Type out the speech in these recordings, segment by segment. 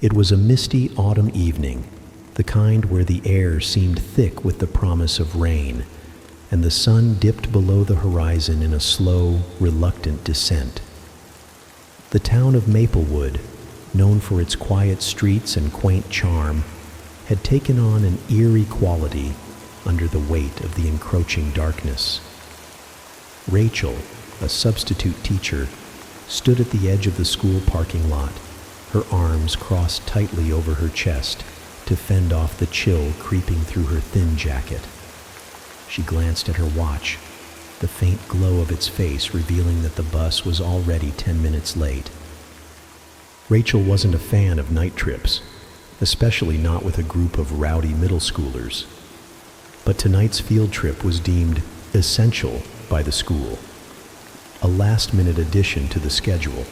It was a misty autumn evening, the kind where the air seemed thick with the promise of rain, and the sun dipped below the horizon in a slow, reluctant descent. The town of Maplewood, known for its quiet streets and quaint charm, had taken on an eerie quality under the weight of the encroaching darkness. Rachel, a substitute teacher, stood at the edge of the school parking lot, her arms crossed tightly over her chest to fend off the chill creeping through her thin jacket. She glanced at her watch, the faint glow of its face revealing that the bus was already 10 minutes late. Rachel wasn't a fan of night trips, especially not with a group of rowdy middle schoolers. But tonight's field trip was deemed essential by the school, a last-minute addition to the schedule,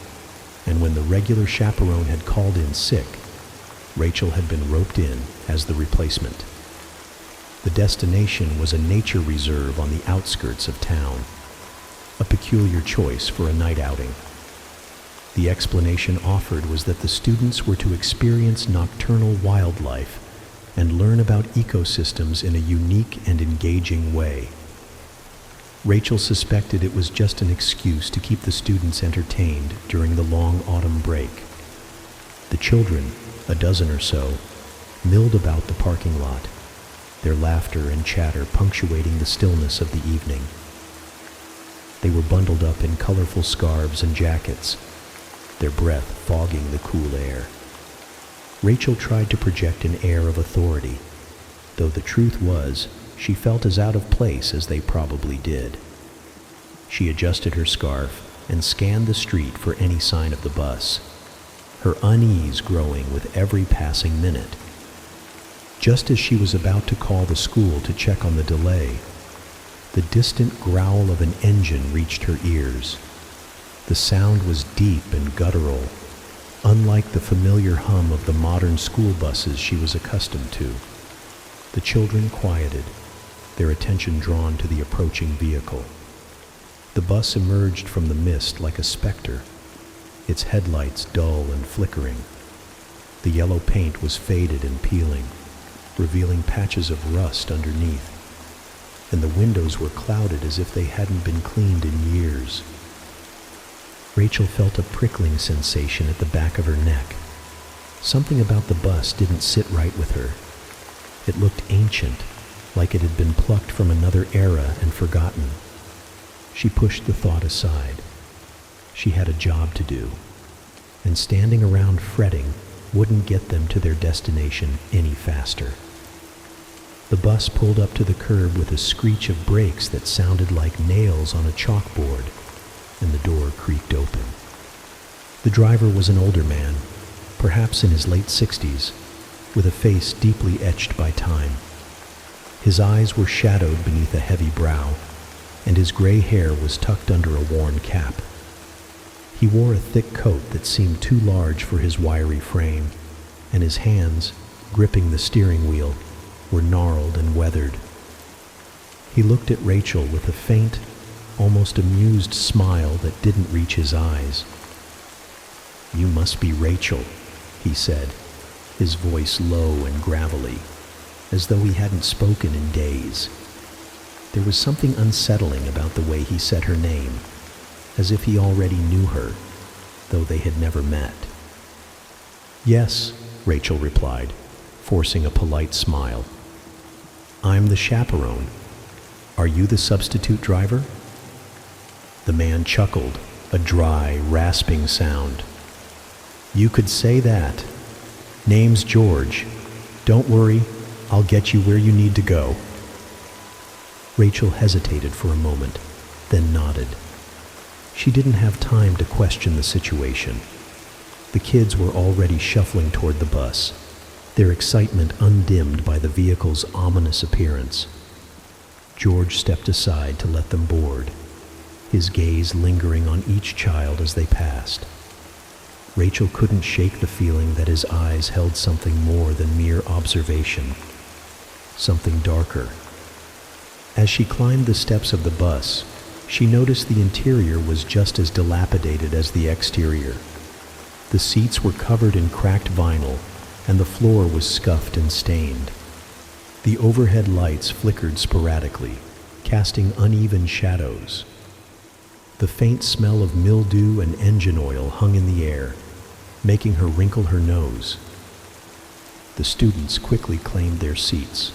and when the regular chaperone had called in sick, Rachel had been roped in as the replacement. The destination was a nature reserve on the outskirts of town, a peculiar choice for a night outing. The explanation offered was that the students were to experience nocturnal wildlife and learn about ecosystems in a unique and engaging way. Rachel suspected it was just an excuse to keep the students entertained during the long autumn break. The children, a dozen or so, milled about the parking lot, their laughter and chatter punctuating the stillness of the evening. They were bundled up in colorful scarves and jackets, their breath fogging the cool air. Rachel tried to project an air of authority, though the truth was, she felt as out of place as they probably did. She adjusted her scarf and scanned the street for any sign of the bus, her unease growing with every passing minute. Just as she was about to call the school to check on the delay, the distant growl of an engine reached her ears. The sound was deep and guttural, unlike the familiar hum of the modern school buses she was accustomed to. The children quieted, their attention drawn to the approaching vehicle. The bus emerged from the mist like a specter, its headlights dull and flickering. The yellow paint was faded and peeling, revealing patches of rust underneath, and the windows were clouded as if they hadn't been cleaned in years. Rachel felt a prickling sensation at the back of her neck. Something about the bus didn't sit right with her. It looked ancient, like it had been plucked from another era and forgotten. She pushed the thought aside. She had a job to do, and standing around fretting wouldn't get them to their destination any faster. The bus pulled up to the curb with a screech of brakes that sounded like nails on a chalkboard, and the door creaked open. The driver was an older man, perhaps in his late 60s, with a face deeply etched by time. His eyes were shadowed beneath a heavy brow, and his gray hair was tucked under a worn cap. He wore a thick coat that seemed too large for his wiry frame, and his hands, gripping the steering wheel, were gnarled and weathered. He looked at Rachel with a faint, almost amused smile that didn't reach his eyes. "You must be Rachel," he said, his voice low and gravelly, as though he hadn't spoken in days. There was something unsettling about the way he said her name, as if he already knew her, though they had never met. "Yes," Rachel replied, forcing a polite smile. "I'm the chaperone. Are you the substitute driver?" The man chuckled, a dry, rasping sound. "You could say that. Name's George. Don't worry, I'll get you where you need to go." Rachel hesitated for a moment, then nodded. She didn't have time to question the situation. The kids were already shuffling toward the bus, their excitement undimmed by the vehicle's ominous appearance. George stepped aside to let them board, his gaze lingering on each child as they passed. Rachel couldn't shake the feeling that his eyes held something more than mere observation, something darker. As she climbed the steps of the bus, she noticed the interior was just as dilapidated as the exterior. The seats were covered in cracked vinyl, and the floor was scuffed and stained. The overhead lights flickered sporadically, casting uneven shadows. The faint smell of mildew and engine oil hung in the air, making her wrinkle her nose. The students quickly claimed their seats,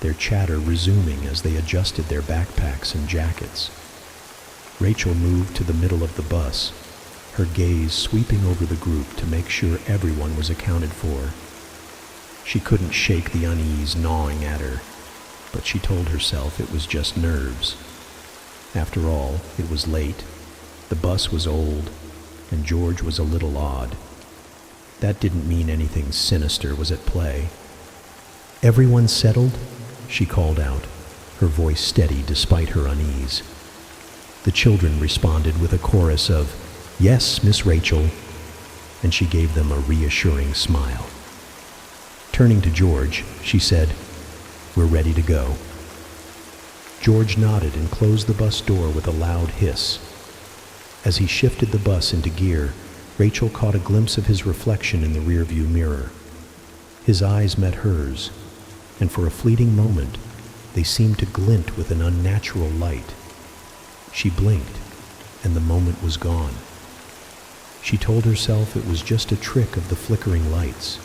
their chatter resuming as they adjusted their backpacks and jackets. Rachel moved to the middle of the bus, her gaze sweeping over the group to make sure everyone was accounted for. She couldn't shake the unease gnawing at her, but she told herself it was just nerves. After all, it was late, the bus was old, and George was a little odd. That didn't mean anything sinister was at play. "Everyone settled?" she called out, her voice steady despite her unease. The children responded with a chorus of, "Yes, Miss Rachel," and she gave them a reassuring smile. Turning to George, she said, "We're ready to go." George nodded and closed the bus door with a loud hiss. As he shifted the bus into gear, Rachel caught a glimpse of his reflection in the rearview mirror. His eyes met hers, and for a fleeting moment, they seemed to glint with an unnatural light. She blinked, and the moment was gone. She told herself it was just a trick of the flickering lights.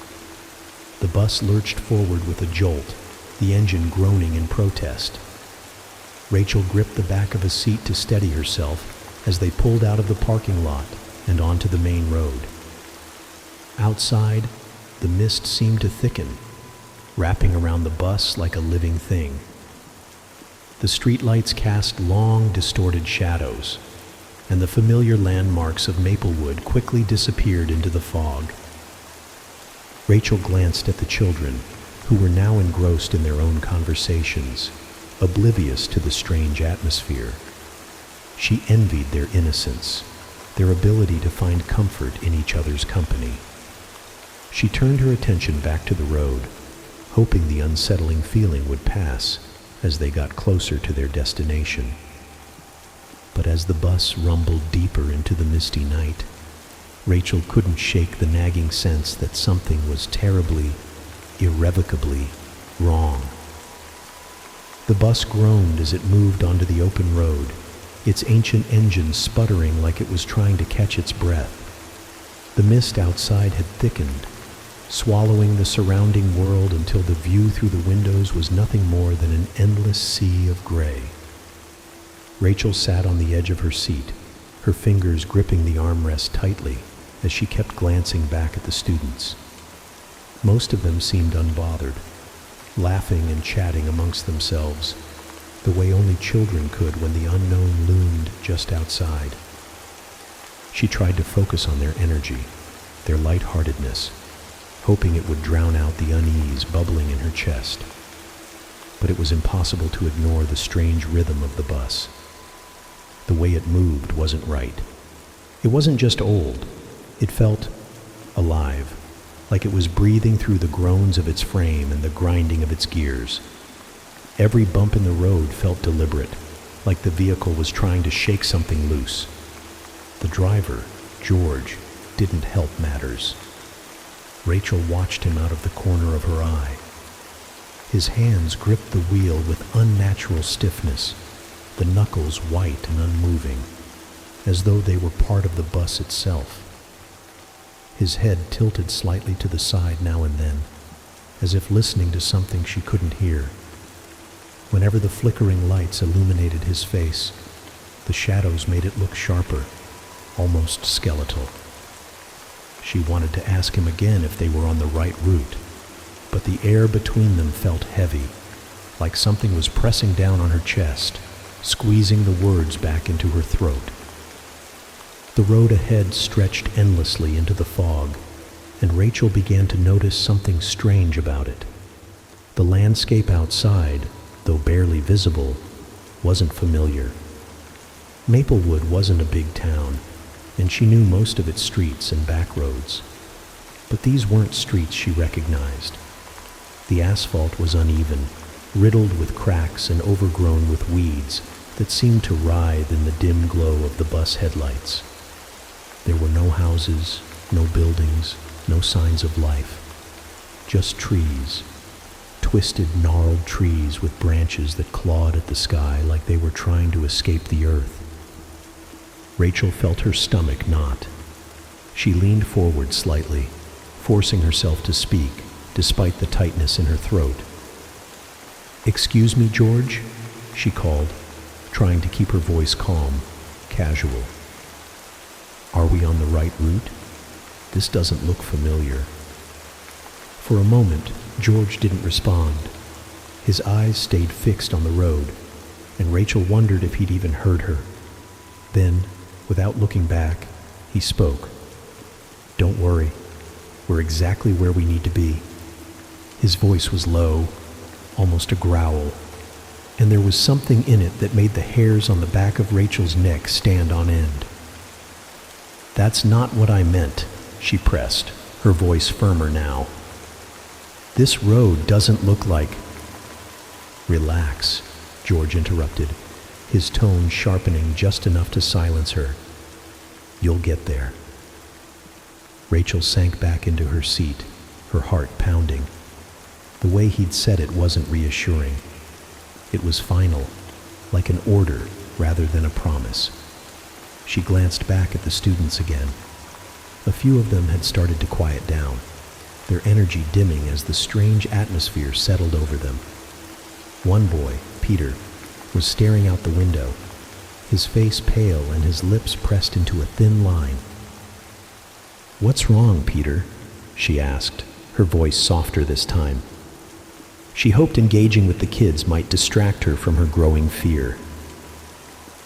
The bus lurched forward with a jolt, the engine groaning in protest. Rachel gripped the back of a seat to steady herself as they pulled out of the parking lot and onto the main road. Outside, the mist seemed to thicken, wrapping around the bus like a living thing. The streetlights cast long, distorted shadows, and the familiar landmarks of Maplewood quickly disappeared into the fog. Rachel glanced at the children, who were now engrossed in their own conversations, oblivious to the strange atmosphere. She envied their innocence, their ability to find comfort in each other's company. She turned her attention back to the road, hoping the unsettling feeling would pass as they got closer to their destination. But as the bus rumbled deeper into the misty night, Rachel couldn't shake the nagging sense that something was terribly, irrevocably wrong. The bus groaned as it moved onto the open road, its ancient engine sputtering like it was trying to catch its breath. The mist outside had thickened, swallowing the surrounding world until the view through the windows was nothing more than an endless sea of gray. Rachel sat on the edge of her seat, her fingers gripping the armrest tightly as she kept glancing back at the students. Most of them seemed unbothered, laughing and chatting amongst themselves, the way only children could when the unknown loomed just outside. She tried to focus on their energy, their lightheartedness, hoping it would drown out the unease bubbling in her chest. But it was impossible to ignore the strange rhythm of the bus. The way it moved wasn't right. It wasn't just old. It felt alive, like it was breathing through the groans of its frame and the grinding of its gears. Every bump in the road felt deliberate, like the vehicle was trying to shake something loose. The driver, George, didn't help matters. Rachel watched him out of the corner of her eye. His hands gripped the wheel with unnatural stiffness, the knuckles white and unmoving, as though they were part of the bus itself. His head tilted slightly to the side now and then, as if listening to something she couldn't hear. Whenever the flickering lights illuminated his face, the shadows made it look sharper, almost skeletal. She wanted to ask him again if they were on the right route, but the air between them felt heavy, like something was pressing down on her chest, squeezing the words back into her throat. The road ahead stretched endlessly into the fog, and Rachel began to notice something strange about it. The landscape outside, though barely visible, wasn't familiar. Maplewood wasn't a big town, and she knew most of its streets and back roads. But these weren't streets she recognized. The asphalt was uneven, riddled with cracks and overgrown with weeds that seemed to writhe in the dim glow of the bus headlights. There were no houses, No buildings, no signs of life. Just trees. Twisted, gnarled trees with branches that clawed at the sky like they were trying to escape the earth. Rachel felt her stomach knot. She leaned forward slightly, forcing herself to speak, despite the tightness in her throat. "Excuse me, George?" she called, trying to keep her voice calm, casual. "Are we on the right route? This doesn't look familiar." For a moment, George didn't respond. His eyes stayed fixed on the road, and Rachel wondered if he'd even heard her. Then, without looking back, he spoke. "Don't worry, we're exactly where we need to be." His voice was low, almost a growl, and there was something in it that made the hairs on the back of Rachel's neck stand on end. "That's not what I meant," she pressed, her voice firmer now. "This road doesn't look like—" "Relax," George interrupted, his tone sharpening just enough to silence her. "You'll get there." Rachel sank back into her seat, her heart pounding. The way he'd said it wasn't reassuring. It was final, like an order rather than a promise. She glanced back at the students again. A few of them had started to quiet down, their energy dimming as the strange atmosphere settled over them. One boy, Peter, was staring out the window, his face pale and his lips pressed into a thin line. "What's wrong, Peter?" she asked, her voice softer this time. She hoped engaging with the kids might distract her from her growing fear.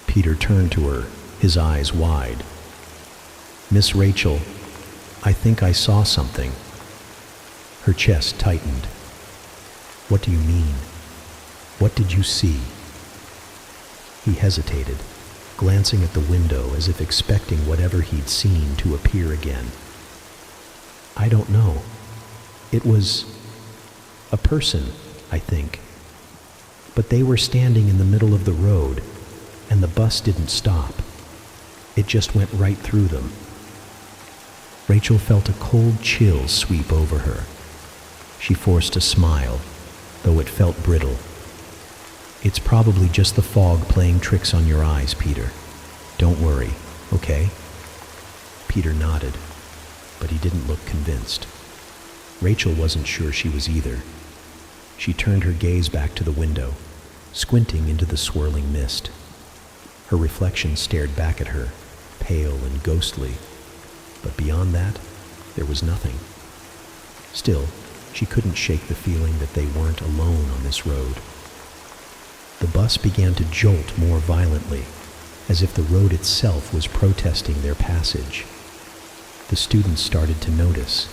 Peter turned to her, his eyes wide. "Miss Rachel, I think I saw something." Her chest tightened. "What do you mean? What did you see?" He hesitated, glancing at the window as if expecting whatever he'd seen to appear again. "I don't know. It was a person, I think. But they were standing in the middle of the road, and the bus didn't stop. It just went right through them." Rachel felt a cold chill sweep over her. She forced a smile, though it felt brittle. "It's probably just the fog playing tricks on your eyes, Peter. Don't worry, okay?" Peter nodded, but he didn't look convinced. Rachel wasn't sure she was either. She turned her gaze back to the window, squinting into the swirling mist. Her reflection stared back at her, pale and ghostly, but beyond that, there was nothing. Still, she couldn't shake the feeling that they weren't alone on this road. The bus began to jolt more violently, as if the road itself was protesting their passage. The students started to notice,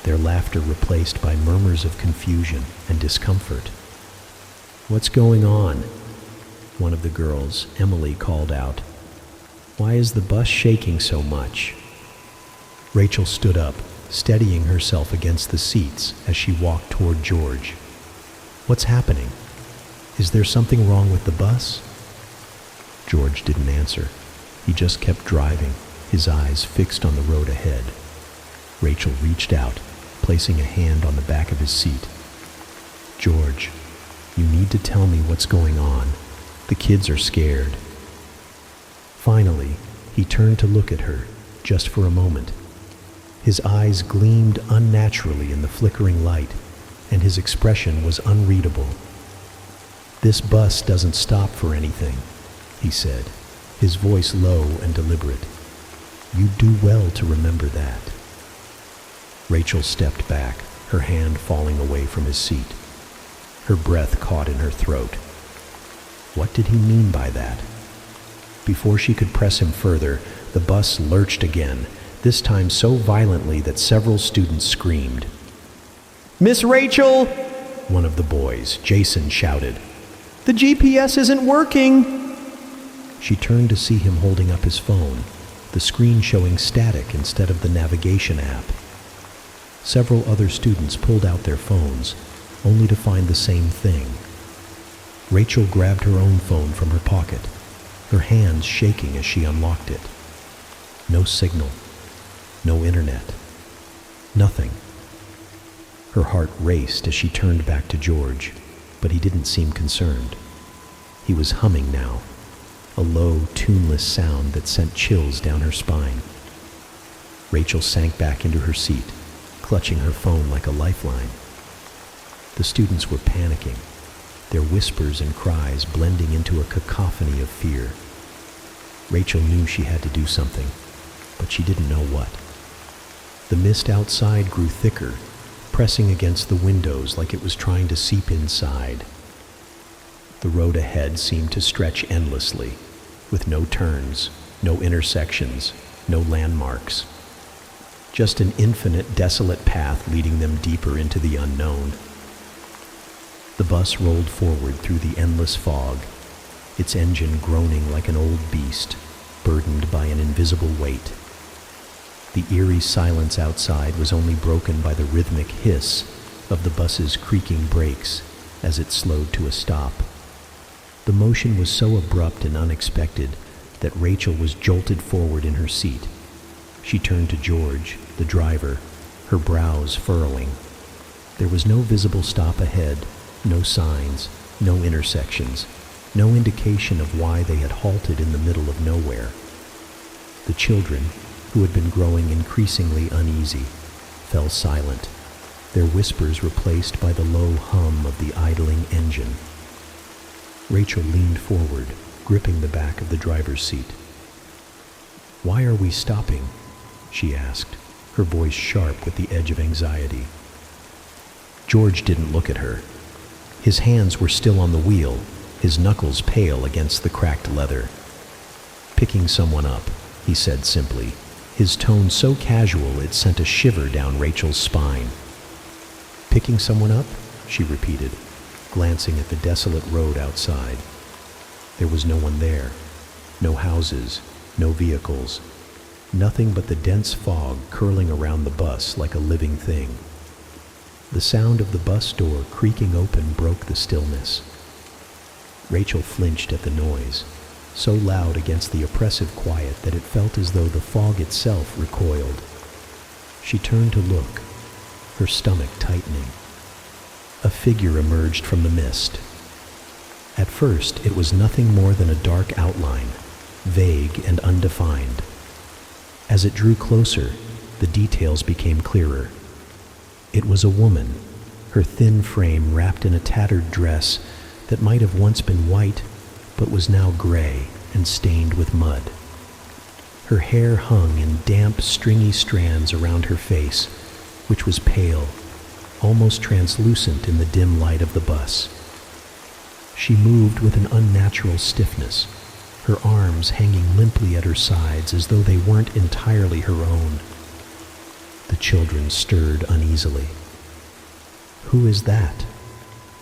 their laughter replaced by murmurs of confusion and discomfort. "What's going on?" One of the girls, Emily, called out. "Why is the bus shaking so much?" Rachel stood up, steadying herself against the seats as she walked toward George. "What's happening? Is there something wrong with the bus?" George didn't answer. He just kept driving, his eyes fixed on the road ahead. Rachel reached out, placing a hand on the back of his seat. "George, you need to tell me what's going on. The kids are scared." Finally, he turned to look at her, just for a moment. His eyes gleamed unnaturally in the flickering light, and his expression was unreadable. "This bus doesn't stop for anything," he said, his voice low and deliberate. "You'd do well to remember that." Rachel stepped back, her hand falling away from his seat. Her breath caught in her throat. What did he mean by that? Before she could press him further, the bus lurched again, this time so violently that several students screamed. "Miss Rachel!" one of the boys, Jason, shouted. "The GPS isn't working!" She turned to see him holding up his phone, the screen showing static instead of the navigation app. Several other students pulled out their phones, only to find the same thing. Rachel grabbed her own phone from her pocket, her hands shaking as she unlocked it. No signal. no internet, nothing. Her heart raced as she turned back to George, but he didn't seem concerned. He was humming now, a low, tuneless sound that sent chills down her spine. Rachel sank back into her seat, clutching her phone like a lifeline. The students were panicking, their whispers and cries blending into a cacophony of fear. Rachel knew she had to do something, but she didn't know what. The mist outside grew thicker, pressing against the windows like it was trying to seep inside. The road ahead seemed to stretch endlessly, with no turns, no intersections, no landmarks. Just an infinite, desolate path leading them deeper into the unknown. The bus rolled forward through the endless fog, its engine groaning like an old beast, burdened by an invisible weight. The eerie silence outside was only broken by the rhythmic hiss of the bus's creaking brakes as it slowed to a stop. The motion was so abrupt and unexpected that Rachel was jolted forward in her seat. She turned to George, the driver, her brows furrowing. There was no visible stop ahead, no signs, no intersections, no indication of why they had halted in the middle of nowhere. The children, who had been growing increasingly uneasy, fell silent, their whispers replaced by the low hum of the idling engine. Rachel leaned forward, gripping the back of the driver's seat. "Why are we stopping?" she asked, her voice sharp with the edge of anxiety. George didn't look at her. His hands were still on the wheel, his knuckles pale against the cracked leather. "Picking someone up," he said simply, his tone so casual it sent a shiver down Rachel's spine. "Picking someone up?" she repeated, glancing at the desolate road outside. There was no one there, no houses, no vehicles, nothing but the dense fog curling around the bus like a living thing. The sound of the bus door creaking open broke the stillness. Rachel flinched at the noise, so loud against the oppressive quiet that it felt as though the fog itself recoiled. She turned to look, her stomach tightening. A figure emerged from the mist. At first, it was nothing more than a dark outline, vague and undefined. As it drew closer, the details became clearer. It was a woman, her thin frame wrapped in a tattered dress that might have once been white, but was now gray and stained with mud. Her hair hung in damp, stringy strands around her face, which was pale, almost translucent in the dim light of the bus. She moved with an unnatural stiffness, her arms hanging limply at her sides as though they weren't entirely her own. The children stirred uneasily. "Who is that?"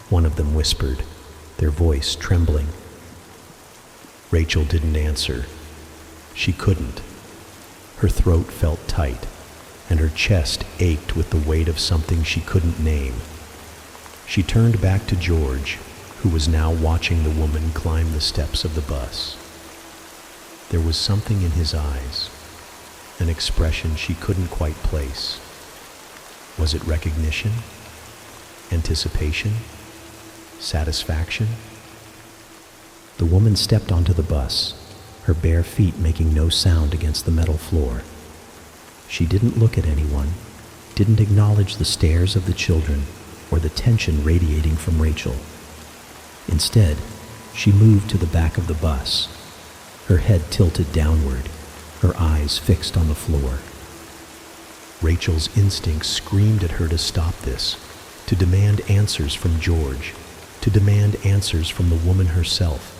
one of them whispered, their voice trembling. Rachel didn't answer. She couldn't. Her throat felt tight, and her chest ached with the weight of something she couldn't name. She turned back to George, who was now watching the woman climb the steps of the bus. There was something in his eyes, an expression she couldn't quite place. Was it recognition? Anticipation? Satisfaction? The woman stepped onto the bus, her bare feet making no sound against the metal floor. She didn't look at anyone, didn't acknowledge the stares of the children or the tension radiating from Rachel. Instead, she moved to the back of the bus, her head tilted downward, her eyes fixed on the floor. Rachel's instincts screamed at her to stop this, to demand answers from George, to demand answers from the woman herself.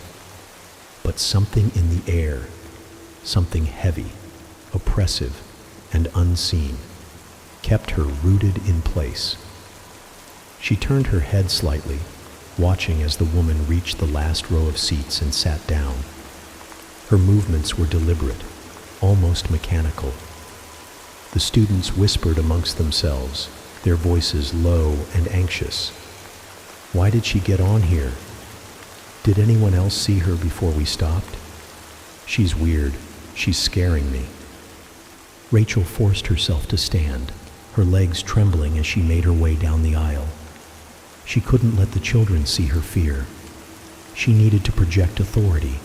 But something in the air, something heavy, oppressive, and unseen, kept her rooted in place. She turned her head slightly, watching as the woman reached the last row of seats and sat down. Her movements were deliberate, almost mechanical. The students whispered amongst themselves, their voices low and anxious. Why did she get on here? Did anyone else see her before we stopped? She's weird. She's scaring me. Rachel forced herself to stand, her legs trembling as she made her way down the aisle. She couldn't let the children see her fear. She needed to project authority,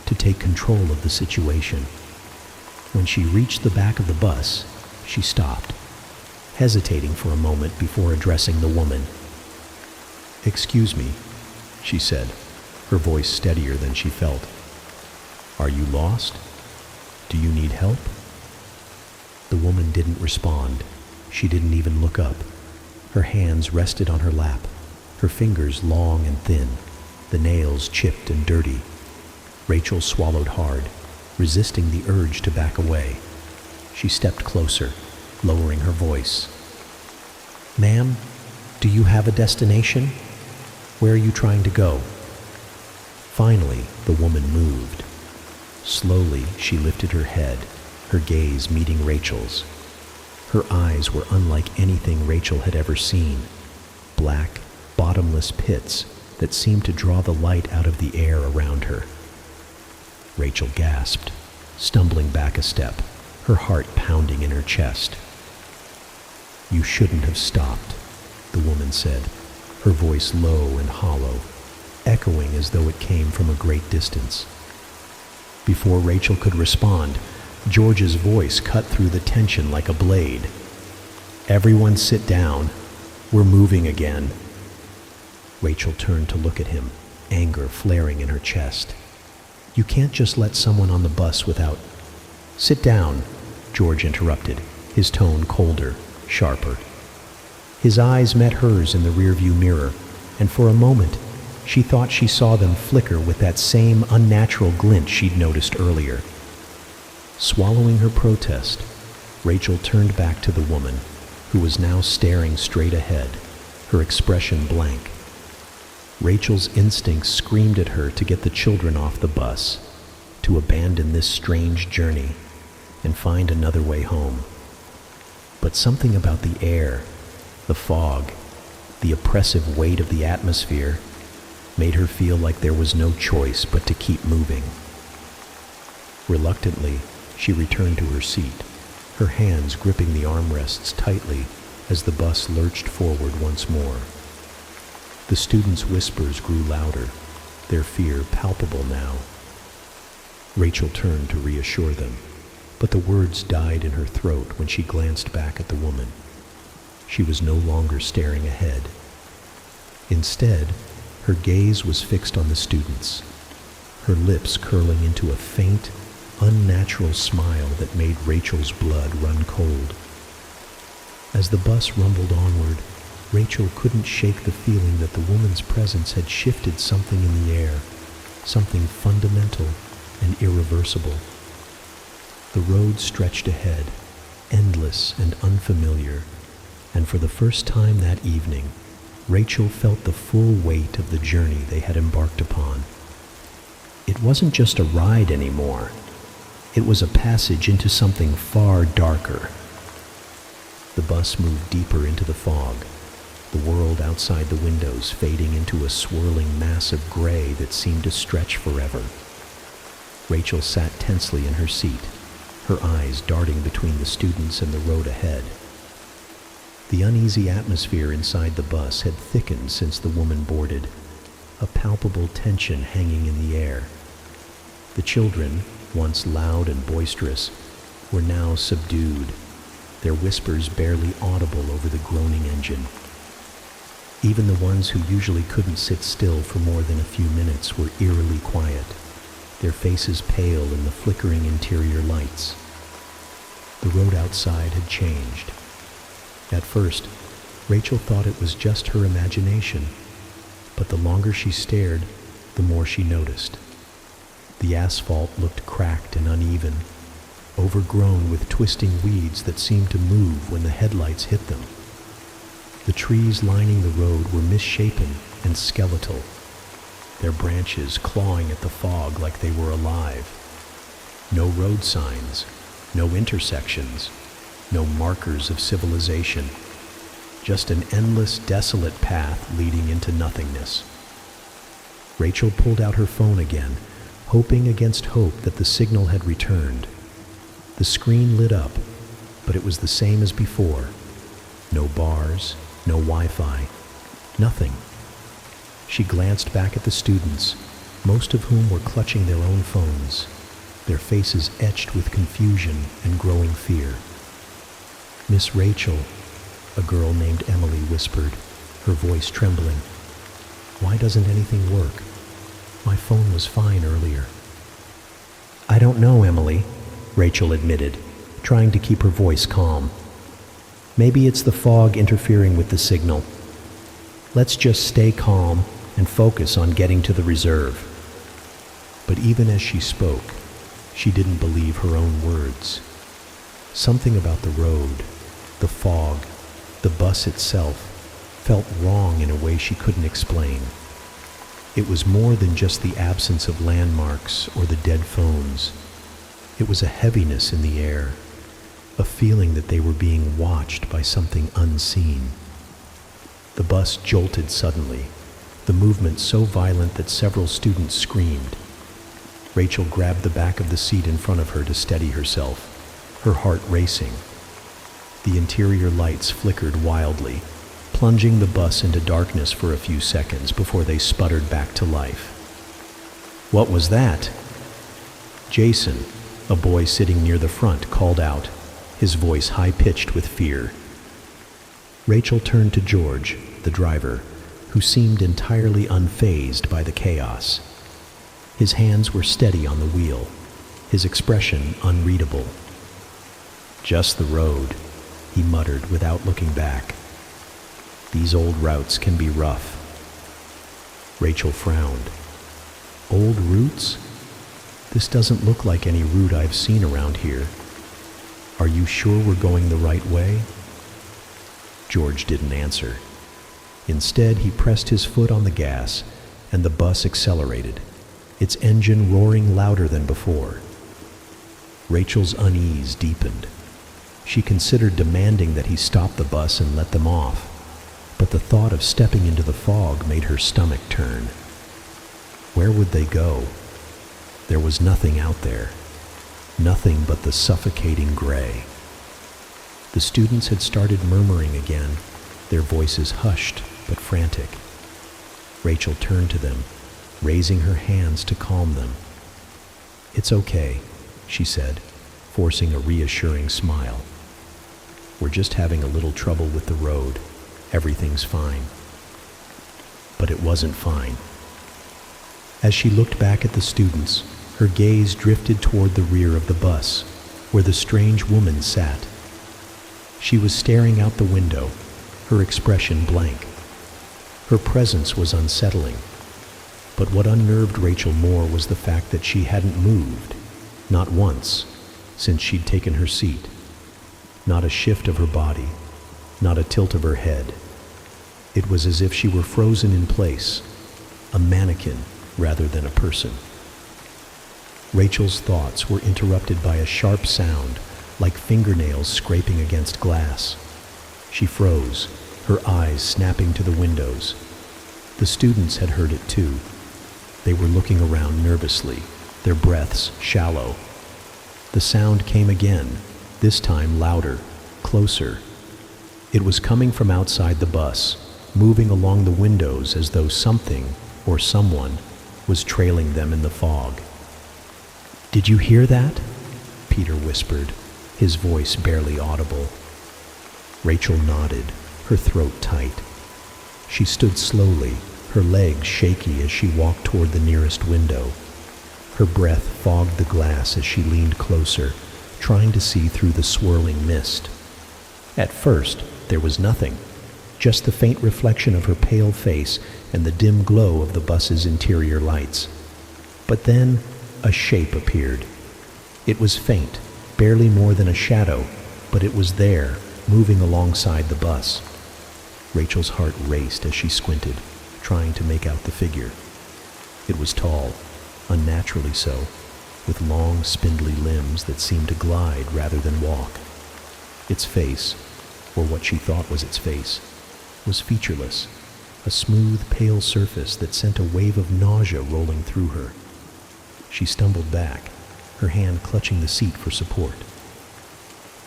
to take control of the situation. When she reached the back of the bus, she stopped, hesitating for a moment before addressing the woman. "Excuse me," she said, her voice steadier than she felt. "Are you lost? Do you need help?" The woman didn't respond. She didn't even look up. Her hands rested on her lap, her fingers long and thin, the nails chipped and dirty. Rachel swallowed hard, resisting the urge to back away. She stepped closer, lowering her voice. "Ma'am, do you have a destination? Where are you trying to go?" Finally, the woman moved. Slowly, she lifted her head, her gaze meeting Rachel's. Her eyes were unlike anything Rachel had ever seen. Black, bottomless pits that seemed to draw the light out of the air around her. Rachel gasped, stumbling back a step, her heart pounding in her chest. "You shouldn't have stopped," the woman said, her voice low and hollow, echoing as though it came from a great distance. Before Rachel could respond, George's voice cut through the tension like a blade. "Everyone sit down. We're moving again." Rachel turned to look at him, anger flaring in her chest. "You can't just let someone on the bus without—" "Sit down," George interrupted, his tone colder, sharper. His eyes met hers in the rearview mirror, and for a moment, she thought she saw them flicker with that same unnatural glint she'd noticed earlier. Swallowing her protest, Rachel turned back to the woman, who was now staring straight ahead, her expression blank. Rachel's instincts screamed at her to get the children off the bus, to abandon this strange journey and find another way home. But something about the air, the fog, the oppressive weight of the atmosphere made her feel like there was no choice but to keep moving. Reluctantly, she returned to her seat, her hands gripping the armrests tightly as the bus lurched forward once more. The students' whispers grew louder, their fear palpable now. Rachel turned to reassure them, but the words died in her throat when she glanced back at the woman. She was no longer staring ahead. Instead, her gaze was fixed on the students, her lips curling into a faint, unnatural smile that made Rachel's blood run cold. As the bus rumbled onward, Rachel couldn't shake the feeling that the woman's presence had shifted something in the air, something fundamental and irreversible. The road stretched ahead, endless and unfamiliar, and for the first time that evening, Rachel felt the full weight of the journey they had embarked upon. It wasn't just a ride anymore. It was a passage into something far darker. The bus moved deeper into the fog, the world outside the windows fading into a swirling mass of gray that seemed to stretch forever. Rachel sat tensely in her seat, her eyes darting between the students and the road ahead. The uneasy atmosphere inside the bus had thickened since the woman boarded, a palpable tension hanging in the air. The children, once loud and boisterous, were now subdued, their whispers barely audible over the groaning engine. Even the ones who usually couldn't sit still for more than a few minutes were eerily quiet, their faces pale in the flickering interior lights. The road outside had changed. At first, Rachel thought it was just her imagination, but the longer she stared, the more she noticed. The asphalt looked cracked and uneven, overgrown with twisting weeds that seemed to move when the headlights hit them. The trees lining the road were misshapen and skeletal, their branches clawing at the fog like they were alive. No road signs, no intersections, no markers of civilization, just an endless, desolate path leading into nothingness. Rachel pulled out her phone again, hoping against hope that the signal had returned. The screen lit up, but it was the same as before. No bars, no Wi-Fi, nothing. She glanced back at the students, most of whom were clutching their own phones, their faces etched with confusion and growing fear. "Miss Rachel," a girl named Emily whispered, her voice trembling. "Why doesn't anything work? My phone was fine earlier." "I don't know, Emily," Rachel admitted, trying to keep her voice calm. "Maybe it's the fog interfering with the signal. Let's just stay calm and focus on getting to the reserve." But even as she spoke, she didn't believe her own words. Something about the road, the fog, the bus itself, felt wrong in a way she couldn't explain. It was more than just the absence of landmarks or the dead phones. It was a heaviness in the air, a feeling that they were being watched by something unseen. The bus jolted suddenly, the movement so violent that several students screamed. Rachel grabbed the back of the seat in front of her to steady herself, her heart racing. The interior lights flickered wildly, plunging the bus into darkness for a few seconds before they sputtered back to life. "What was that?" Jason, a boy sitting near the front, called out, his voice high-pitched with fear. Rachel turned to George, the driver, who seemed entirely unfazed by the chaos. His hands were steady on the wheel, his expression unreadable. "Just the road," he muttered without looking back. "These old routes can be rough." Rachel frowned. "Old routes? This doesn't look like any route I've seen around here. Are you sure we're going the right way?" George didn't answer. Instead, he pressed his foot on the gas, and the bus accelerated, its engine roaring louder than before. Rachel's unease deepened. She considered demanding that he stop the bus and let them off, but the thought of stepping into the fog made her stomach turn. Where would they go? There was nothing out there, nothing but the suffocating gray. The students had started murmuring again, their voices hushed but frantic. Rachel turned to them, raising her hands to calm them. "It's okay," she said, forcing a reassuring smile. "We're just having a little trouble with the road. Everything's fine." But it wasn't fine. As she looked back at the students, her gaze drifted toward the rear of the bus, where the strange woman sat. She was staring out the window, her expression blank. Her presence was unsettling, but what unnerved Rachel more was the fact that she hadn't moved, not once, since she'd taken her seat. Not a shift of her body, not a tilt of her head. It was as if she were frozen in place, a mannequin rather than a person. Rachel's thoughts were interrupted by a sharp sound, like fingernails scraping against glass. She froze, her eyes snapping to the windows. The students had heard it too. They were looking around nervously, their breaths shallow. The sound came again, this time louder, closer. It was coming from outside the bus, moving along the windows as though something, or someone, was trailing them in the fog. "Did you hear that?" Peter whispered, his voice barely audible. Rachel nodded, her throat tight. She stood slowly, her legs shaky as she walked toward the nearest window. Her breath fogged the glass as she leaned closer, trying to see through the swirling mist. At first, there was nothing, just the faint reflection of her pale face and the dim glow of the bus's interior lights. But then, a shape appeared. It was faint, barely more than a shadow, but it was there, moving alongside the bus. Rachel's heart raced as she squinted, trying to make out the figure. It was tall, unnaturally so, with long, spindly limbs that seemed to glide rather than walk. Its face, or what she thought was its face, was featureless, a smooth, pale surface that sent a wave of nausea rolling through her. She stumbled back, her hand clutching the seat for support.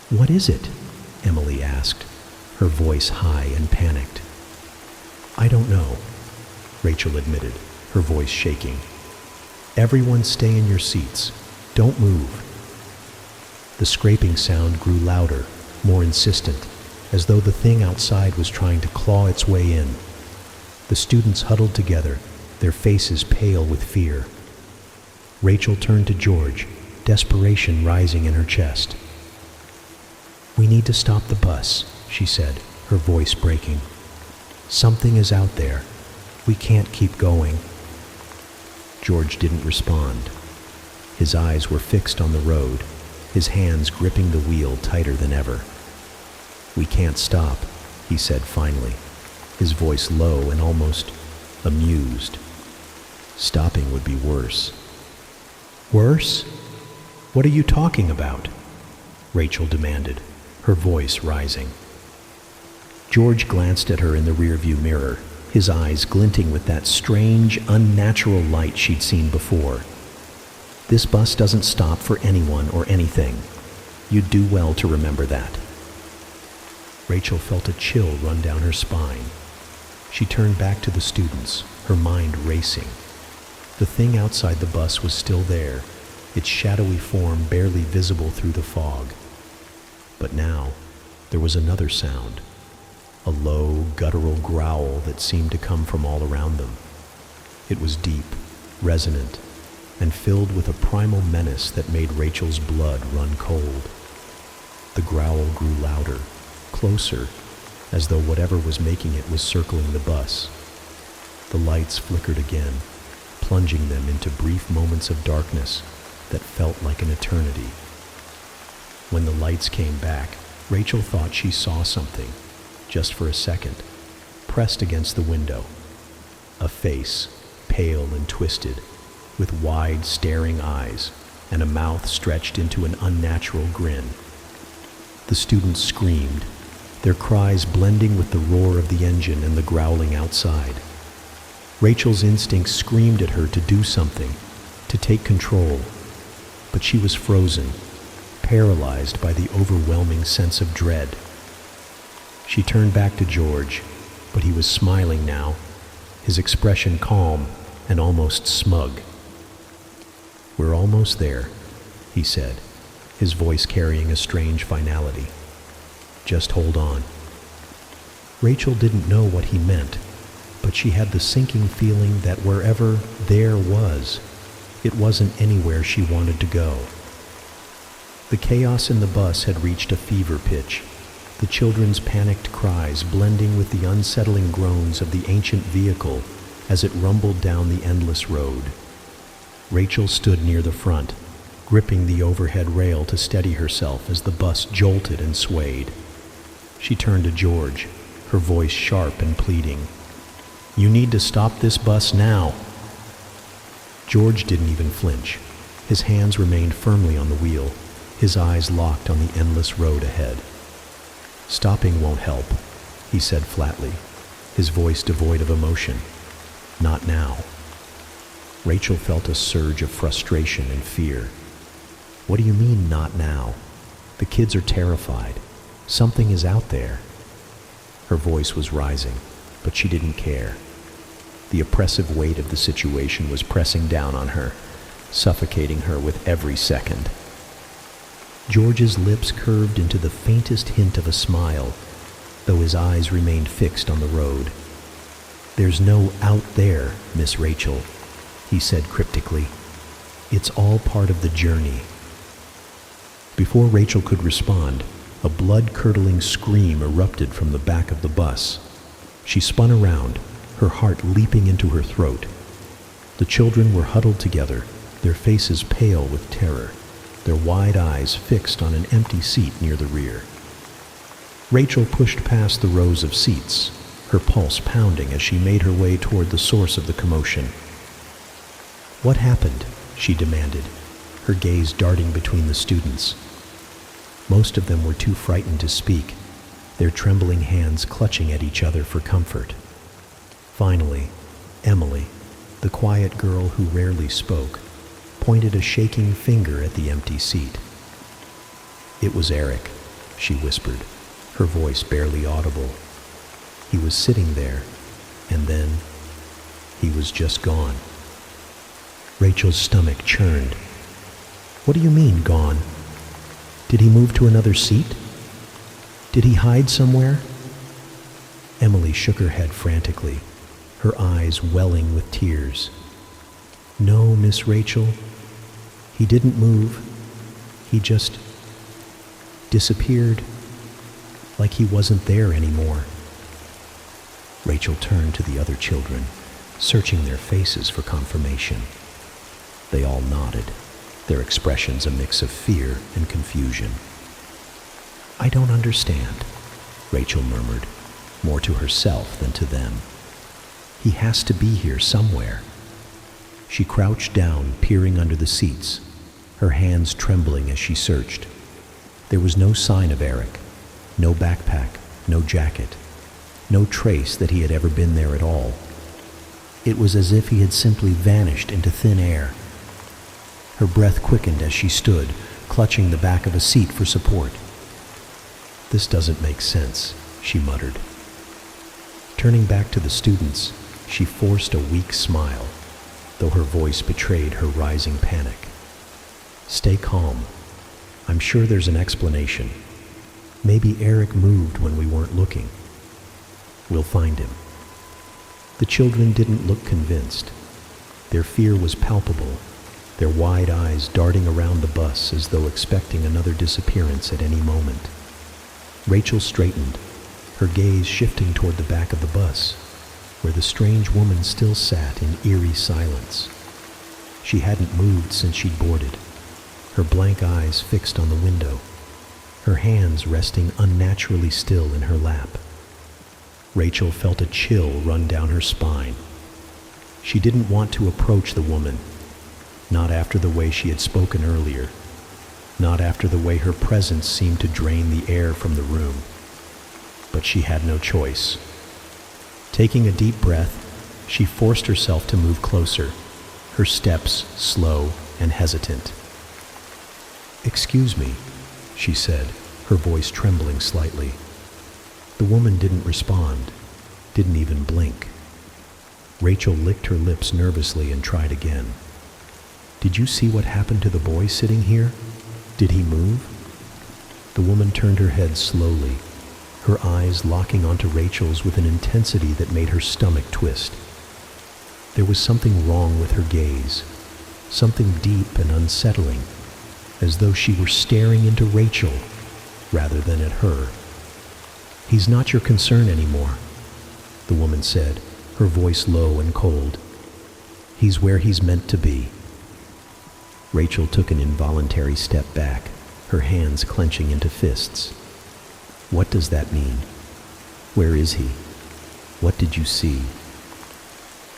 "What is it?" Emily asked, her voice high and panicked. "I don't know," Rachel admitted, her voice shaking. "Everyone stay in your seats. Don't move." The scraping sound grew louder, more insistent, as though the thing outside was trying to claw its way in. The students huddled together, their faces pale with fear. Rachel turned to George, desperation rising in her chest. "We need to stop the bus," she said, her voice breaking. "Something is out there. We can't keep going." George didn't respond. His eyes were fixed on the road, his hands gripping the wheel tighter than ever. "We can't stop," he said finally, his voice low and almost amused. "Stopping would be worse." "Worse? What are you talking about?" Rachel demanded, her voice rising. George glanced at her in the rearview mirror, his eyes glinting with that strange, unnatural light she'd seen before. "This bus doesn't stop for anyone or anything. You'd do well to remember that." Rachel felt a chill run down her spine. She turned back to the students, her mind racing. The thing outside the bus was still there, its shadowy form barely visible through the fog. But now, there was another sound, a low, guttural growl that seemed to come from all around them. It was deep, resonant, and filled with a primal menace that made Rachel's blood run cold. The growl grew louder, closer, as though whatever was making it was circling the bus. The lights flickered again, plunging them into brief moments of darkness that felt like an eternity. When the lights came back, Rachel thought she saw something, just for a second, pressed against the window. A face, pale and twisted, with wide, staring eyes and a mouth stretched into an unnatural grin. The students screamed, their cries blending with the roar of the engine and the growling outside. Rachel's instincts screamed at her to do something, to take control, but she was frozen, paralyzed by the overwhelming sense of dread. She turned back to George, but he was smiling now, his expression calm and almost smug. "We're almost there," he said, his voice carrying a strange finality. "Just hold on." Rachel didn't know what he meant, but she had the sinking feeling that wherever there was, it wasn't anywhere she wanted to go. The chaos in the bus had reached a fever pitch, the children's panicked cries blending with the unsettling groans of the ancient vehicle as it rumbled down the endless road. Rachel stood near the front, gripping the overhead rail to steady herself as the bus jolted and swayed. She turned to George, her voice sharp and pleading. "You need to stop this bus now." George didn't even flinch. His hands remained firmly on the wheel, his eyes locked on the endless road ahead. "Stopping won't help," he said flatly, his voice devoid of emotion. "Not now." Rachel felt a surge of frustration and fear. "What do you mean, not now? The kids are terrified. Something is out there." Her voice was rising, but she didn't care. The oppressive weight of the situation was pressing down on her, suffocating her with every second. George's lips curved into the faintest hint of a smile, though his eyes remained fixed on the road. "There's no out there, Miss Rachel," he said cryptically. "It's all part of the journey." Before Rachel could respond, a blood-curdling scream erupted from the back of the bus. She spun around, her heart leaping into her throat. The children were huddled together, their faces pale with terror, their wide eyes fixed on an empty seat near the rear. Rachel pushed past the rows of seats, her pulse pounding as she made her way toward the source of the commotion. "What happened?" she demanded, her gaze darting between the students. Most of them were too frightened to speak, their trembling hands clutching at each other for comfort. Finally, Emily, the quiet girl who rarely spoke, pointed a shaking finger at the empty seat. "It was Eric," she whispered, her voice barely audible. He was sitting there, and then he was just gone. Rachel's stomach churned. What do you mean, gone? Did he move to another seat? Did he hide somewhere? Emily shook her head frantically, her eyes welling with tears. No, Miss Rachel, he didn't move. He just disappeared, like he wasn't there anymore. Rachel turned to the other children, searching their faces for confirmation. They all nodded, their expressions a mix of fear and confusion. I don't understand, Rachel murmured, more to herself than to them. He has to be here somewhere. She crouched down, peering under the seats, her hands trembling as she searched. There was no sign of Eric, no backpack, no jacket, no trace that he had ever been there at all. It was as if he had simply vanished into thin air. Her breath quickened as she stood, clutching the back of a seat for support. This doesn't make sense, she muttered. Turning back to the students, she forced a weak smile, though her voice betrayed her rising panic. Stay calm. I'm sure there's an explanation. Maybe Eric moved when we weren't looking. We'll find him. The children didn't look convinced. Their fear was palpable, their wide eyes darting around the bus as though expecting another disappearance at any moment. Rachel straightened, her gaze shifting toward the back of the bus, where the strange woman still sat in eerie silence. She hadn't moved since she'd boarded, her blank eyes fixed on the window, her hands resting unnaturally still in her lap. Rachel felt a chill run down her spine. She didn't want to approach the woman, not after the way she had spoken earlier, not after the way her presence seemed to drain the air from the room. But she had no choice. Taking a deep breath, she forced herself to move closer, her steps slow and hesitant. "Excuse me," she said, her voice trembling slightly. The woman didn't respond, didn't even blink. Rachel licked her lips nervously and tried again. "Did you see what happened to the boy sitting here? Did he move?" The woman turned her head slowly, her eyes locking onto Rachel's with an intensity that made her stomach twist. There was something wrong with her gaze, something deep and unsettling, as though she were staring into Rachel rather than at her. "He's not your concern anymore," the woman said, her voice low and cold. "He's where he's meant to be." Rachel took an involuntary step back, her hands clenching into fists. What does that mean? Where is he? What did you see?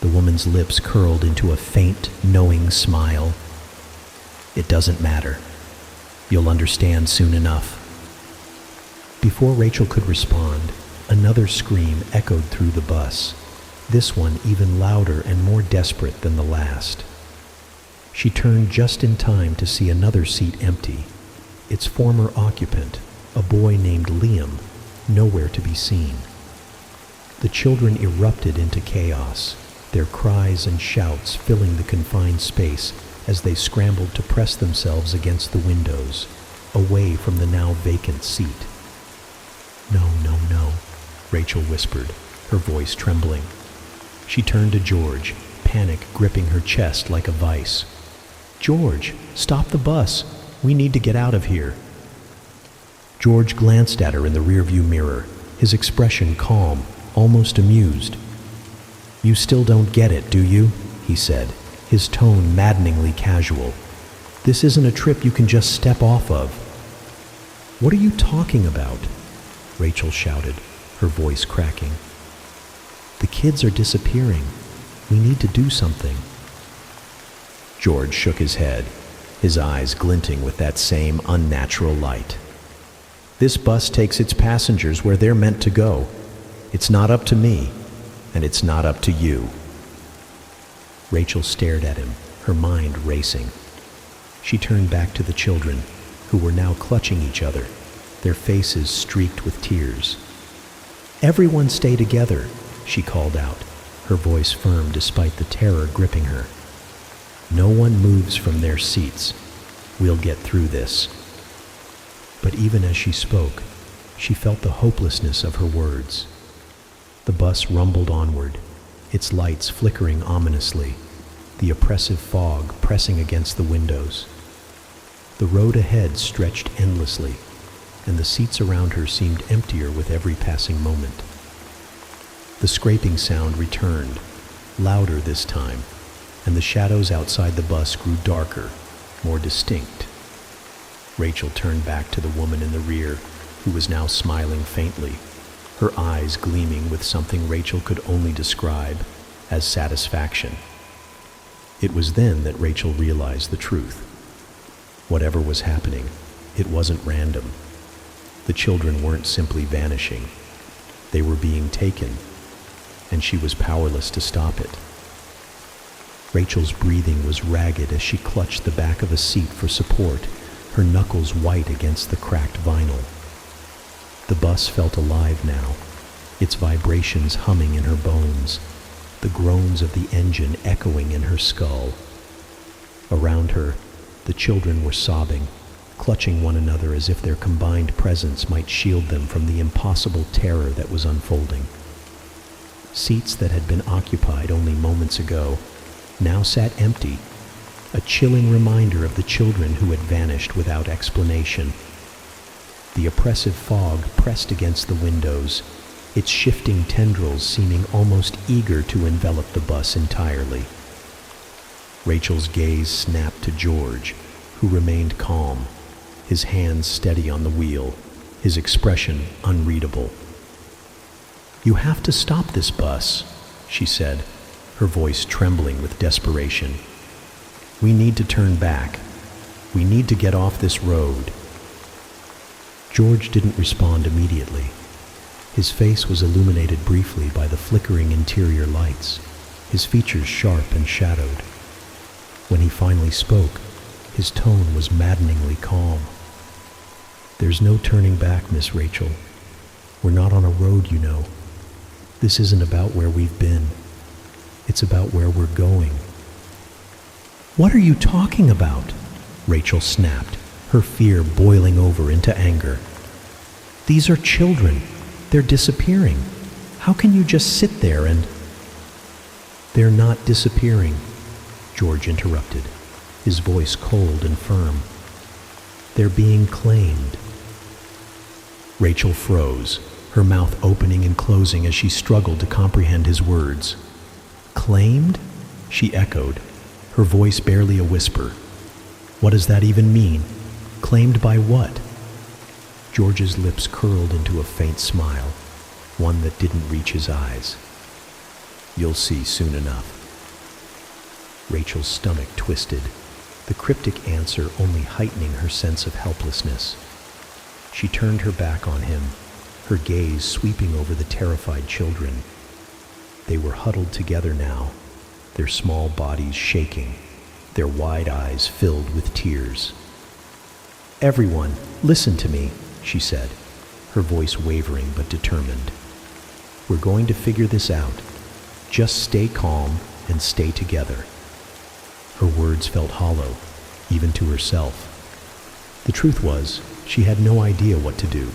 The woman's lips curled into a faint, knowing smile. "It doesn't matter. You'll understand soon enough." Before Rachel could respond, another scream echoed through the bus, this one even louder and more desperate than the last. She turned just in time to see another seat empty, its former occupant, a boy named Liam, nowhere to be seen. The children erupted into chaos, their cries and shouts filling the confined space as they scrambled to press themselves against the windows, away from the now vacant seat. "No, no, no," Rachel whispered, her voice trembling. She turned to George, panic gripping her chest like a vice. "George, stop the bus. We need to get out of here." George glanced at her in the rearview mirror, his expression calm, almost amused. "You still don't get it, do you?" he said, his tone maddeningly casual. "This isn't a trip you can just step off of." "What are you talking about?" Rachel shouted, her voice cracking. "The kids are disappearing. We need to do something." George shook his head, his eyes glinting with that same unnatural light. "This bus takes its passengers where they're meant to go. It's not up to me, and it's not up to you." Rachel stared at him, her mind racing. She turned back to the children, who were now clutching each other, their faces streaked with tears. "Everyone stay together," she called out, her voice firm despite the terror gripping her. "No one moves from their seats. We'll get through this." But even as she spoke, she felt the hopelessness of her words. The bus rumbled onward, its lights flickering ominously, the oppressive fog pressing against the windows. The road ahead stretched endlessly, and the seats around her seemed emptier with every passing moment. The scraping sound returned, louder this time, and the shadows outside the bus grew darker, more distinct. Rachel turned back to the woman in the rear, who was now smiling faintly, her eyes gleaming with something Rachel could only describe as satisfaction. It was then that Rachel realized the truth. Whatever was happening, it wasn't random. The children weren't simply vanishing. They were being taken, and she was powerless to stop it. Rachel's breathing was ragged as she clutched the back of a seat for support, her knuckles white against the cracked vinyl. The bus felt alive now, its vibrations humming in her bones, the groans of the engine echoing in her skull. Around her, the children were sobbing, clutching one another as if their combined presence might shield them from the impossible terror that was unfolding. Seats that had been occupied only moments ago now sat empty, a chilling reminder of the children who had vanished without explanation. The oppressive fog pressed against the windows, its shifting tendrils seeming almost eager to envelop the bus entirely. Rachel's gaze snapped to George, who remained calm, his hands steady on the wheel, his expression unreadable. "You have to stop this bus," she said, her voice trembling with desperation. "We need to turn back. We need to get off this road." George didn't respond immediately. His face was illuminated briefly by the flickering interior lights, his features sharp and shadowed. When he finally spoke, his tone was maddeningly calm. "There's no turning back, Miss Rachel. We're not on a road, you know. This isn't about where we've been. It's about where we're going." "What are you talking about?" Rachel snapped, her fear boiling over into anger. "These are children. They're disappearing. How can you just sit there and—" "They're not disappearing," George interrupted, his voice cold and firm. "They're being claimed." Rachel froze, her mouth opening and closing as she struggled to comprehend his words. "Claimed?" she echoed, her voice barely a whisper. "What does that even mean? Claimed by what?" George's lips curled into a faint smile, one that didn't reach his eyes. "You'll see soon enough." Rachel's stomach twisted, the cryptic answer only heightening her sense of helplessness. She turned her back on him, her gaze sweeping over the terrified children. They were huddled together now, their small bodies shaking, their wide eyes filled with tears. "Everyone, listen to me," she said, her voice wavering but determined. "We're going to figure this out. Just stay calm and stay together." Her words felt hollow, even to herself. The truth was, she had no idea what to do.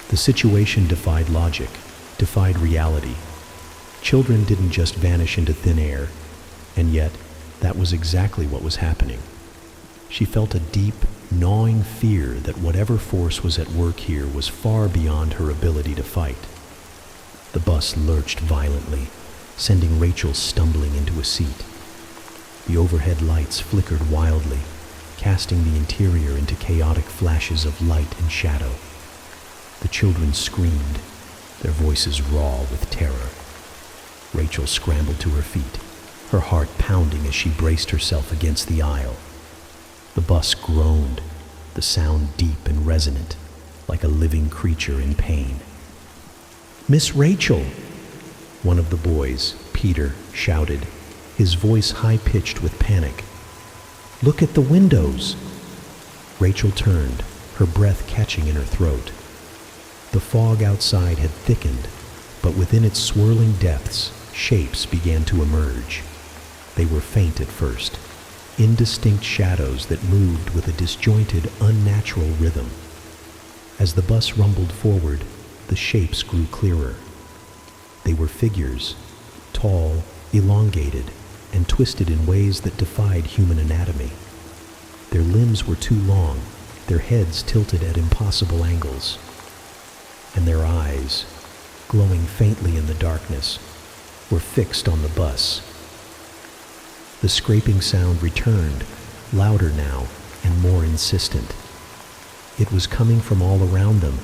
The situation defied logic, defied reality. Children didn't just vanish into thin air, and yet that was exactly what was happening. She felt a deep, gnawing fear that whatever force was at work here was far beyond her ability to fight. The bus lurched violently, sending Rachel stumbling into a seat. The overhead lights flickered wildly, casting the interior into chaotic flashes of light and shadow. The children screamed, their voices raw with terror. Rachel scrambled to her feet, her heart pounding as she braced herself against the aisle. The bus groaned, the sound deep and resonant, like a living creature in pain. "Miss Rachel!" One of the boys, Peter, shouted, his voice high-pitched with panic. "Look at the windows!" Rachel turned, her breath catching in her throat. The fog outside had thickened, but within its swirling depths, shapes began to emerge. They were faint at first, indistinct shadows that moved with a disjointed, unnatural rhythm. As the bus rumbled forward, the shapes grew clearer. They were figures, tall, elongated, and twisted in ways that defied human anatomy. Their limbs were too long, their heads tilted at impossible angles, and their eyes, glowing faintly in the darkness, were fixed on the bus. The scraping sound returned, louder now and more insistent. It was coming from all around them,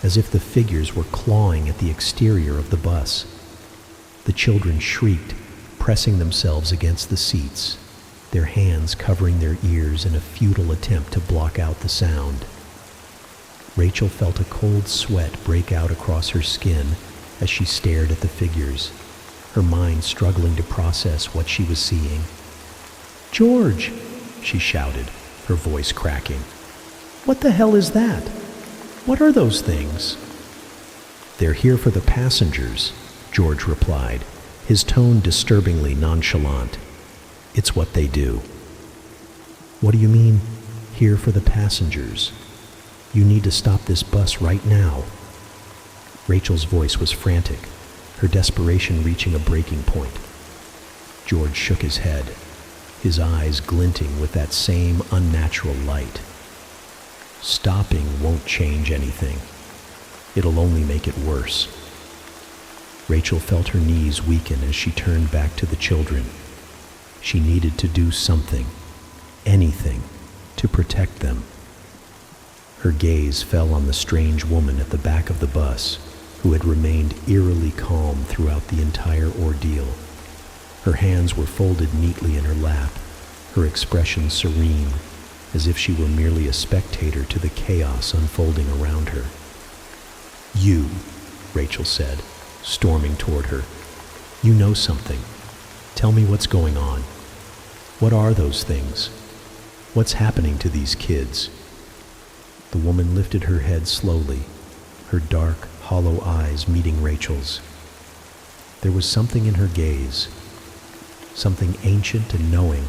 as if the figures were clawing at the exterior of the bus. The children shrieked, pressing themselves against the seats, their hands covering their ears in a futile attempt to block out the sound. Rachel felt a cold sweat break out across her skin as she stared at the figures, her mind struggling to process what she was seeing. "George!" she shouted, her voice cracking. "What the hell is that? What are those things?" "They're here for the passengers," George replied, his tone disturbingly nonchalant. "It's what they do." "What do you mean, here for the passengers? You need to stop this bus right now." Rachel's voice was frantic, her desperation reaching a breaking point. George shook his head, his eyes glinting with that same unnatural light. "Stopping won't change anything. It'll only make it worse." Rachel felt her knees weaken as she turned back to the children. She needed to do something, anything, to protect them. Her gaze fell on the strange woman at the back of the bus, who had remained eerily calm throughout the entire ordeal. Her hands were folded neatly in her lap, her expression serene, as if she were merely a spectator to the chaos unfolding around her. "You," Rachel said, storming toward her. "You know something. Tell me what's going on. What are those things? What's happening to these kids?" The woman lifted her head slowly, her dark, hollow eyes meeting Rachel's. There was something in her gaze, something ancient and knowing,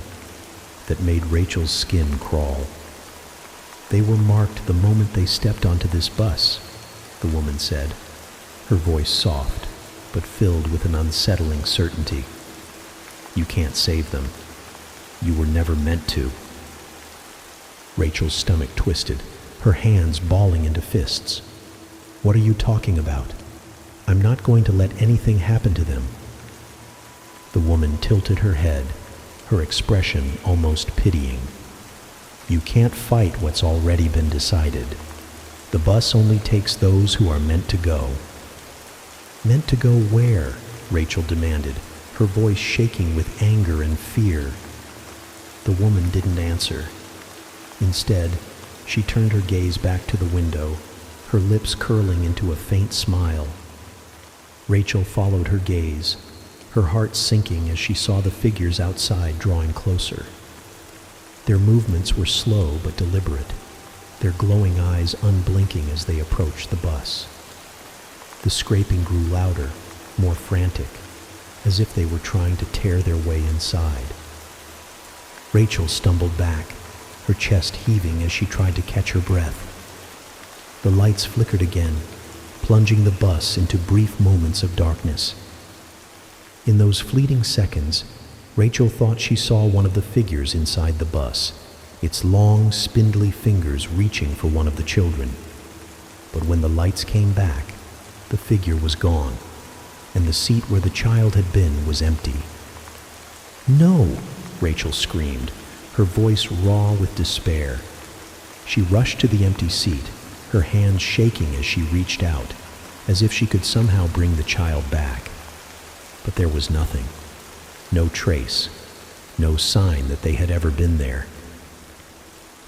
that made Rachel's skin crawl. "They were marked the moment they stepped onto this bus," the woman said, her voice soft, but filled with an unsettling certainty. "You can't save them. You were never meant to." Rachel's stomach twisted, her hands balling into fists. "What are you talking about? I'm not going to let anything happen to them." The woman tilted her head, her expression almost pitying. "You can't fight what's already been decided. The bus only takes those who are meant to go." "Meant to go where?" Rachel demanded, her voice shaking with anger and fear. The woman didn't answer. Instead, she turned her gaze back to the window, her lips curling into a faint smile. Rachel followed her gaze, her heart sinking as she saw the figures outside drawing closer. Their movements were slow but deliberate, their glowing eyes unblinking as they approached the bus. The scraping grew louder, more frantic, as if they were trying to tear their way inside. Rachel stumbled back, her chest heaving as she tried to catch her breath. The lights flickered again, plunging the bus into brief moments of darkness. In those fleeting seconds, Rachel thought she saw one of the figures inside the bus, its long, spindly fingers reaching for one of the children. But when the lights came back, the figure was gone, and the seat where the child had been was empty. "No!" Rachel screamed, her voice raw with despair. She rushed to the empty seat, her hands shaking as she reached out, as if she could somehow bring the child back. But there was nothing. No trace, no sign that they had ever been there.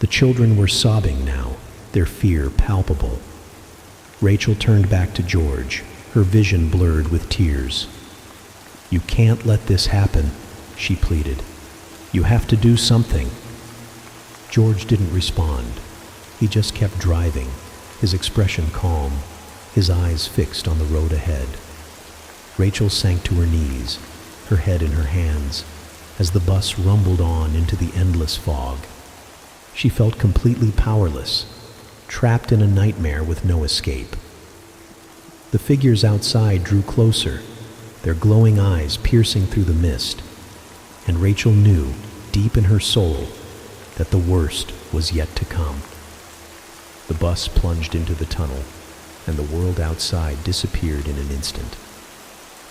The children were sobbing now, their fear palpable. Rachel turned back to George, her vision blurred with tears. "You can't let this happen," she pleaded. "You have to do something." George didn't respond. He just kept driving, his expression calm, his eyes fixed on the road ahead. Rachel sank to her knees, her head in her hands, as the bus rumbled on into the endless fog. She felt completely powerless, trapped in a nightmare with no escape. The figures outside drew closer, their glowing eyes piercing through the mist, and Rachel knew, deep in her soul, that the worst was yet to come. The bus plunged into the tunnel, and the world outside disappeared in an instant.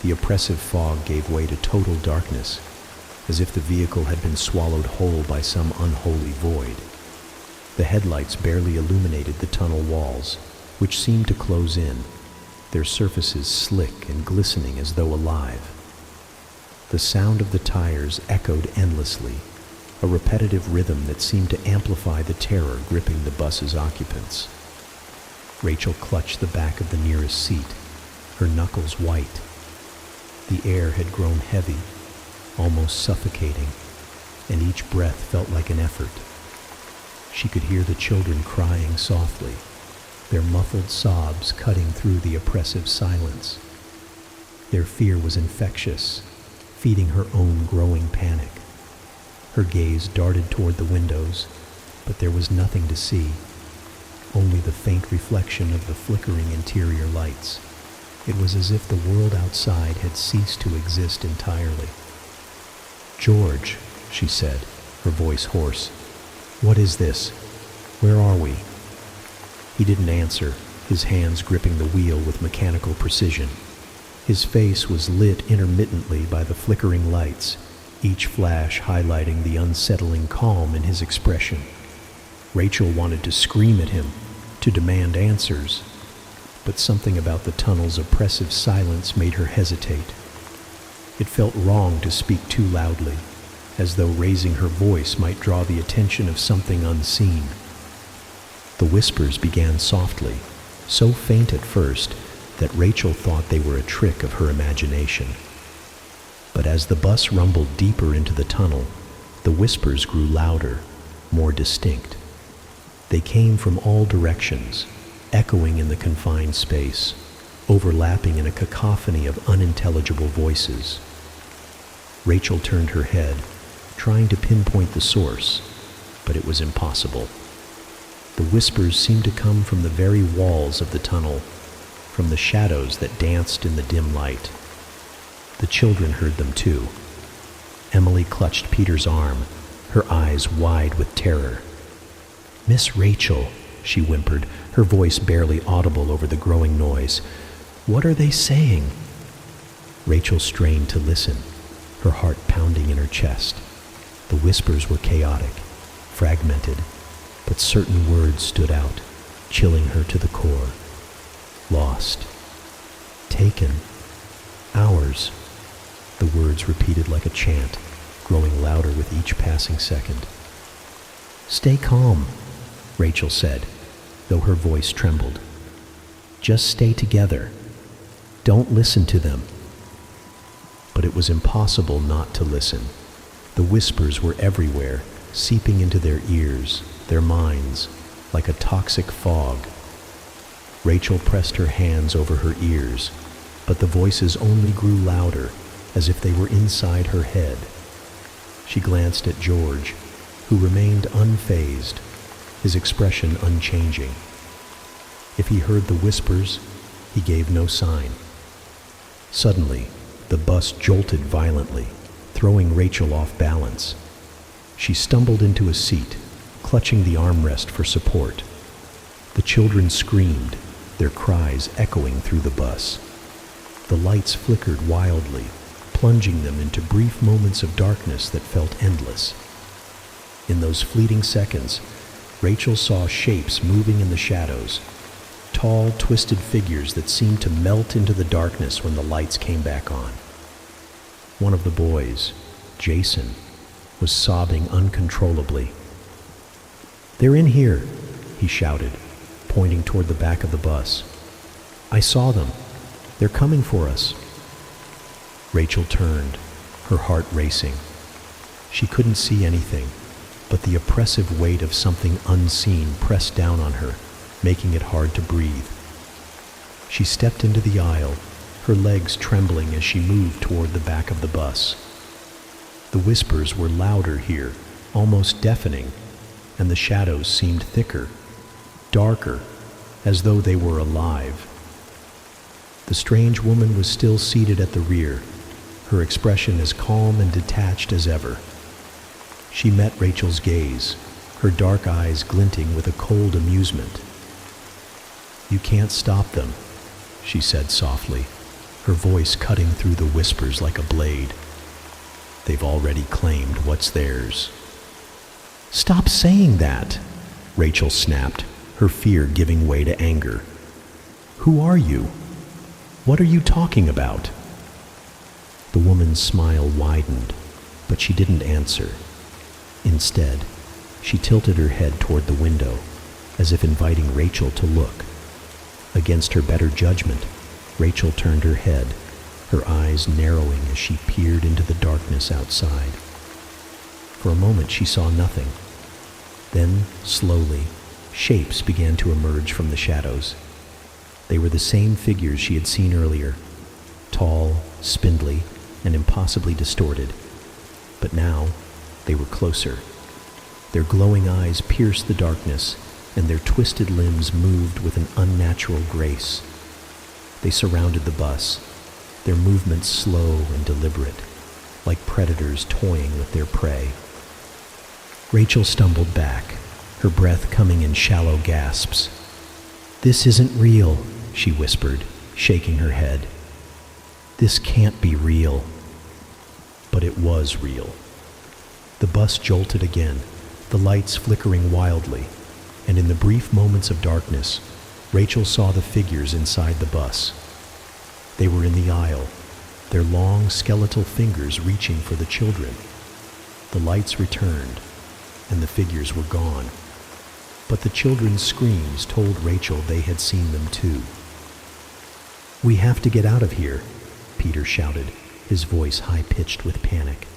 The oppressive fog gave way to total darkness, as if the vehicle had been swallowed whole by some unholy void. The headlights barely illuminated the tunnel walls, which seemed to close in, their surfaces slick and glistening as though alive. The sound of the tires echoed endlessly, a repetitive rhythm that seemed to amplify the terror gripping the bus's occupants. Rachel clutched the back of the nearest seat, her knuckles white. The air had grown heavy, almost suffocating, and each breath felt like an effort. She could hear the children crying softly, their muffled sobs cutting through the oppressive silence. Their fear was infectious, feeding her own growing panic. Her gaze darted toward the windows, but there was nothing to see, only the faint reflection of the flickering interior lights. It was as if the world outside had ceased to exist entirely. "George," she said, her voice hoarse, "what is this? Where are we?" He didn't answer, his hands gripping the wheel with mechanical precision. His face was lit intermittently by the flickering lights, each flash highlighting the unsettling calm in his expression. Rachel wanted to scream at him, to demand answers, but something about the tunnel's oppressive silence made her hesitate. It felt wrong to speak too loudly, as though raising her voice might draw the attention of something unseen. The whispers began softly, so faint at first that Rachel thought they were a trick of her imagination. But as the bus rumbled deeper into the tunnel, the whispers grew louder, more distinct. They came from all directions, echoing in the confined space, overlapping in a cacophony of unintelligible voices. Rachel turned her head, trying to pinpoint the source, but it was impossible. The whispers seemed to come from the very walls of the tunnel, from the shadows that danced in the dim light. The children heard them too. Emily clutched Peter's arm, her eyes wide with terror. "Miss Rachel," she whimpered, her voice barely audible over the growing noise. "What are they saying?" Rachel strained to listen, her heart pounding in her chest. The whispers were chaotic, fragmented, but certain words stood out, chilling her to the core. Lost. Taken. Ours. The words repeated like a chant, growing louder with each passing second. "Stay calm," Rachel said, though her voice trembled. "Just stay together. Don't listen to them." But it was impossible not to listen. The whispers were everywhere, seeping into their ears, their minds, like a toxic fog. Rachel pressed her hands over her ears, but the voices only grew louder, as if they were inside her head. She glanced at George, who remained unfazed, his expression unchanging. If he heard the whispers, he gave no sign. Suddenly, the bus jolted violently, throwing Rachel off balance. She stumbled into a seat, clutching the armrest for support. The children screamed, their cries echoing through the bus. The lights flickered wildly, plunging them into brief moments of darkness that felt endless. In those fleeting seconds, Rachel saw shapes moving in the shadows, tall, twisted figures that seemed to melt into the darkness when the lights came back on. One of the boys, Jason, was sobbing uncontrollably. "They're in here," he shouted, pointing toward the back of the bus. "I saw them. They're coming for us." Rachel turned, her heart racing. She couldn't see anything, but the oppressive weight of something unseen pressed down on her, making it hard to breathe. She stepped into the aisle, her legs trembling as she moved toward the back of the bus. The whispers were louder here, almost deafening, and the shadows seemed thicker, darker, as though they were alive. The strange woman was still seated at the rear, her expression as calm and detached as ever. She met Rachel's gaze, her dark eyes glinting with a cold amusement. "You can't stop them," she said softly, her voice cutting through the whispers like a blade. "They've already claimed what's theirs." "Stop saying that," Rachel snapped, her fear giving way to anger. "Who are you? What are you talking about?" The woman's smile widened, but she didn't answer. Instead, she tilted her head toward the window, as if inviting Rachel to look. Against her better judgment, Rachel turned her head, her eyes narrowing as she peered into the darkness outside. For a moment she saw nothing. Then, slowly, shapes began to emerge from the shadows. They were the same figures she had seen earlier, tall, spindly, and impossibly distorted. But now, they were closer. Their glowing eyes pierced the darkness, and their twisted limbs moved with an unnatural grace. They surrounded the bus, their movements slow and deliberate, like predators toying with their prey. Rachel stumbled back, her breath coming in shallow gasps. "This isn't real," she whispered, shaking her head. "This can't be real." But it was real. The bus jolted again, the lights flickering wildly, and in the brief moments of darkness, Rachel saw the figures inside the bus. They were in the aisle, their long skeletal fingers reaching for the children. The lights returned, and the figures were gone. But the children's screams told Rachel they had seen them too. "We have to get out of here," Peter shouted, his voice high-pitched with panic.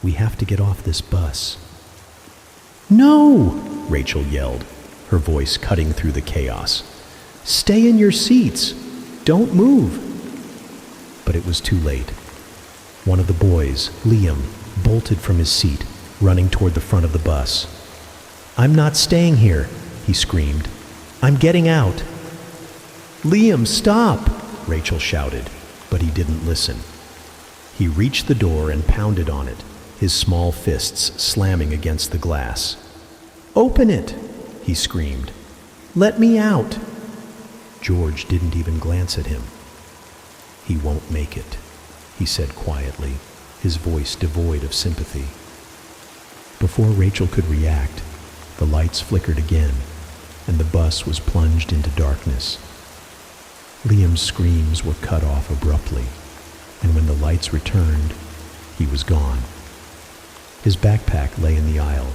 "We have to get off this bus." "No!" Rachel yelled, her voice cutting through the chaos. "Stay in your seats! Don't move!" But it was too late. One of the boys, Liam, bolted from his seat, running toward the front of the bus. "I'm not staying here," he screamed. "I'm getting out." "Liam, stop!" Rachel shouted, but he didn't listen. He reached the door and pounded on it, his small fists slamming against the glass. "Open it!" he screamed. "Let me out!" George didn't even glance at him. "He won't make it," he said quietly, his voice devoid of sympathy. Before Rachel could react, the lights flickered again, and the bus was plunged into darkness. Liam's screams were cut off abruptly, and when the lights returned, he was gone. His backpack lay in the aisle,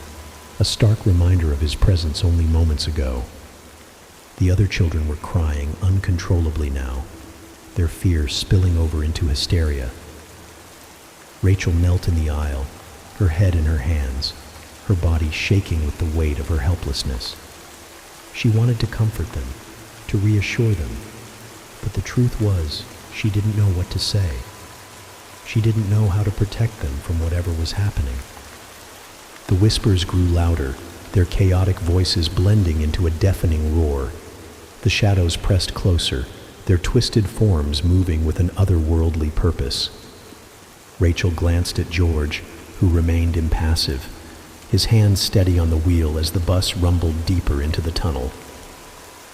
a stark reminder of his presence only moments ago. The other children were crying uncontrollably now, their fear spilling over into hysteria. Rachel knelt in the aisle, her head in her hands, her body shaking with the weight of her helplessness. She wanted to comfort them, to reassure them, but the truth was, she didn't know what to say. She didn't know how to protect them from whatever was happening. The whispers grew louder, their chaotic voices blending into a deafening roar. The shadows pressed closer, their twisted forms moving with an otherworldly purpose. Rachel glanced at George, who remained impassive, his hands steady on the wheel as the bus rumbled deeper into the tunnel.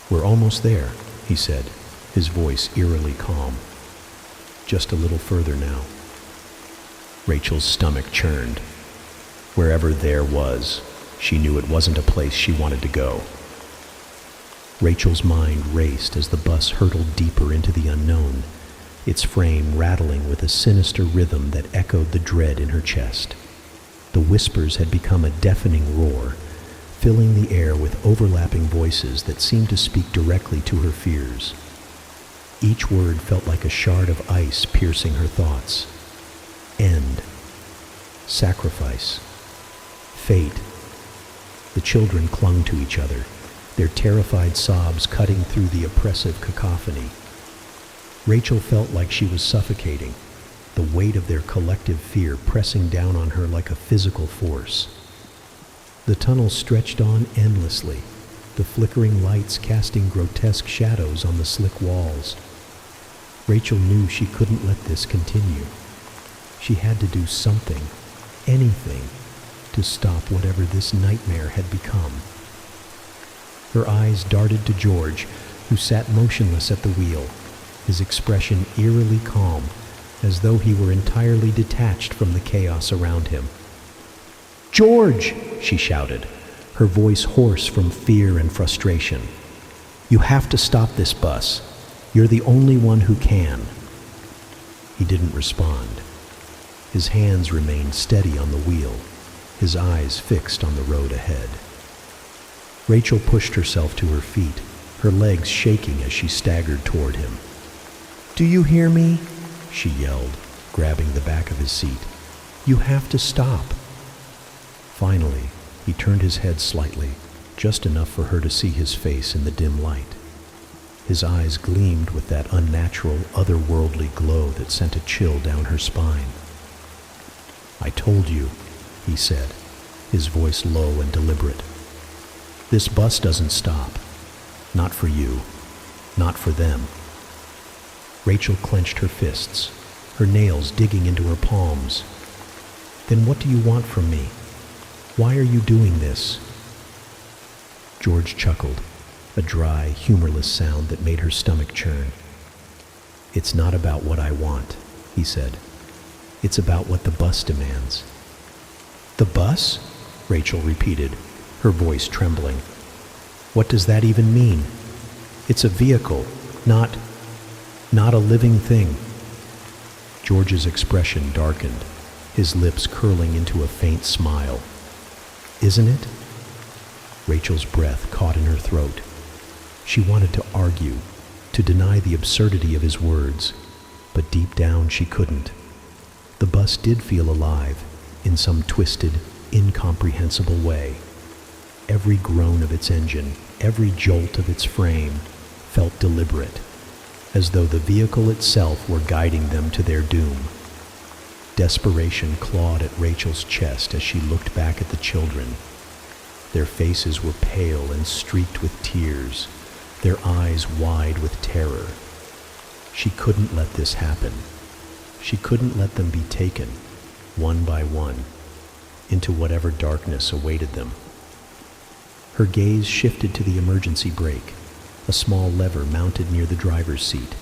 "We're almost there," he said, his voice eerily calm. "Just a little further now." Rachel's stomach churned. Wherever there was, she knew it wasn't a place she wanted to go. Rachel's mind raced as the bus hurtled deeper into the unknown, its frame rattling with a sinister rhythm that echoed the dread in her chest. The whispers had become a deafening roar, filling the air with overlapping voices that seemed to speak directly to her fears. Each word felt like a shard of ice piercing her thoughts. End. Sacrifice. Fate. The children clung to each other, their terrified sobs cutting through the oppressive cacophony. Rachel felt like she was suffocating, the weight of their collective fear pressing down on her like a physical force. The tunnel stretched on endlessly, the flickering lights casting grotesque shadows on the slick walls. Rachel knew she couldn't let this continue. She had to do something, anything, to stop whatever this nightmare had become. Her eyes darted to George, who sat motionless at the wheel, his expression eerily calm, as though he were entirely detached from the chaos around him. "George!" she shouted, her voice hoarse from fear and frustration. "You have to stop this bus. You're the only one who can." He didn't respond. His hands remained steady on the wheel, his eyes fixed on the road ahead. Rachel pushed herself to her feet, her legs shaking as she staggered toward him. "Do you hear me?" she yelled, grabbing the back of his seat. "You have to stop." Finally, he turned his head slightly, just enough for her to see his face in the dim light. His eyes gleamed with that unnatural, otherworldly glow that sent a chill down her spine. "I told you," he said, his voice low and deliberate. "This bus doesn't stop. Not for you. Not for them." Rachel clenched her fists, her nails digging into her palms. "Then what do you want from me? Why are you doing this?" George chuckled, a dry, humorless sound that made her stomach churn. "It's not about what I want," he said. "It's about what the bus demands." "The bus?" Rachel repeated, her voice trembling. "What does that even mean? It's a vehicle, not a living thing." George's expression darkened, his lips curling into a faint smile. "Isn't it?" Rachel's breath caught in her throat. She wanted to argue, to deny the absurdity of his words, but deep down she couldn't. The bus did feel alive, in some twisted, incomprehensible way. Every groan of its engine, every jolt of its frame, felt deliberate, as though the vehicle itself were guiding them to their doom. Desperation clawed at Rachel's chest as she looked back at the children. Their faces were pale and streaked with tears, their eyes wide with terror. She couldn't let this happen. She couldn't let them be taken, one by one, into whatever darkness awaited them. Her gaze shifted to the emergency brake, a small lever mounted near the driver's seat.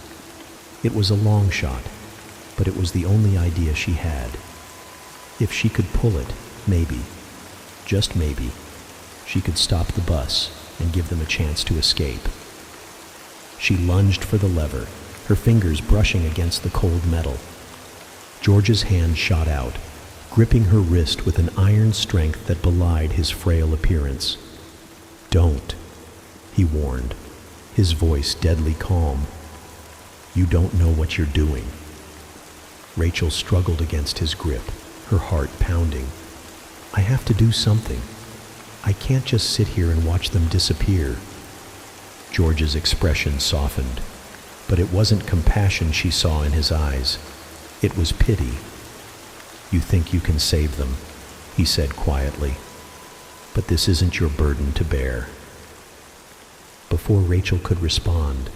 It was a long shot, but it was the only idea she had. If she could pull it, maybe, just maybe, she could stop the bus and give them a chance to escape. She lunged for the lever, her fingers brushing against the cold metal. George's hand shot out, gripping her wrist with an iron strength that belied his frail appearance. "Don't," he warned, his voice deadly calm. "You don't know what you're doing." Rachel struggled against his grip, her heart pounding. "I have to do something. I can't just sit here and watch them disappear." George's expression softened, but it wasn't compassion she saw in his eyes. It was pity. "You think you can save them," he said quietly, "but this isn't your burden to bear." Before Rachel could respond,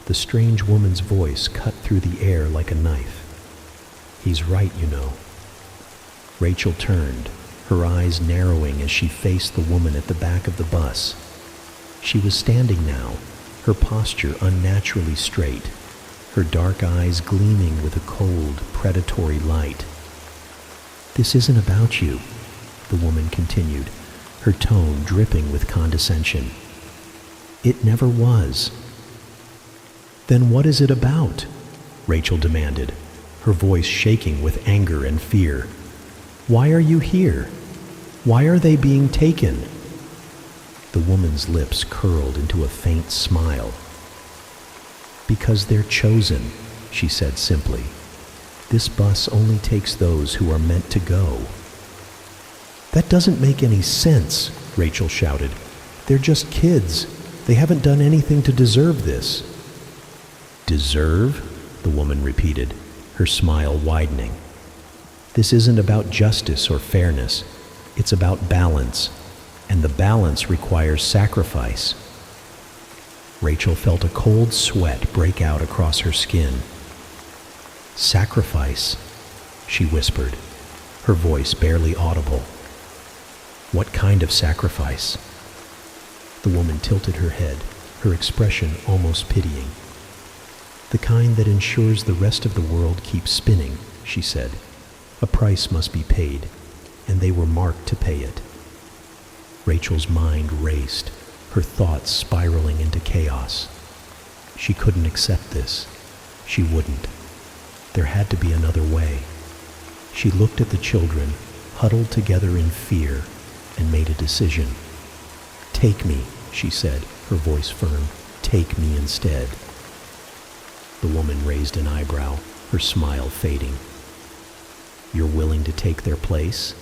the strange woman's voice cut through the air like a knife. "He's right, you know." Rachel turned, her eyes narrowing as she faced the woman at the back of the bus. She was standing now, her posture unnaturally straight, her dark eyes gleaming with a cold, predatory light. "This isn't about you," the woman continued, her tone dripping with condescension. "It never was." "Then what is it about?" Rachel demanded, her voice shaking with anger and fear. "Why are you here? Why are they being taken?" The woman's lips curled into a faint smile. "Because they're chosen," she said simply. "This bus only takes those who are meant to go." "That doesn't make any sense," Rachel shouted. "They're just kids. They haven't done anything to deserve this." "Deserve?" the woman repeated, her smile widening. "This isn't about justice or fairness. It's about balance, and the balance requires sacrifice." Rachel felt a cold sweat break out across her skin. "Sacrifice," she whispered, her voice barely audible. "What kind of sacrifice?" The woman tilted her head, her expression almost pitying. "The kind that ensures the rest of the world keeps spinning," she said. "A price must be paid, and they were marked to pay it." Rachel's mind raced, her thoughts spiraling into chaos. She couldn't accept this. She wouldn't. There had to be another way. She looked at the children, huddled together in fear, and made a decision. "Take me," she said, her voice firm. "Take me instead." The woman raised an eyebrow, her smile fading. "You're willing to take their place?"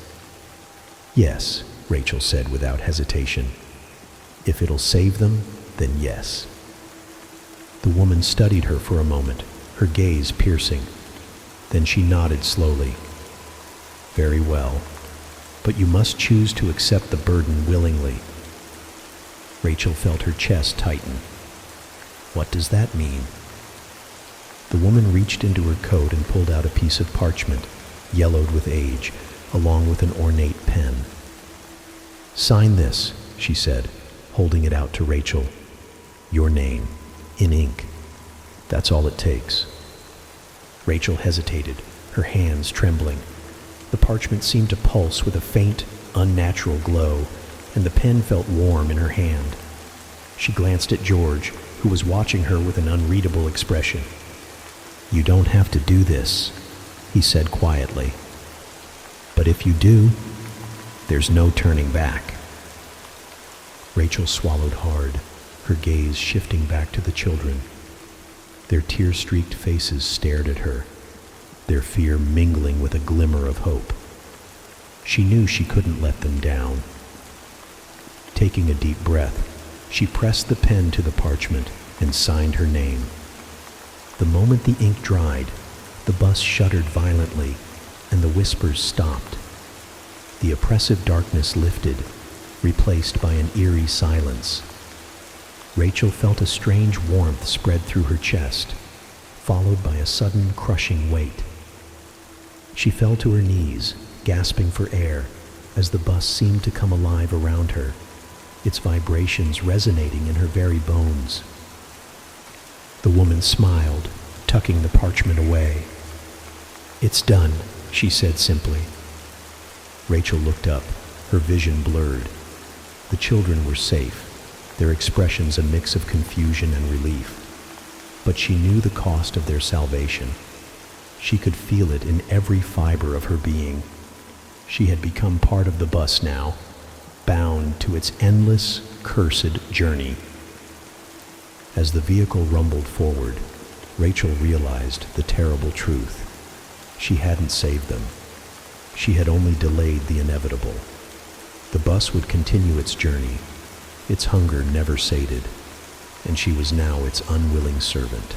"Yes," Rachel said without hesitation. "If it'll save them, then yes." The woman studied her for a moment, her gaze piercing. Then she nodded slowly. "Very well, but you must choose to accept the burden willingly." Rachel felt her chest tighten. "What does that mean?" The woman reached into her coat and pulled out a piece of parchment, yellowed with age, along with an ornate pen. "Sign this," she said, holding it out to Rachel. "Your name, in ink. That's all it takes." Rachel hesitated, her hands trembling. The parchment seemed to pulse with a faint, unnatural glow, and the pen felt warm in her hand. She glanced at George, who was watching her with an unreadable expression. "You don't have to do this," he said quietly. "But if you do, there's no turning back." Rachel swallowed hard, her gaze shifting back to the children. Their tear-streaked faces stared at her, their fear mingling with a glimmer of hope. She knew she couldn't let them down. Taking a deep breath, she pressed the pen to the parchment and signed her name. The moment the ink dried, the bus shuddered violently, and the whispers stopped. The oppressive darkness lifted, replaced by an eerie silence. Rachel felt a strange warmth spread through her chest, followed by a sudden crushing weight. She fell to her knees, gasping for air, as the bus seemed to come alive around her, its vibrations resonating in her very bones. The woman smiled, tucking the parchment away. "It's done," she said simply. Rachel looked up, her vision blurred. The children were safe, their expressions a mix of confusion and relief. But she knew the cost of their salvation. She could feel it in every fiber of her being. She had become part of the bus now, bound to its endless, cursed journey. As the vehicle rumbled forward, Rachel realized the terrible truth. She hadn't saved them. She had only delayed the inevitable. The bus would continue its journey. Its hunger never sated, and she was now its unwilling servant.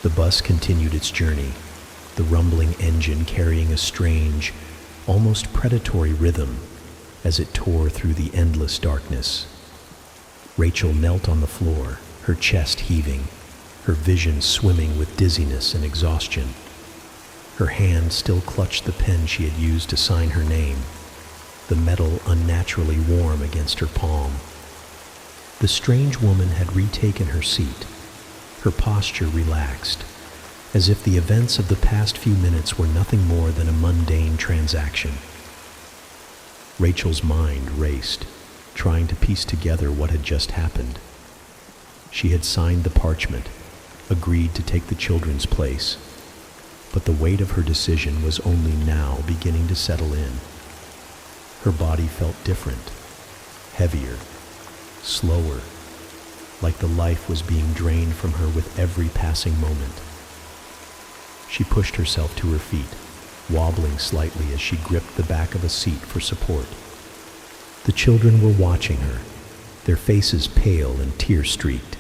The bus continued its journey, the rumbling engine carrying a strange, almost predatory rhythm as it tore through the endless darkness. Rachel knelt on the floor, her chest heaving, her vision swimming with dizziness and exhaustion. Her hand still clutched the pen she had used to sign her name, the metal unnaturally warm against her palm. The strange woman had retaken her seat, her posture relaxed, as if the events of the past few minutes were nothing more than a mundane transaction. Rachel's mind raced, trying to piece together what had just happened. She had signed the parchment, agreed to take the children's place, but the weight of her decision was only now beginning to settle in. Her body felt different, heavier, slower, like the life was being drained from her with every passing moment. She pushed herself to her feet, wobbling slightly as she gripped the back of a seat for support. The children were watching her, their faces pale and tear-streaked.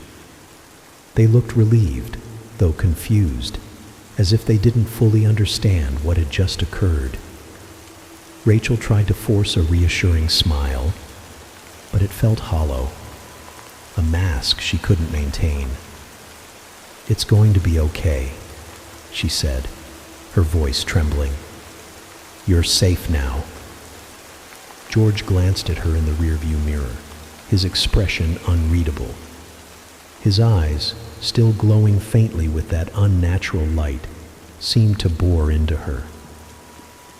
They looked relieved, though confused, as if they didn't fully understand what had just occurred. Rachel tried to force a reassuring smile, but it felt hollow, a mask she couldn't maintain. "It's going to be okay," she said, her voice trembling. "You're safe now." George glanced at her in the rearview mirror, his expression unreadable. His eyes, still glowing faintly with that unnatural light, seemed to bore into her.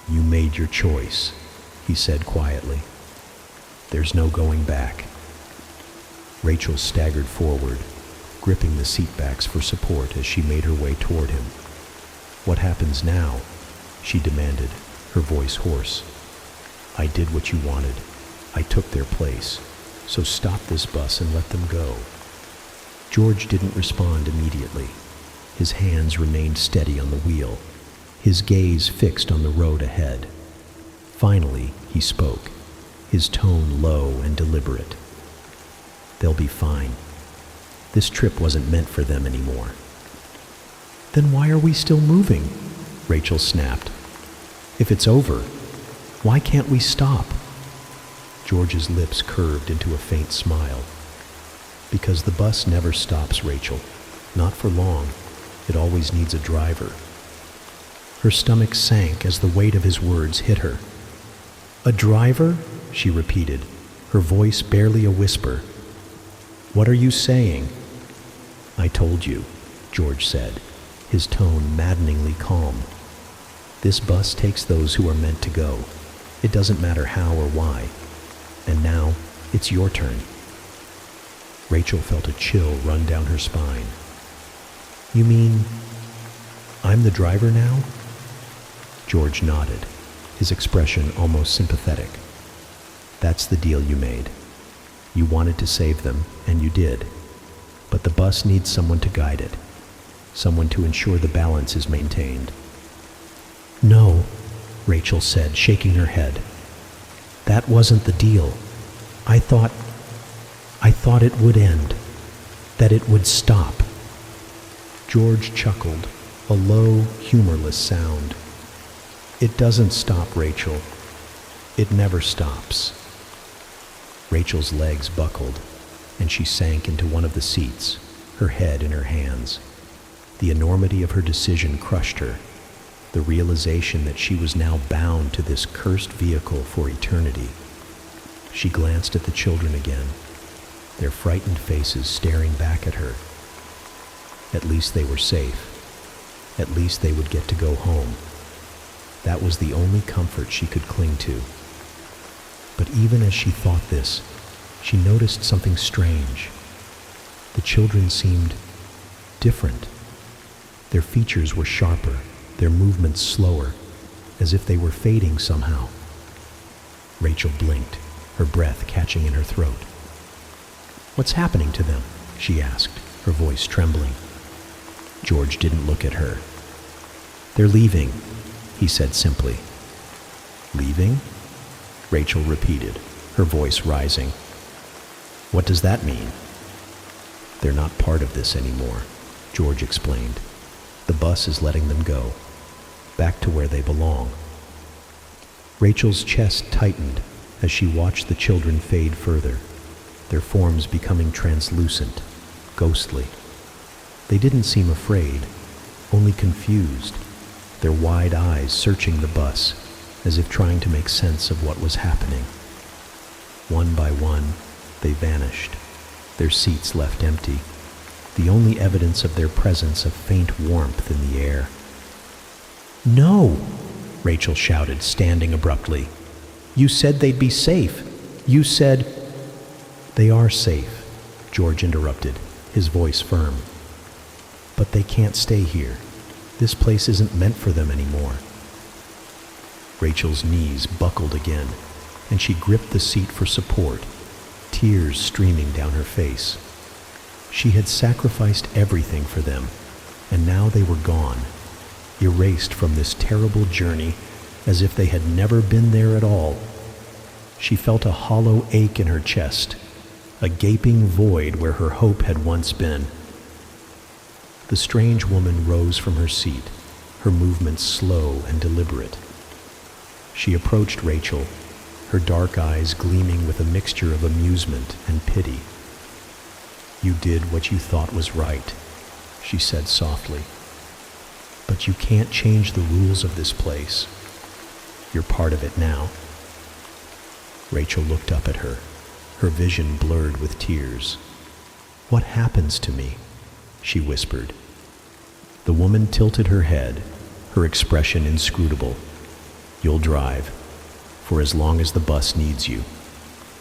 "You made your choice," he said quietly. "There's no going back." Rachel staggered forward, gripping the seatbacks for support as she made her way toward him. "What happens now?" she demanded, her voice hoarse. "I did what you wanted. I took their place. So stop this bus and let them go." George didn't respond immediately. His hands remained steady on the wheel, his gaze fixed on the road ahead. Finally, he spoke, his tone low and deliberate. "They'll be fine. This trip wasn't meant for them anymore." "Then why are we still moving?" Rachel snapped. "If it's over, why can't we stop?" George's lips curved into a faint smile. "Because the bus never stops, Rachel. Not for long. It always needs a driver." Her stomach sank as the weight of his words hit her. "A driver?" she repeated, her voice barely a whisper. "What are you saying?" "I told you," George said, his tone maddeningly calm. "This bus takes those who are meant to go. It doesn't matter how or why. And now, it's your turn." Rachel felt a chill run down her spine. "You mean, I'm the driver now?" George nodded, his expression almost sympathetic. "That's the deal you made. You wanted to save them, and you did. But the bus needs someone to guide it, someone to ensure the balance is maintained." "No," Rachel said, shaking her head. "That wasn't the deal. I thought it would end, that it would stop." George chuckled, a low, humorless sound. "It doesn't stop, Rachel. It never stops." Rachel's legs buckled, and she sank into one of the seats, her head in her hands. The enormity of her decision crushed her, the realization that she was now bound to this cursed vehicle for eternity. She glanced at the children again, their frightened faces staring back at her. At least they were safe. At least they would get to go home. That was the only comfort she could cling to. But even as she thought this, she noticed something strange. The children seemed different. Their features were sharper, their movements slower, as if they were fading somehow. Rachel blinked, her breath catching in her throat. "What's happening to them?" she asked, her voice trembling. George didn't look at her. "They're leaving," he said simply. "Leaving?" Rachel repeated, her voice rising. "What does that mean?" "They're not part of this anymore," George explained. "The bus is letting them go, back to where they belong." Rachel's chest tightened as she watched the children fade further, their forms becoming translucent, ghostly. They didn't seem afraid, only confused, their wide eyes searching the bus as if trying to make sense of what was happening. One by one, they vanished, their seats left empty, the only evidence of their presence a faint warmth in the air. "No!" Rachel shouted, standing abruptly. "You said they'd be safe. You said—" "They are safe," George interrupted, his voice firm. "But they can't stay here. This place isn't meant for them anymore." Rachel's knees buckled again, and she gripped the seat for support, tears streaming down her face. She had sacrificed everything for them, and now they were gone, erased from this terrible journey as if they had never been there at all. She felt a hollow ache in her chest, a gaping void where her hope had once been. The strange woman rose from her seat, her movements slow and deliberate. She approached Rachel, her dark eyes gleaming with a mixture of amusement and pity. "You did what you thought was right," she said softly. "But you can't change the rules of this place. You're part of it now." Rachel looked up at her, her vision blurred with tears. "What happens to me?" she whispered. The woman tilted her head, her expression inscrutable. "You'll drive, for as long as the bus needs you.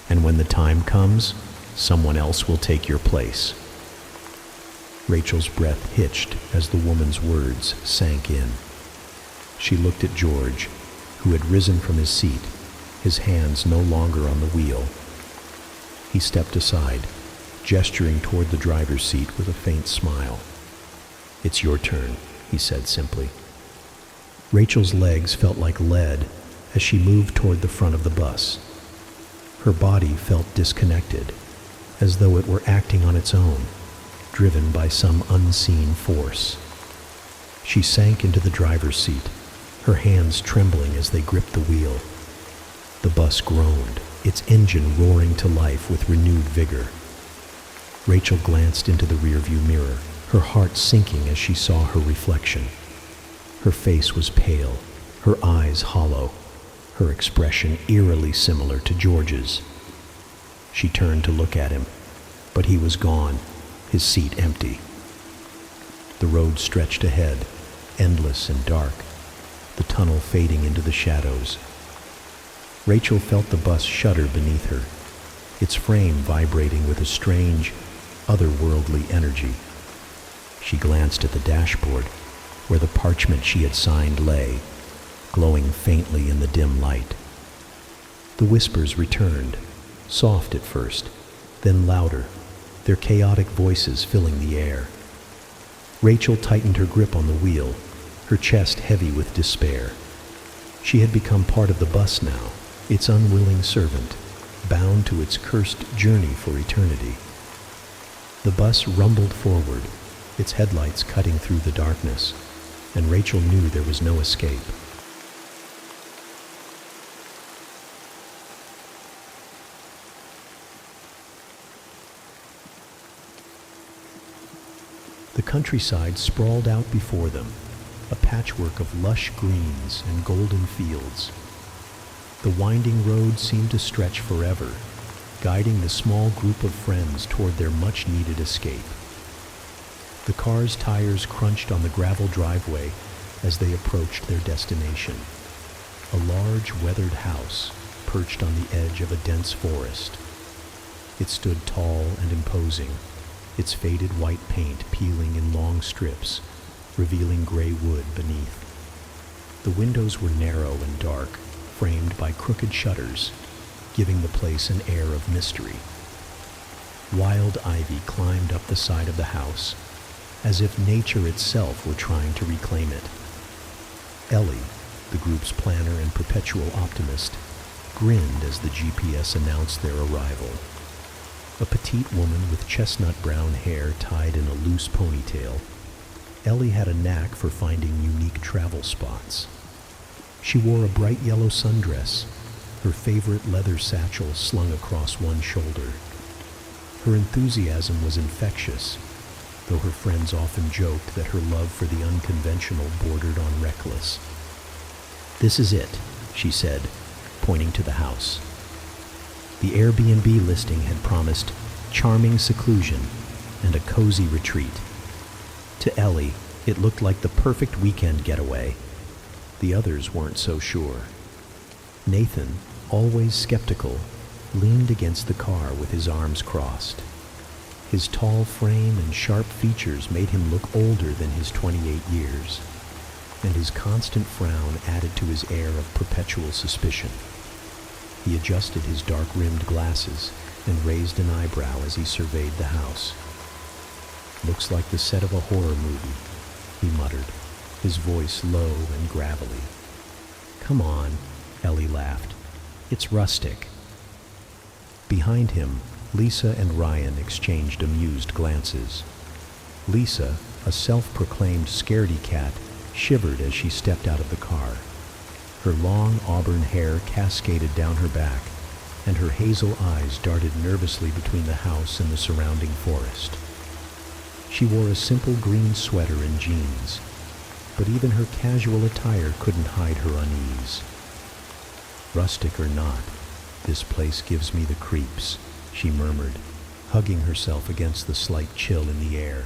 And when the time comes, someone else will take your place." Rachel's breath hitched as the woman's words sank in. She looked at George, who had risen from his seat, his hands no longer on the wheel. He stepped aside, gesturing toward the driver's seat with a faint smile. "It's your turn," he said simply. Rachel's legs felt like lead as she moved toward the front of the bus. Her body felt disconnected, as though it were acting on its own, driven by some unseen force. She sank into the driver's seat, her hands trembling as they gripped the wheel. The bus groaned, its engine roaring to life with renewed vigor. Rachel glanced into the rearview mirror, her heart sinking as she saw her reflection. Her face was pale, her eyes hollow, her expression eerily similar to George's. She turned to look at him, but he was gone, his seat empty. The road stretched ahead, endless and dark, the tunnel fading into the shadows. Rachel felt the bus shudder beneath her, its frame vibrating with a strange, otherworldly energy. She glanced at the dashboard, where the parchment she had signed lay, glowing faintly in the dim light. The whispers returned, soft at first, then louder, their chaotic voices filling the air. Rachel tightened her grip on the wheel, her chest heavy with despair. She had become part of the bus now, its unwilling servant, bound to its cursed journey for eternity. The bus rumbled forward, its headlights cutting through the darkness, and Rachel knew there was no escape. The countryside sprawled out before them, a patchwork of lush greens and golden fields. The winding road seemed to stretch forever, guiding the small group of friends toward their much-needed escape. The car's tires crunched on the gravel driveway as they approached their destination. A large, weathered house perched on the edge of a dense forest. It stood tall and imposing, its faded white paint peeling in long strips, revealing gray wood beneath. The windows were narrow and dark, framed by crooked shutters, giving the place an air of mystery. Wild ivy climbed up the side of the house, as if nature itself were trying to reclaim it. Ellie, the group's planner and perpetual optimist, grinned as the GPS announced their arrival. A petite woman with chestnut-brown hair tied in a loose ponytail, Ellie had a knack for finding unique travel spots. She wore a bright yellow sundress, her favorite leather satchel slung across one shoulder. Her enthusiasm was infectious, though her friends often joked that her love for the unconventional bordered on reckless. "This is it," she said, pointing to the house. The Airbnb listing had promised charming seclusion and a cozy retreat. To Ellie, it looked like the perfect weekend getaway. The others weren't so sure. Nathan, always skeptical, leaned against the car with his arms crossed. His tall frame and sharp features made him look older than his 28 years, and his constant frown added to his air of perpetual suspicion. He adjusted his dark-rimmed glasses and raised an eyebrow as he surveyed the house. "Looks like the set of a horror movie," he muttered, his voice low and gravelly. "Come on," Ellie laughed. "It's rustic, Behind him, Lisa and Ryan exchanged amused glances. Lisa, a self-proclaimed scaredy cat, shivered as she stepped out of the car. Her long auburn hair cascaded down her back, and her hazel eyes darted nervously between the house and the surrounding forest. She wore a simple green sweater and jeans, but even her casual attire couldn't hide her unease. "Rustic or not, this place gives me the creeps," she murmured, hugging herself against the slight chill in the air.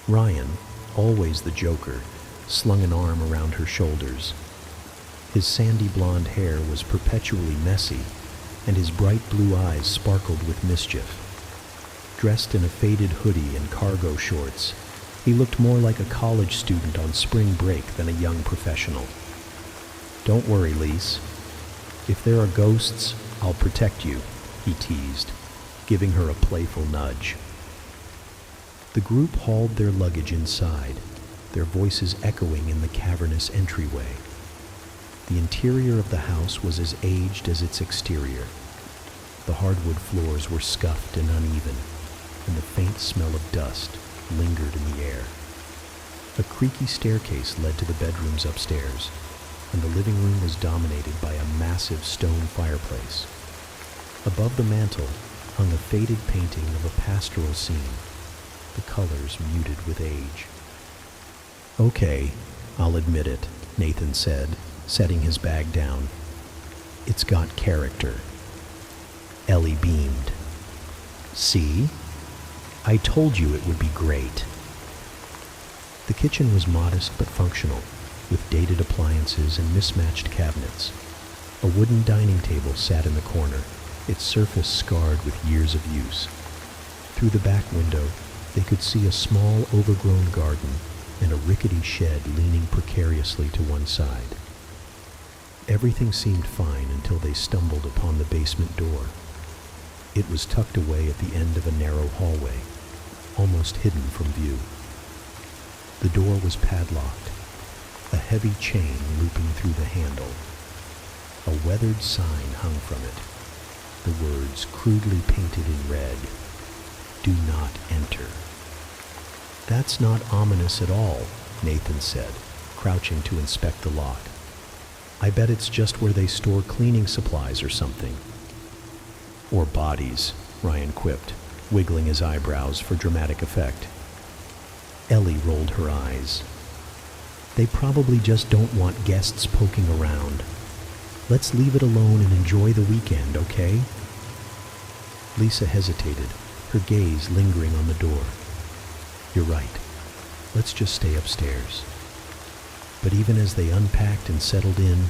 Ryan, always the joker, slung an arm around her shoulders. His sandy blonde hair was perpetually messy, and his bright blue eyes sparkled with mischief. Dressed in a faded hoodie and cargo shorts, he looked more like a college student on spring break than a young professional. "Don't worry, Lise. If there are ghosts, I'll protect you," he teased, giving her a playful nudge. The group hauled their luggage inside, their voices echoing in the cavernous entryway. The interior of the house was as aged as its exterior. The hardwood floors were scuffed and uneven, and the faint smell of dust lingered in the air. A creaky staircase led to the bedrooms upstairs, and the living room was dominated by a massive stone fireplace. Above the mantel hung a faded painting of a pastoral scene, the colors muted with age. "Okay, I'll admit it," Nathan said, setting his bag down. "It's got character." Ellie beamed. "See? I told you it would be great." The kitchen was modest but functional, with dated appliances and mismatched cabinets. A wooden dining table sat in the corner, its surface scarred with years of use. Through the back window, they could see a small, overgrown garden and a rickety shed leaning precariously to one side. Everything seemed fine until they stumbled upon the basement door. It was tucked away at the end of a narrow hallway, almost hidden from view. The door was padlocked, a heavy chain looping through the handle. A weathered sign hung from it, the words crudely painted in red, "Do not enter." "That's not ominous at all," Nathan said, crouching to inspect the lock. "I bet it's just where they store cleaning supplies or something." "Or bodies," Ryan quipped, wiggling his eyebrows for dramatic effect. Ellie rolled her eyes. "They probably just don't want guests poking around. Let's leave it alone and enjoy the weekend, okay?" Lisa hesitated, her gaze lingering on the door. "You're right. Let's just stay upstairs." But even as they unpacked and settled in,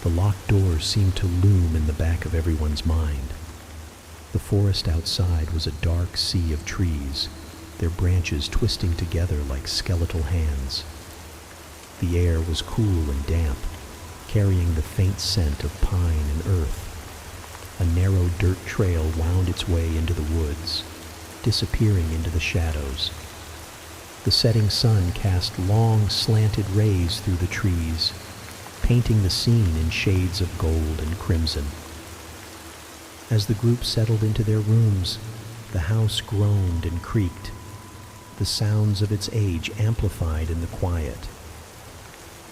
the locked door seemed to loom in the back of everyone's mind. The forest outside was a dark sea of trees, their branches twisting together like skeletal hands. The air was cool and damp, carrying the faint scent of pine and earth. A narrow dirt trail wound its way into the woods, disappearing into the shadows. The setting sun cast long, slanted rays through the trees, painting the scene in shades of gold and crimson. As the group settled into their rooms, the house groaned and creaked, the sounds of its age amplified in the quiet.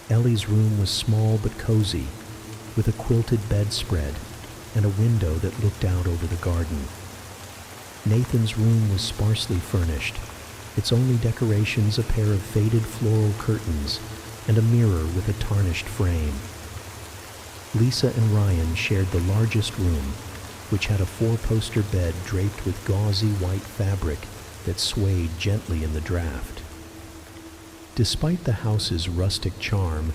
Ellie's room was small but cozy, with a quilted bedspread and a window that looked out over the garden. Nathan's room was sparsely furnished, its only decorations a pair of faded floral curtains and a mirror with a tarnished frame. Lisa and Ryan shared the largest room, which had a four-poster bed draped with gauzy white fabric that swayed gently in the draft. Despite the house's rustic charm,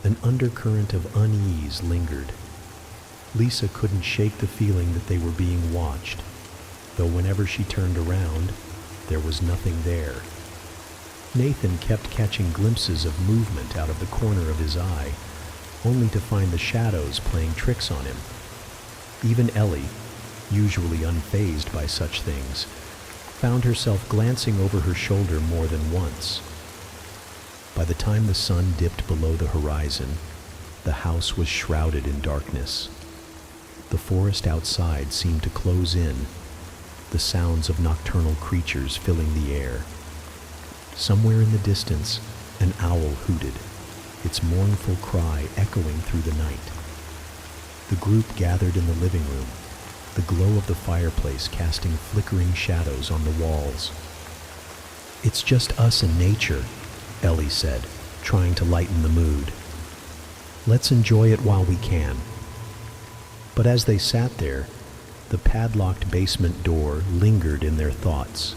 an undercurrent of unease lingered. Lisa couldn't shake the feeling that they were being watched, though whenever she turned around, there was nothing there. Nathan kept catching glimpses of movement out of the corner of his eye, only to find the shadows playing tricks on him. Even Ellie, usually unfazed by such things, found herself glancing over her shoulder more than once. By the time the sun dipped below the horizon, the house was shrouded in darkness. The forest outside seemed to close in, the sounds of nocturnal creatures filling the air. Somewhere in the distance, an owl hooted, its mournful cry echoing through the night. The group gathered in the living room, the glow of the fireplace casting flickering shadows on the walls. "It's just us and nature," Ellie said, trying to lighten the mood. "Let's enjoy it while we can." But as they sat there, the padlocked basement door lingered in their thoughts,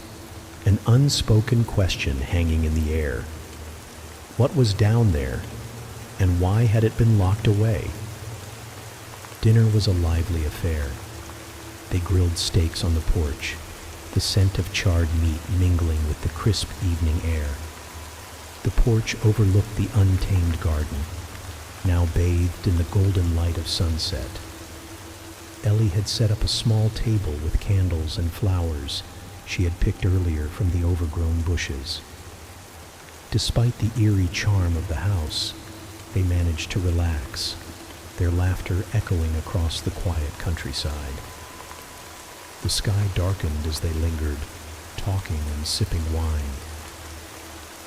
an unspoken question hanging in the air. What was down there, and why had it been locked away? Dinner was a lively affair. They grilled steaks on the porch, the scent of charred meat mingling with the crisp evening air. The porch overlooked the untamed garden, now bathed in the golden light of sunset. Ellie had set up a small table with candles and flowers she had picked earlier from the overgrown bushes. Despite the eerie charm of the house, they managed to relax, their laughter echoing across the quiet countryside. The sky darkened as they lingered, talking and sipping wine.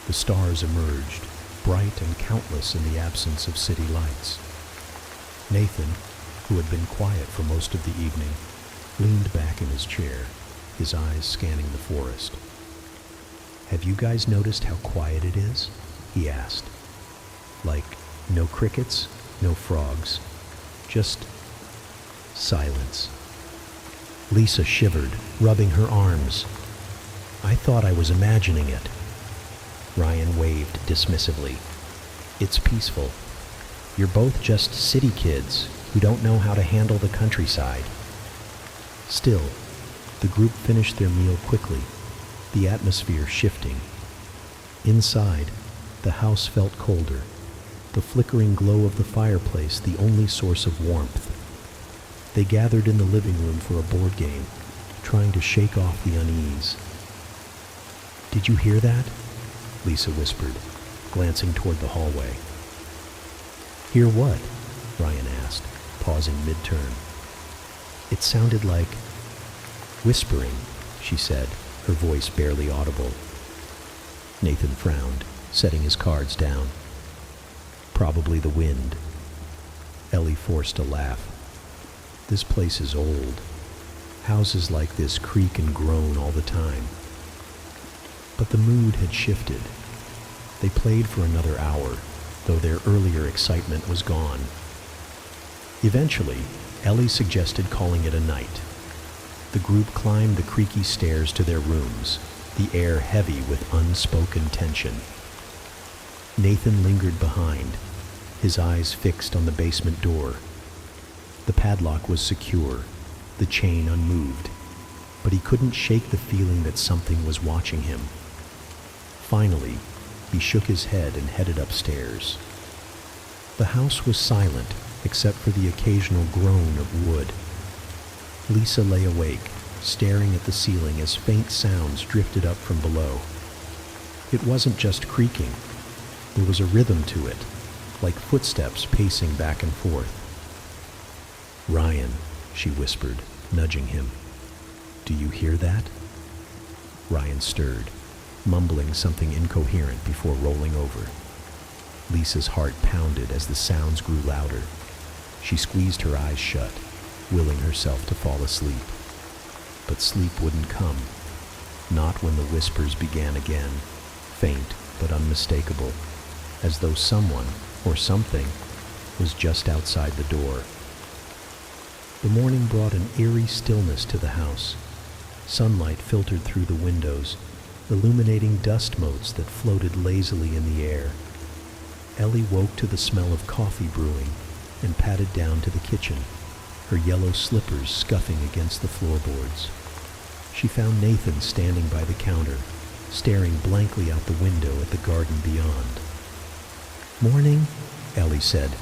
The stars emerged, bright and countless in the absence of city lights. Nathan, who had been quiet for most of the evening, leaned back in his chair, his eyes scanning the forest. "Have you guys noticed how quiet it is?" he asked. "Like, no crickets, no frogs, just silence." Lisa shivered, rubbing her arms. "I thought I was imagining it." Ryan waved dismissively. "It's peaceful. You're both just city kids who don't know how to handle the countryside." Still, the group finished their meal quickly, the atmosphere shifting. Inside, the house felt colder, the flickering glow of the fireplace the only source of warmth. They gathered in the living room for a board game, trying to shake off the unease. "Did you hear that?" Lisa whispered, glancing toward the hallway. "Hear what?" Ryan asked, pausing mid-turn. "It sounded like whispering," she said, her voice barely audible. Nathan frowned, setting his cards down. "Probably the wind." Ellie forced a laugh. "This place is old. Houses like this creak and groan all the time." But the mood had shifted. They played for another hour, though their earlier excitement was gone. Eventually, Ellie suggested calling it a night. The group climbed the creaky stairs to their rooms, the air heavy with unspoken tension. Nathan lingered behind, his eyes fixed on the basement door. The padlock was secure, the chain unmoved, but he couldn't shake the feeling that something was watching him. Finally, he shook his head and headed upstairs. The house was silent, except for the occasional groan of wood. Lisa lay awake, staring at the ceiling as faint sounds drifted up from below. It wasn't just creaking. There was a rhythm to it, like footsteps pacing back and forth. "Ryan," she whispered, nudging him. "Do you hear that?" Ryan stirred, mumbling something incoherent before rolling over. Lisa's heart pounded as the sounds grew louder. She squeezed her eyes shut, willing herself to fall asleep. But sleep wouldn't come, not when the whispers began again, faint but unmistakable, as though someone or something was just outside the door. The morning brought an eerie stillness to the house. Sunlight filtered through the windows, illuminating dust motes that floated lazily in the air. Ellie woke to the smell of coffee brewing and padded down to the kitchen, her yellow slippers scuffing against the floorboards. She found Nathan standing by the counter, staring blankly out the window at the garden beyond. "Morning," Ellie said,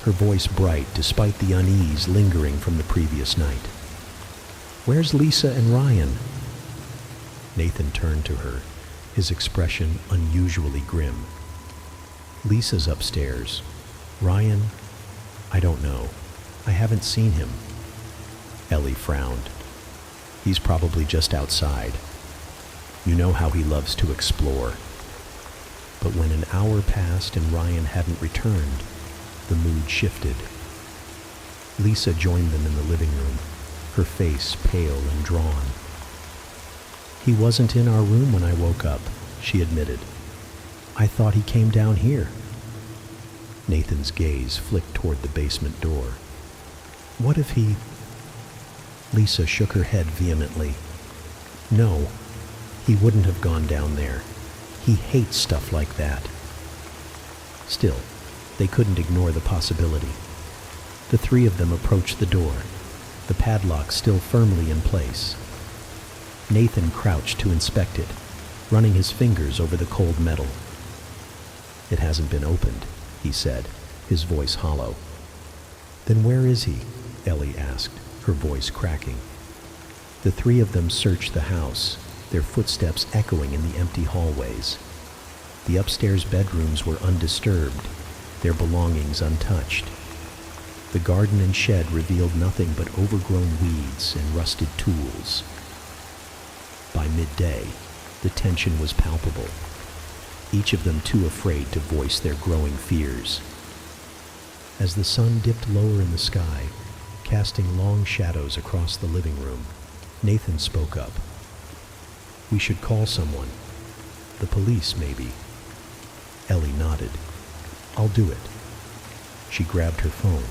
her voice bright despite the unease lingering from the previous night. "Where's Lisa and Ryan?" Nathan turned to her, his expression unusually grim. "Lisa's upstairs. Ryan, I don't know. I haven't seen him." Ellie frowned. He's probably just outside. You know how he loves to explore. But when an hour passed and Ryan hadn't returned, the mood shifted. Lisa joined them in the living room, her face pale and drawn. He wasn't in our room when I woke up, she admitted. I thought he came down here. Nathan's gaze flicked toward the basement door. What if he... Lisa shook her head vehemently. No, he wouldn't have gone down there. He hates stuff like that. Still, they couldn't ignore the possibility. The three of them approached the door, the padlock still firmly in place. Nathan crouched to inspect it, running his fingers over the cold metal. It hasn't been opened, he said, his voice hollow. Then where is he? Ellie asked, her voice cracking. The three of them searched the house, their footsteps echoing in the empty hallways. The upstairs bedrooms were undisturbed, their belongings untouched. The garden and shed revealed nothing but overgrown weeds and rusted tools. By midday, the tension was palpable, each of them too afraid to voice their growing fears. As the sun dipped lower in the sky, casting long shadows across the living room, Nathan spoke up. We should call someone. The police, maybe. Ellie nodded. I'll do it. She grabbed her phone,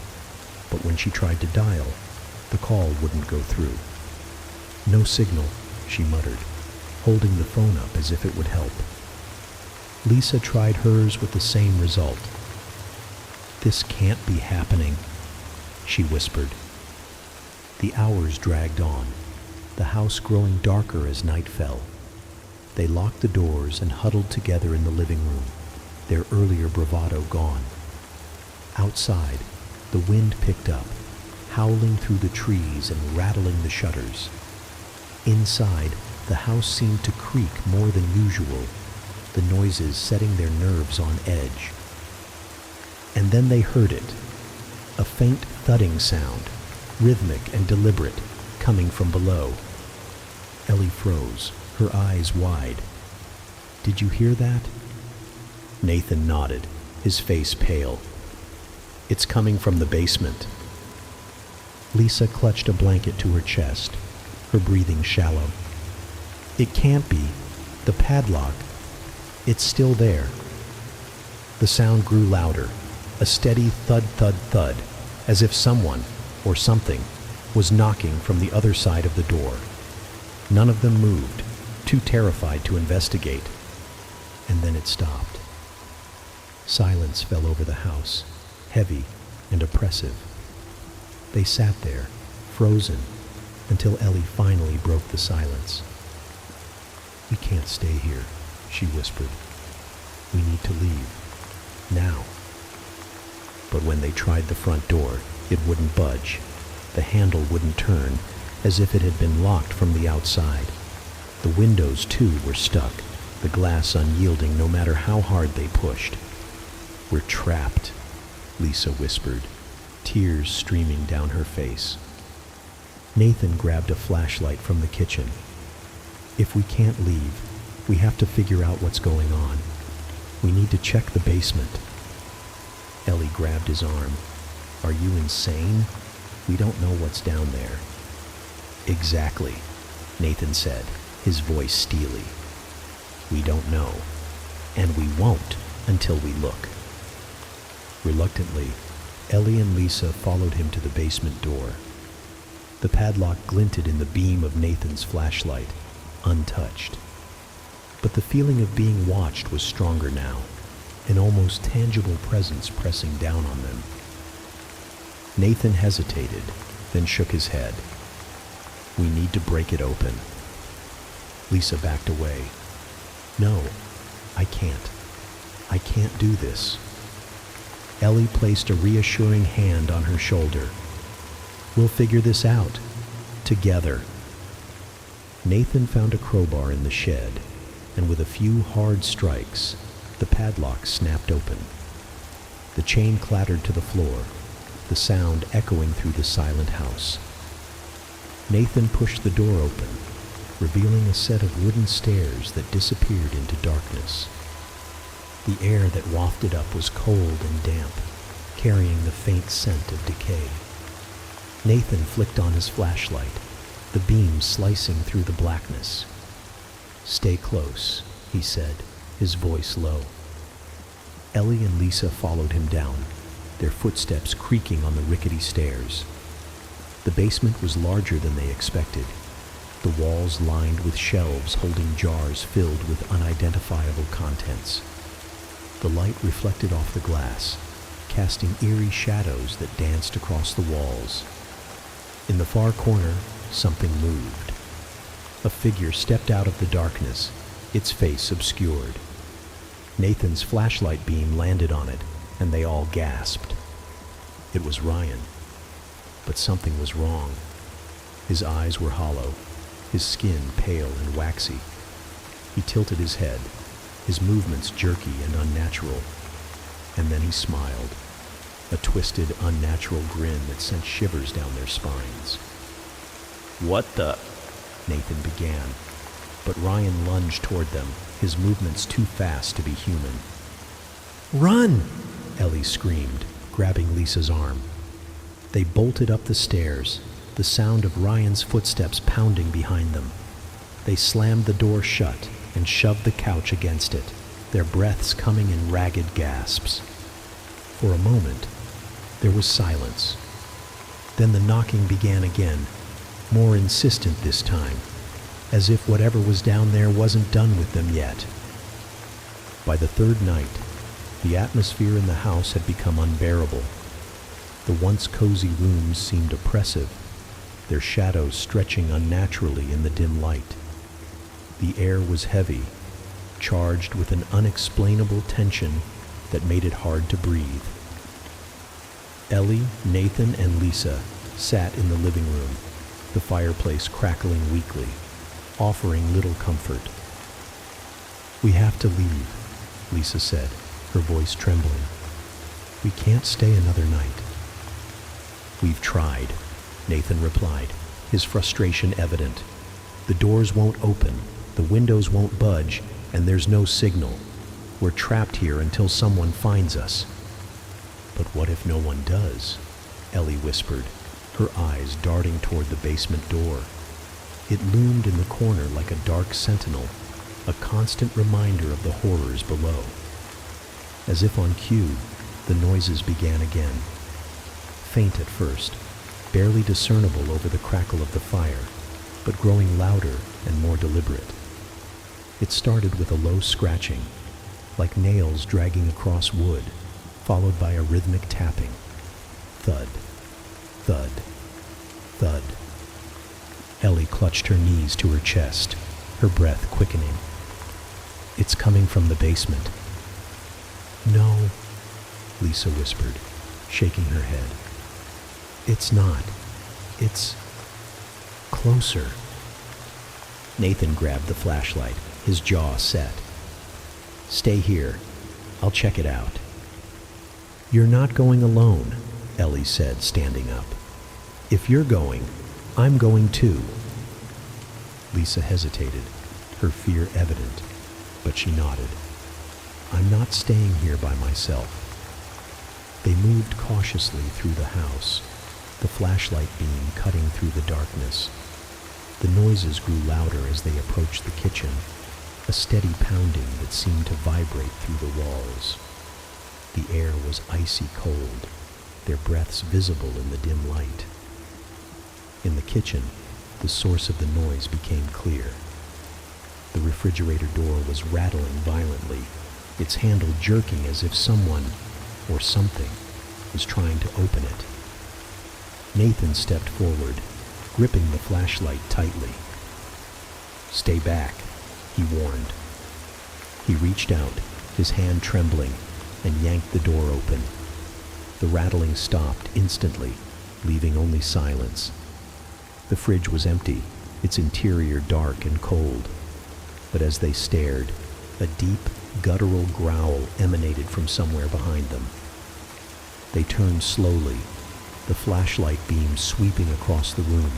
but when she tried to dial, the call wouldn't go through. No signal, she muttered, holding the phone up as if it would help. Lisa tried hers with the same result. This can't be happening, she whispered. The hours dragged on, the house growing darker as night fell. They locked the doors and huddled together in the living room, their earlier bravado gone. Outside, the wind picked up, howling through the trees and rattling the shutters. Inside, the house seemed to creak more than usual, the noises setting their nerves on edge. And then they heard it, a faint thudding sound, rhythmic and deliberate, coming from below. Ellie froze, her eyes wide. Did you hear that? Nathan nodded, his face pale. It's coming from the basement. Lisa clutched a blanket to her chest, her breathing shallow. It can't be. The padlock. It's still there. The sound grew louder, a steady thud, thud, thud, as if someone, or something, was knocking from the other side of the door. None of them moved, too terrified to investigate. And then it stopped. Silence fell over the house, heavy and oppressive. They sat there, frozen, until Ellie finally broke the silence. We can't stay here, she whispered. We need to leave. Now. But when they tried the front door, it wouldn't budge. The handle wouldn't turn, as if it had been locked from the outside. The windows, too, were stuck, the glass unyielding no matter how hard they pushed. We're trapped, Lisa whispered, tears streaming down her face. Nathan grabbed a flashlight from the kitchen. If we can't leave, we have to figure out what's going on. We need to check the basement. Ellie grabbed his arm. Are you insane? We don't know what's down there. Exactly, Nathan said, his voice steely. We don't know, and we won't until we look. Reluctantly, Ellie and Lisa followed him to the basement door. The padlock glinted in the beam of Nathan's flashlight, untouched. But the feeling of being watched was stronger now, an almost tangible presence pressing down on them. Nathan hesitated, then shook his head. We need to break it open. Lisa backed away. No, I can't. I can't do this. Ellie placed a reassuring hand on her shoulder. We'll figure this out. Together. Nathan found a crowbar in the shed, and with a few hard strikes, the padlock snapped open. The chain clattered to the floor, the sound echoing through the silent house. Nathan pushed the door open, revealing a set of wooden stairs that disappeared into darkness. The air that wafted up was cold and damp, carrying the faint scent of decay. Nathan flicked on his flashlight, the beam slicing through the blackness. "Stay close," he said, his voice low. Ellie and Lisa followed him down, their footsteps creaking on the rickety stairs. The basement was larger than they expected, the walls lined with shelves holding jars filled with unidentifiable contents. The light reflected off the glass, casting eerie shadows that danced across the walls. In the far corner, something moved. A figure stepped out of the darkness, its face obscured. Nathan's flashlight beam landed on it, and they all gasped. It was Ryan. But something was wrong. His eyes were hollow, his skin pale and waxy. He tilted his head, his movements jerky and unnatural. And then he smiled, a twisted, unnatural grin that sent shivers down their spines. "What the?" Nathan began, but Ryan lunged toward them, his movements too fast to be human. "Run!" Ellie screamed, grabbing Lisa's arm. They bolted up the stairs, the sound of Ryan's footsteps pounding behind them. They slammed the door shut and shoved the couch against it, their breaths coming in ragged gasps. For a moment, there was silence. Then the knocking began again, more insistent this time, as if whatever was down there wasn't done with them yet. By the third night, the atmosphere in the house had become unbearable. The once cozy rooms seemed oppressive, their shadows stretching unnaturally in the dim light. The air was heavy, charged with an unexplainable tension that made it hard to breathe. Ellie, Nathan, and Lisa sat in the living room, the fireplace crackling weakly, offering little comfort. "We have to leave," Lisa said, her voice trembling. "We can't stay another night." "We've tried," Nathan replied, his frustration evident. "The doors won't open, the windows won't budge, and there's no signal. We're trapped here until someone finds us." "But what if no one does?" Ellie whispered, her eyes darting toward the basement door. It loomed in the corner like a dark sentinel, a constant reminder of the horrors below. As if on cue, the noises began again. Faint at first, barely discernible over the crackle of the fire, but growing louder and more deliberate. It started with a low scratching, like nails dragging across wood, followed by a rhythmic tapping. Thud, thud, thud. Ellie clutched her knees to her chest, her breath quickening. "It's coming from the basement." "No," Lisa whispered, shaking her head. "It's not. It's closer." Nathan grabbed the flashlight, his jaw set. "Stay here. I'll check it out." "You're not going alone," Ellie said, standing up. "If you're going, I'm going too." Lisa hesitated, her fear evident, but she nodded. "I'm not staying here by myself." They moved cautiously through the house, the flashlight beam cutting through the darkness. The noises grew louder as they approached the kitchen, a steady pounding that seemed to vibrate through the walls. The air was icy cold, their breaths visible in the dim light. In the kitchen, the source of the noise became clear. The refrigerator door was rattling violently, its handle jerking as if someone, or something, was trying to open it. Nathan stepped forward, gripping the flashlight tightly. "Stay back," he warned. He reached out, his hand trembling, and yanked the door open. The rattling stopped instantly, leaving only silence. The fridge was empty, its interior dark and cold. But as they stared, a deep, guttural growl emanated from somewhere behind them. They turned slowly, the flashlight beam sweeping across the room.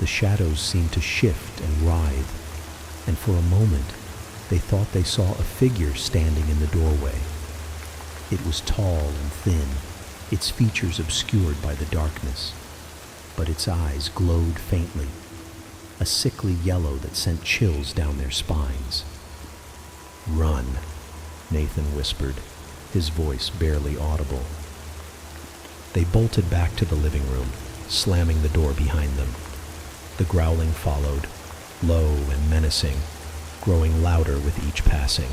The shadows seemed to shift and writhe, and for a moment they thought they saw a figure standing in the doorway. It was tall and thin, its features obscured by the darkness, but its eyes glowed faintly, a sickly yellow that sent chills down their spines. "Run," Nathan whispered, his voice barely audible. They bolted back to the living room, slamming the door behind them. The growling followed, low and menacing, growing louder with each passing.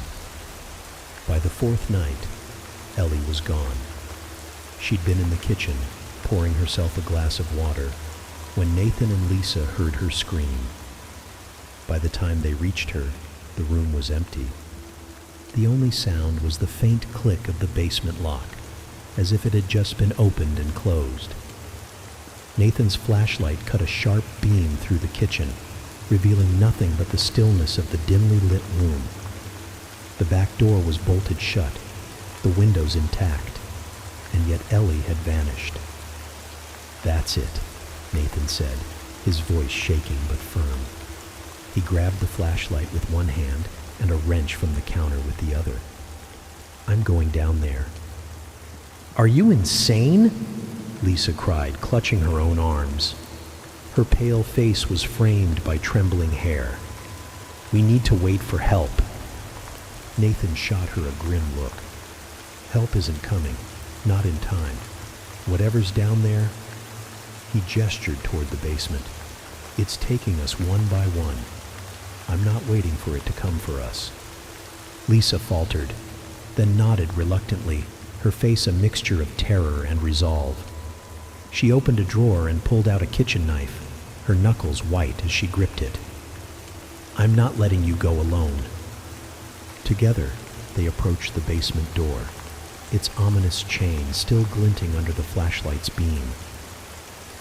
By the fourth night, Ellie was gone. She'd been in the kitchen, pouring herself a glass of water, when Nathan and Lisa heard her scream. By the time they reached her, the room was empty. The only sound was the faint click of the basement lock, as if it had just been opened and closed. Nathan's flashlight cut a sharp beam through the kitchen, revealing nothing but the stillness of the dimly lit room. The back door was bolted shut, the windows intact, and yet Ellie had vanished. "That's it," Nathan said, his voice shaking but firm. He grabbed the flashlight with one hand and a wrench from the counter with the other. "I'm going down there." "Are you insane?" Lisa cried, clutching her own arms. Her pale face was framed by trembling hair. "We need to wait for help." Nathan shot her a grim look. "Help isn't coming, not in time. Whatever's down there," he gestured toward the basement, "it's taking us one by one. I'm not waiting for it to come for us." Lisa faltered, then nodded reluctantly, her face a mixture of terror and resolve. She opened a drawer and pulled out a kitchen knife, her knuckles white as she gripped it. "I'm not letting you go alone." Together, they approached the basement door, its ominous chain still glinting under the flashlight's beam.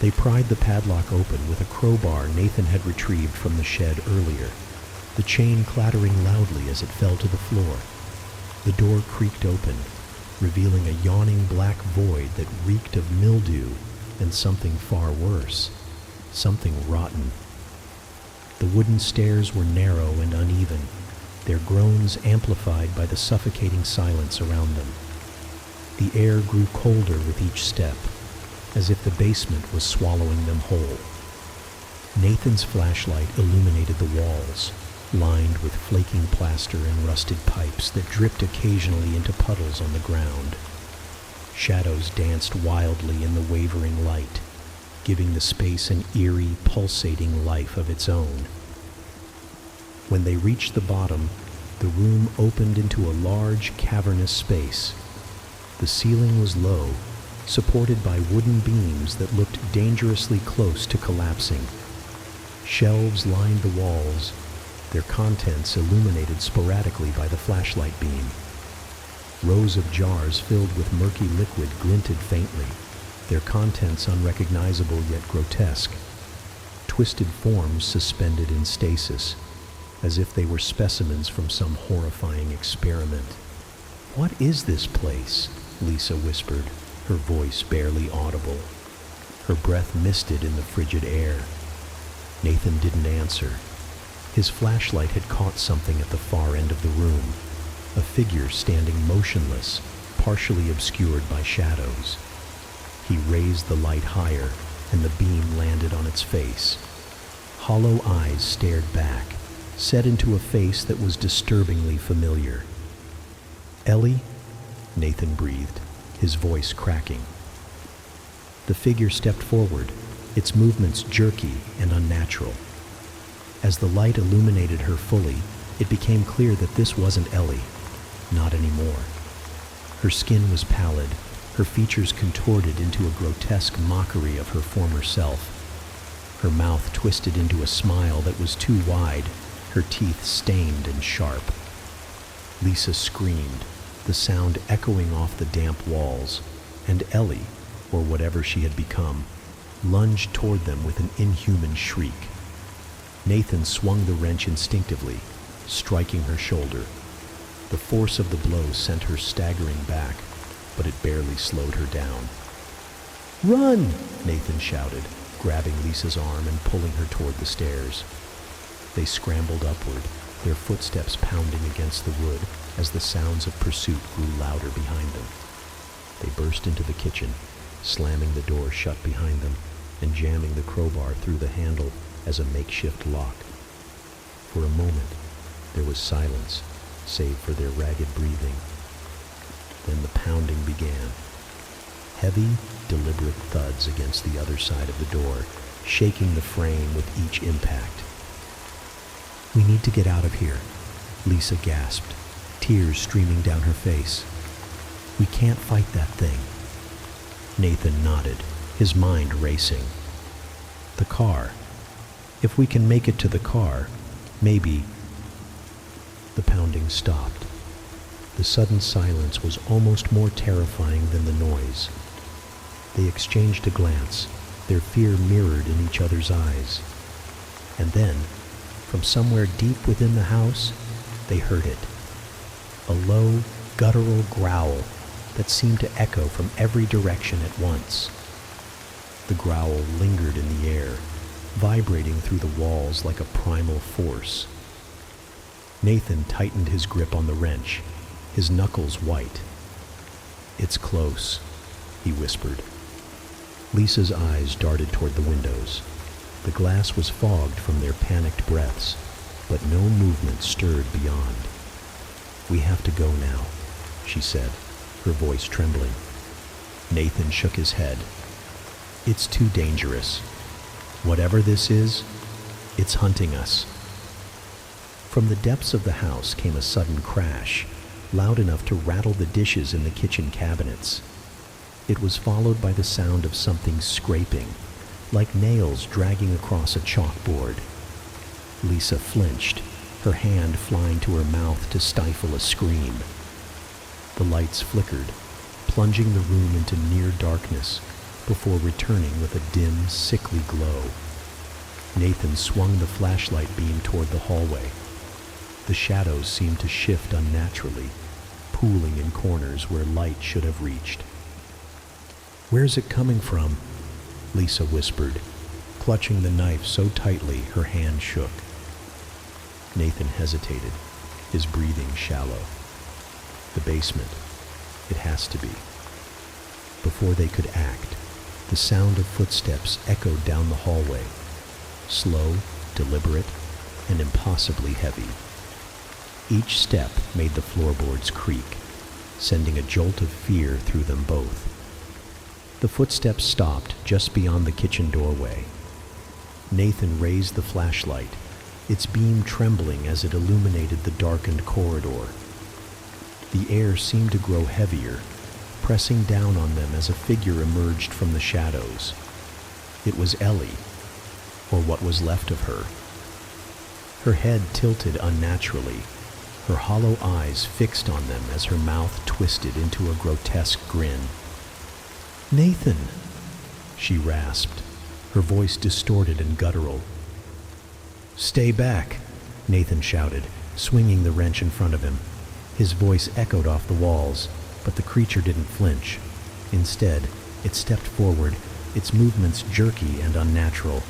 They pried the padlock open with a crowbar Nathan had retrieved from the shed earlier, the chain clattering loudly as it fell to the floor. The door creaked open, revealing a yawning black void that reeked of mildew and something far worse, something rotten. The wooden stairs were narrow and uneven, their groans amplified by the suffocating silence around them. The air grew colder with each step, as if the basement was swallowing them whole. Nathan's flashlight illuminated the walls, lined with flaking plaster and rusted pipes that dripped occasionally into puddles on the ground. Shadows danced wildly in the wavering light, giving the space an eerie, pulsating life of its own. When they reached the bottom, the room opened into a large, cavernous space. The ceiling was low, supported by wooden beams that looked dangerously close to collapsing. Shelves lined the walls, their contents illuminated sporadically by the flashlight beam. Rows of jars filled with murky liquid glinted faintly, their contents unrecognizable yet grotesque. Twisted forms suspended in stasis, as if they were specimens from some horrifying experiment. "What is this place?" Lisa whispered, her voice barely audible. Her breath misted in the frigid air. Nathan didn't answer. His flashlight had caught something at the far end of the room, a figure standing motionless, partially obscured by shadows. He raised the light higher, and the beam landed on its face. Hollow eyes stared back, set into a face that was disturbingly familiar. "Ellie?" Nathan breathed, his voice cracking. The figure stepped forward, its movements jerky and unnatural. As the light illuminated her fully, it became clear that this wasn't Ellie. Not anymore. Her skin was pallid, her features contorted into a grotesque mockery of her former self. Her mouth twisted into a smile that was too wide, her teeth stained and sharp. Lisa screamed, the sound echoing off the damp walls, and Ellie, or whatever she had become, lunged toward them with an inhuman shriek. Nathan swung the wrench instinctively, striking her shoulder. The force of the blow sent her staggering back, but it barely slowed her down. "Run!" Nathan shouted, grabbing Lisa's arm and pulling her toward the stairs. They scrambled upward, their footsteps pounding against the wood as the sounds of pursuit grew louder behind them. They burst into the kitchen, slamming the door shut behind them and jamming the crowbar through the handle as a makeshift lock. For a moment, there was silence, save for their ragged breathing. Then the pounding began. Heavy, deliberate thuds against the other side of the door, shaking the frame with each impact. "We need to get out of here," Lisa gasped, tears streaming down her face. "We can't fight that thing." Nathan nodded, his mind racing. "The car. If we can make it to the car, maybe." The pounding stopped. The sudden silence was almost more terrifying than the noise. They exchanged a glance, their fear mirrored in each other's eyes. And then, from somewhere deep within the house, they heard it. A low, guttural growl that seemed to echo from every direction at once. The growl lingered in the air, vibrating through the walls like a primal force. Nathan tightened his grip on the wrench, his knuckles white. "It's close," he whispered. Lisa's eyes darted toward the windows. The glass was fogged from their panicked breaths, but no movement stirred beyond. "We have to go now," she said, her voice trembling. Nathan shook his head. "It's too dangerous. Whatever this is, it's hunting us." From the depths of the house came a sudden crash, loud enough to rattle the dishes in the kitchen cabinets. It was followed by the sound of something scraping, like nails dragging across a chalkboard. Lisa flinched, her hand flying to her mouth to stifle a scream. The lights flickered, plunging the room into near darkness before returning with a dim, sickly glow. Nathan swung the flashlight beam toward the hallway. The shadows seemed to shift unnaturally, pooling in corners where light should have reached. "Where's it coming from?" Lisa whispered, clutching the knife so tightly her hand shook. Nathan hesitated, his breathing shallow. "The basement. It has to be." Before they could act, the sound of footsteps echoed down the hallway, slow, deliberate, and impossibly heavy. Each step made the floorboards creak, sending a jolt of fear through them both. The footsteps stopped just beyond the kitchen doorway. Nathan raised the flashlight, its beam trembling as it illuminated the darkened corridor. The air seemed to grow heavier, pressing down on them as a figure emerged from the shadows. It was Ellie, or what was left of her. Her head tilted unnaturally, her hollow eyes fixed on them as her mouth twisted into a grotesque grin. "Nathan," she rasped, her voice distorted and guttural. "Stay back," Nathan shouted, swinging the wrench in front of him. His voice echoed off the walls, but the creature didn't flinch. Instead, it stepped forward, its movements jerky and unnatural.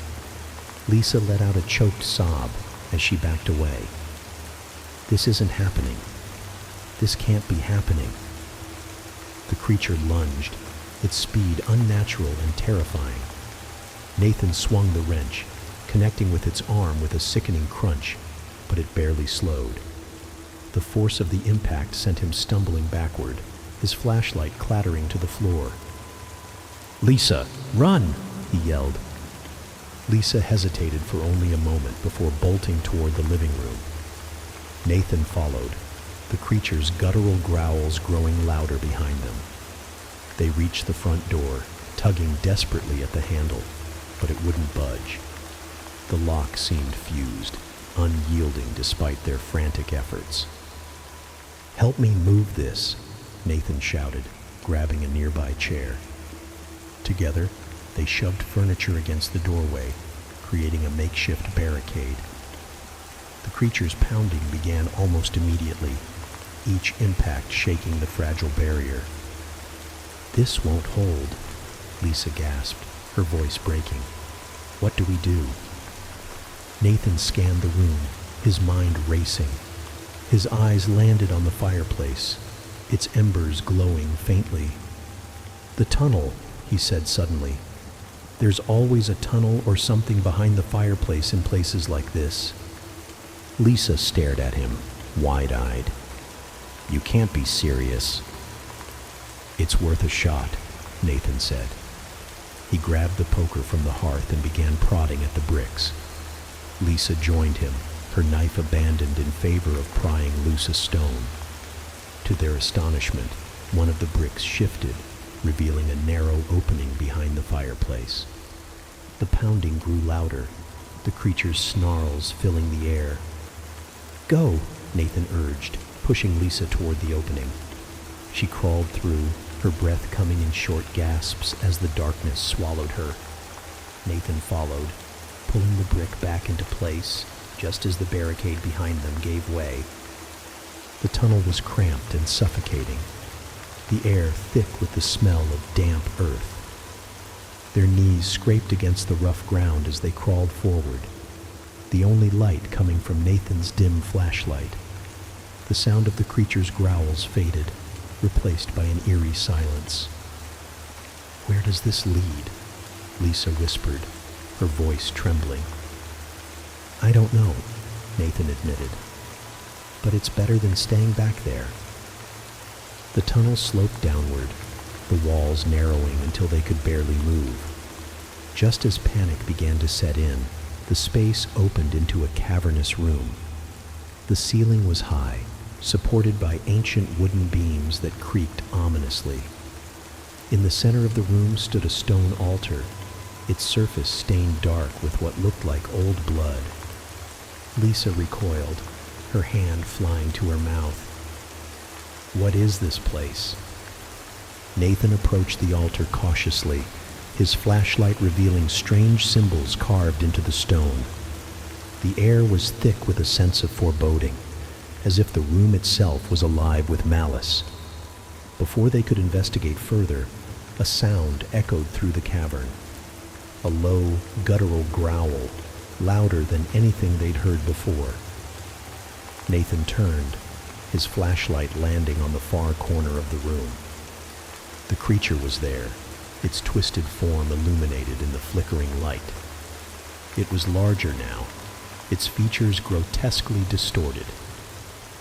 Lisa let out a choked sob as she backed away. "This isn't happening. This can't be happening." The creature lunged, its speed unnatural and terrifying. Nathan swung the wrench, connecting with its arm with a sickening crunch, but it barely slowed. The force of the impact sent him stumbling backward, his flashlight clattering to the floor. "Lisa, run!" he yelled. Lisa hesitated for only a moment before bolting toward the living room. Nathan followed, the creature's guttural growls growing louder behind them. They reached the front door, tugging desperately at the handle, but it wouldn't budge. The lock seemed fused, unyielding despite their frantic efforts. "Help me move this," Nathan shouted, grabbing a nearby chair. Together, they shoved furniture against the doorway, creating a makeshift barricade. The creature's pounding began almost immediately, each impact shaking the fragile barrier. "This won't hold," Lisa gasped, her voice breaking. What do we do? Nathan scanned the room, his mind racing. His eyes landed on the fireplace, its embers glowing faintly. The tunnel, he said suddenly. There's always a tunnel or something behind the fireplace in places like this. Lisa stared at him, wide-eyed. You can't be serious. It's worth a shot, Nathan said. He grabbed the poker from the hearth and began prodding at the bricks. Lisa joined him, her knife abandoned in favor of prying loose a stone. To their astonishment, one of the bricks shifted, revealing a narrow opening behind the fireplace. The pounding grew louder, the creature's snarls filling the air. Go, Nathan urged, pushing Lisa toward the opening. She crawled through, her breath coming in short gasps as the darkness swallowed her. Nathan followed, pulling the brick back into place just as the barricade behind them gave way. The tunnel was cramped and suffocating, the air thick with the smell of damp earth. Their knees scraped against the rough ground as they crawled forward, the only light coming from Nathan's dim flashlight. The sound of the creature's growls faded, replaced by an eerie silence. Where does this lead? Lisa whispered, her voice trembling. I don't know, Nathan admitted, but it's better than staying back there. The tunnel sloped downward, the walls narrowing until they could barely move. Just as panic began to set in, the space opened into a cavernous room. The ceiling was high, supported by ancient wooden beams that creaked ominously. In the center of the room stood a stone altar, its surface stained dark with what looked like old blood. Lisa recoiled, her hand flying to her mouth. What is this place? Nathan approached the altar cautiously, his flashlight revealing strange symbols carved into the stone. The air was thick with a sense of foreboding, as if the room itself was alive with malice. Before they could investigate further, a sound echoed through the cavern. A low, guttural growl, louder than anything they'd heard before. Nathan turned, his flashlight landing on the far corner of the room. The creature was there, its twisted form illuminated in the flickering light. It was larger now, its features grotesquely distorted.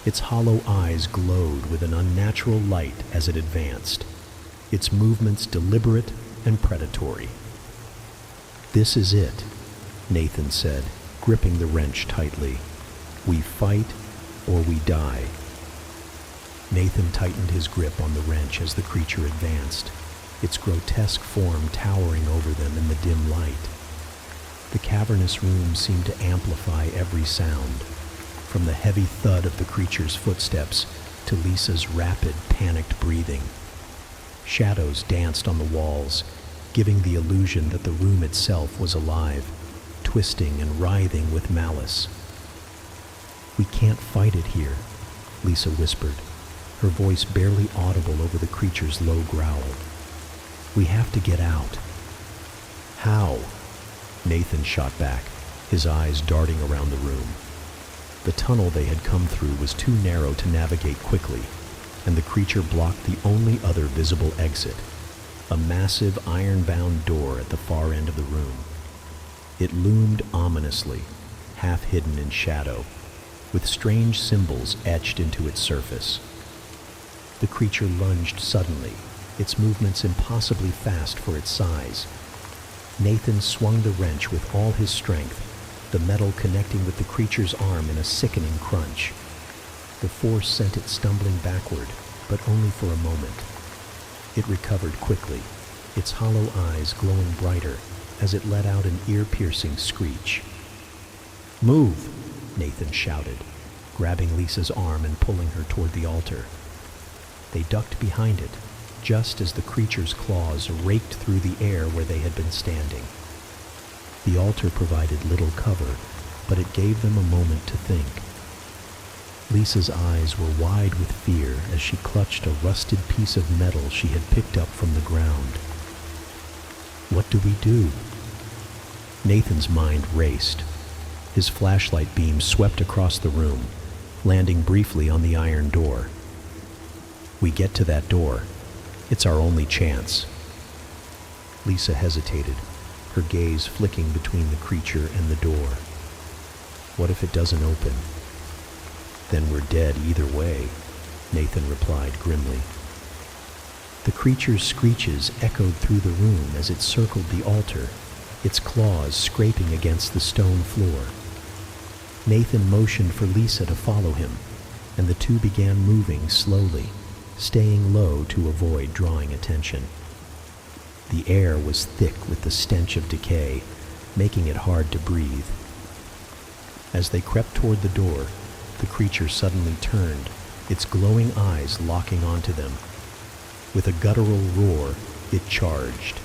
Its hollow eyes glowed with an unnatural light as it advanced, its movements deliberate and predatory. This is it, Nathan said, gripping the wrench tightly. We fight or we die. Nathan tightened his grip on the wrench as the creature advanced, its grotesque form towering over them in the dim light. The cavernous room seemed to amplify every sound, from the heavy thud of the creature's footsteps to Lisa's rapid, panicked breathing. Shadows danced on the walls, giving the illusion that the room itself was alive, twisting and writhing with malice. We can't fight it here, Lisa whispered, her voice barely audible over the creature's low growl. We have to get out. How? Nathan shot back, his eyes darting around the room. The tunnel they had come through was too narrow to navigate quickly, and the creature blocked the only other visible exit, a massive iron-bound door at the far end of the room. It loomed ominously, half hidden in shadow, with strange symbols etched into its surface. The creature lunged suddenly, its movements impossibly fast for its size. Nathan swung the wrench with all his strength, the metal connecting with the creature's arm in a sickening crunch. The force sent it stumbling backward, but only for a moment. It recovered quickly, its hollow eyes glowing brighter as it let out an ear-piercing screech. Move, Nathan shouted, grabbing Lisa's arm and pulling her toward the altar. They ducked behind it, just as the creature's claws raked through the air where they had been standing. The altar provided little cover, but it gave them a moment to think. Lisa's eyes were wide with fear as she clutched a rusted piece of metal she had picked up from the ground. What do we do? Nathan's mind raced. His flashlight beam swept across the room, landing briefly on the iron door. We get to that door. It's our only chance. Lisa hesitated, her gaze flicking between the creature and the door. What if it doesn't open? Then we're dead either way, Nathan replied grimly. The creature's screeches echoed through the room as it circled the altar, its claws scraping against the stone floor. Nathan motioned for Lisa to follow him, and the two began moving slowly, staying low to avoid drawing attention. The air was thick with the stench of decay, making it hard to breathe. As they crept toward the door, the creature suddenly turned, its glowing eyes locking onto them. With a guttural roar, it charged.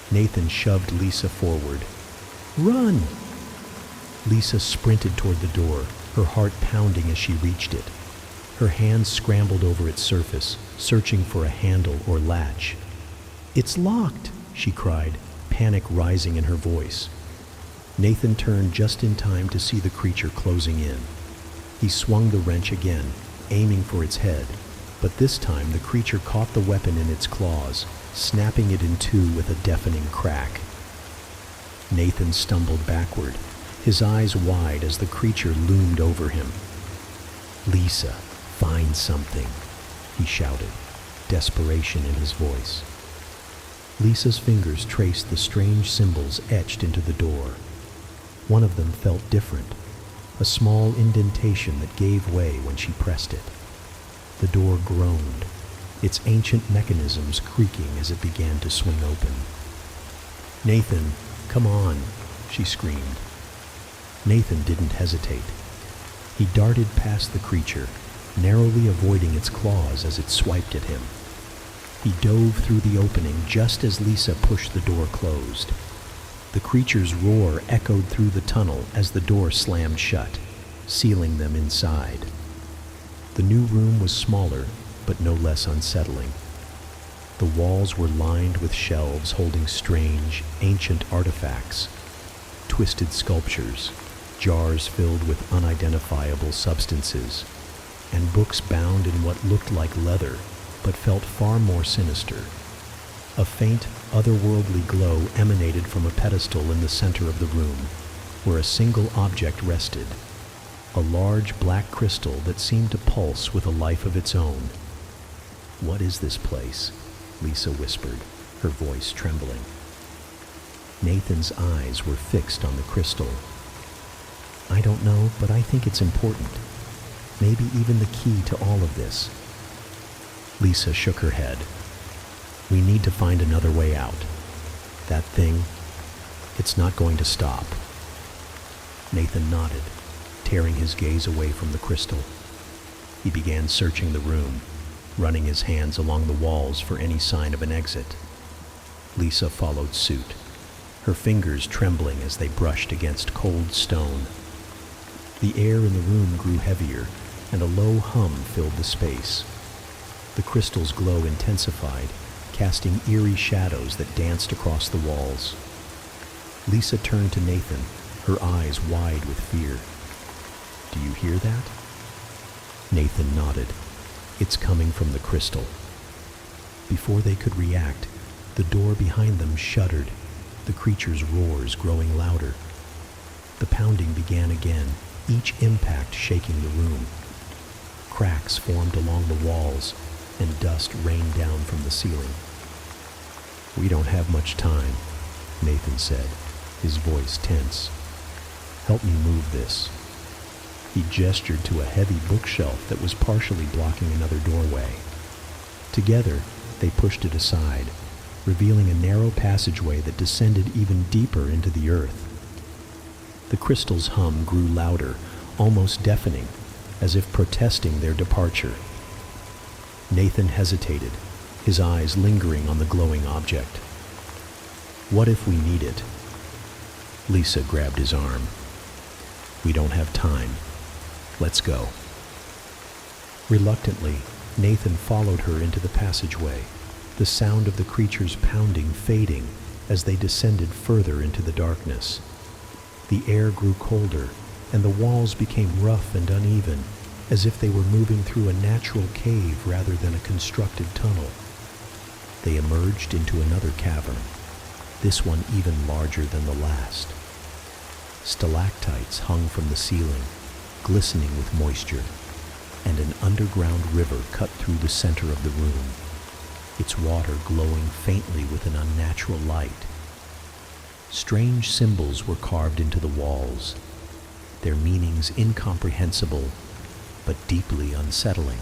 Nathan shoved Lisa forward. "Run!" Lisa sprinted toward the door, her heart pounding as she reached it. Her hands scrambled over its surface, searching for a handle or latch. "It's locked!" she cried, panic rising in her voice. Nathan turned just in time to see the creature closing in. He swung the wrench again, aiming for its head, but this time the creature caught the weapon in its claws, snapping it in two with a deafening crack. Nathan stumbled backward, his eyes wide as the creature loomed over him. "Lisa, find something," he shouted, desperation in his voice. Lisa's fingers traced the strange symbols etched into the door. One of them felt different, a small indentation that gave way when she pressed it. The door groaned, its ancient mechanisms creaking as it began to swing open. "Nathan, come on," she screamed. Nathan didn't hesitate. He darted past the creature, narrowly avoiding its claws as it swiped at him. He dove through the opening just as Lisa pushed the door closed. The creature's roar echoed through the tunnel as the door slammed shut, sealing them inside. The new room was smaller, but no less unsettling. The walls were lined with shelves holding strange, ancient artifacts, twisted sculptures, jars filled with unidentifiable substances, and books bound in what looked like leather, but felt far more sinister. A faint, otherworldly glow emanated from a pedestal in the center of the room, where a single object rested, a large black crystal that seemed to pulse with a life of its own. "What is this place?" Lisa whispered, her voice trembling. Nathan's eyes were fixed on the crystal. "I don't know, but I think it's important. Maybe even the key to all of this." Lisa shook her head. "We need to find another way out. That thing, it's not going to stop." Nathan nodded, tearing his gaze away from the crystal. He began searching the room, running his hands along the walls for any sign of an exit. Lisa followed suit, her fingers trembling as they brushed against cold stone. The air in the room grew heavier, and a low hum filled the space. The crystal's glow intensified, casting eerie shadows that danced across the walls. Lisa turned to Nathan, her eyes wide with fear. "Do you hear that?" Nathan nodded. "It's coming from the crystal." Before they could react, the door behind them shuddered, the creature's roars growing louder. The pounding began again, each impact shaking the room. Cracks formed along the walls, and dust rained down from the ceiling. "We don't have much time," Nathan said, his voice tense. "Help me move this." He gestured to a heavy bookshelf that was partially blocking another doorway. Together, they pushed it aside, revealing a narrow passageway that descended even deeper into the earth. The crystal's hum grew louder, almost deafening, as if protesting their departure. Nathan hesitated, his eyes lingering on the glowing object. "What if we need it?" Lisa grabbed his arm. "We don't have time. Let's go." Reluctantly, Nathan followed her into the passageway, the sound of the creature's pounding fading as they descended further into the darkness. The air grew colder, and the walls became rough and uneven, as if they were moving through a natural cave rather than a constructed tunnel. They emerged into another cavern, this one even larger than the last. Stalactites hung from the ceiling, glistening with moisture, and an underground river cut through the center of the room, its water glowing faintly with an unnatural light. Strange symbols were carved into the walls, their meanings incomprehensible, but deeply unsettling.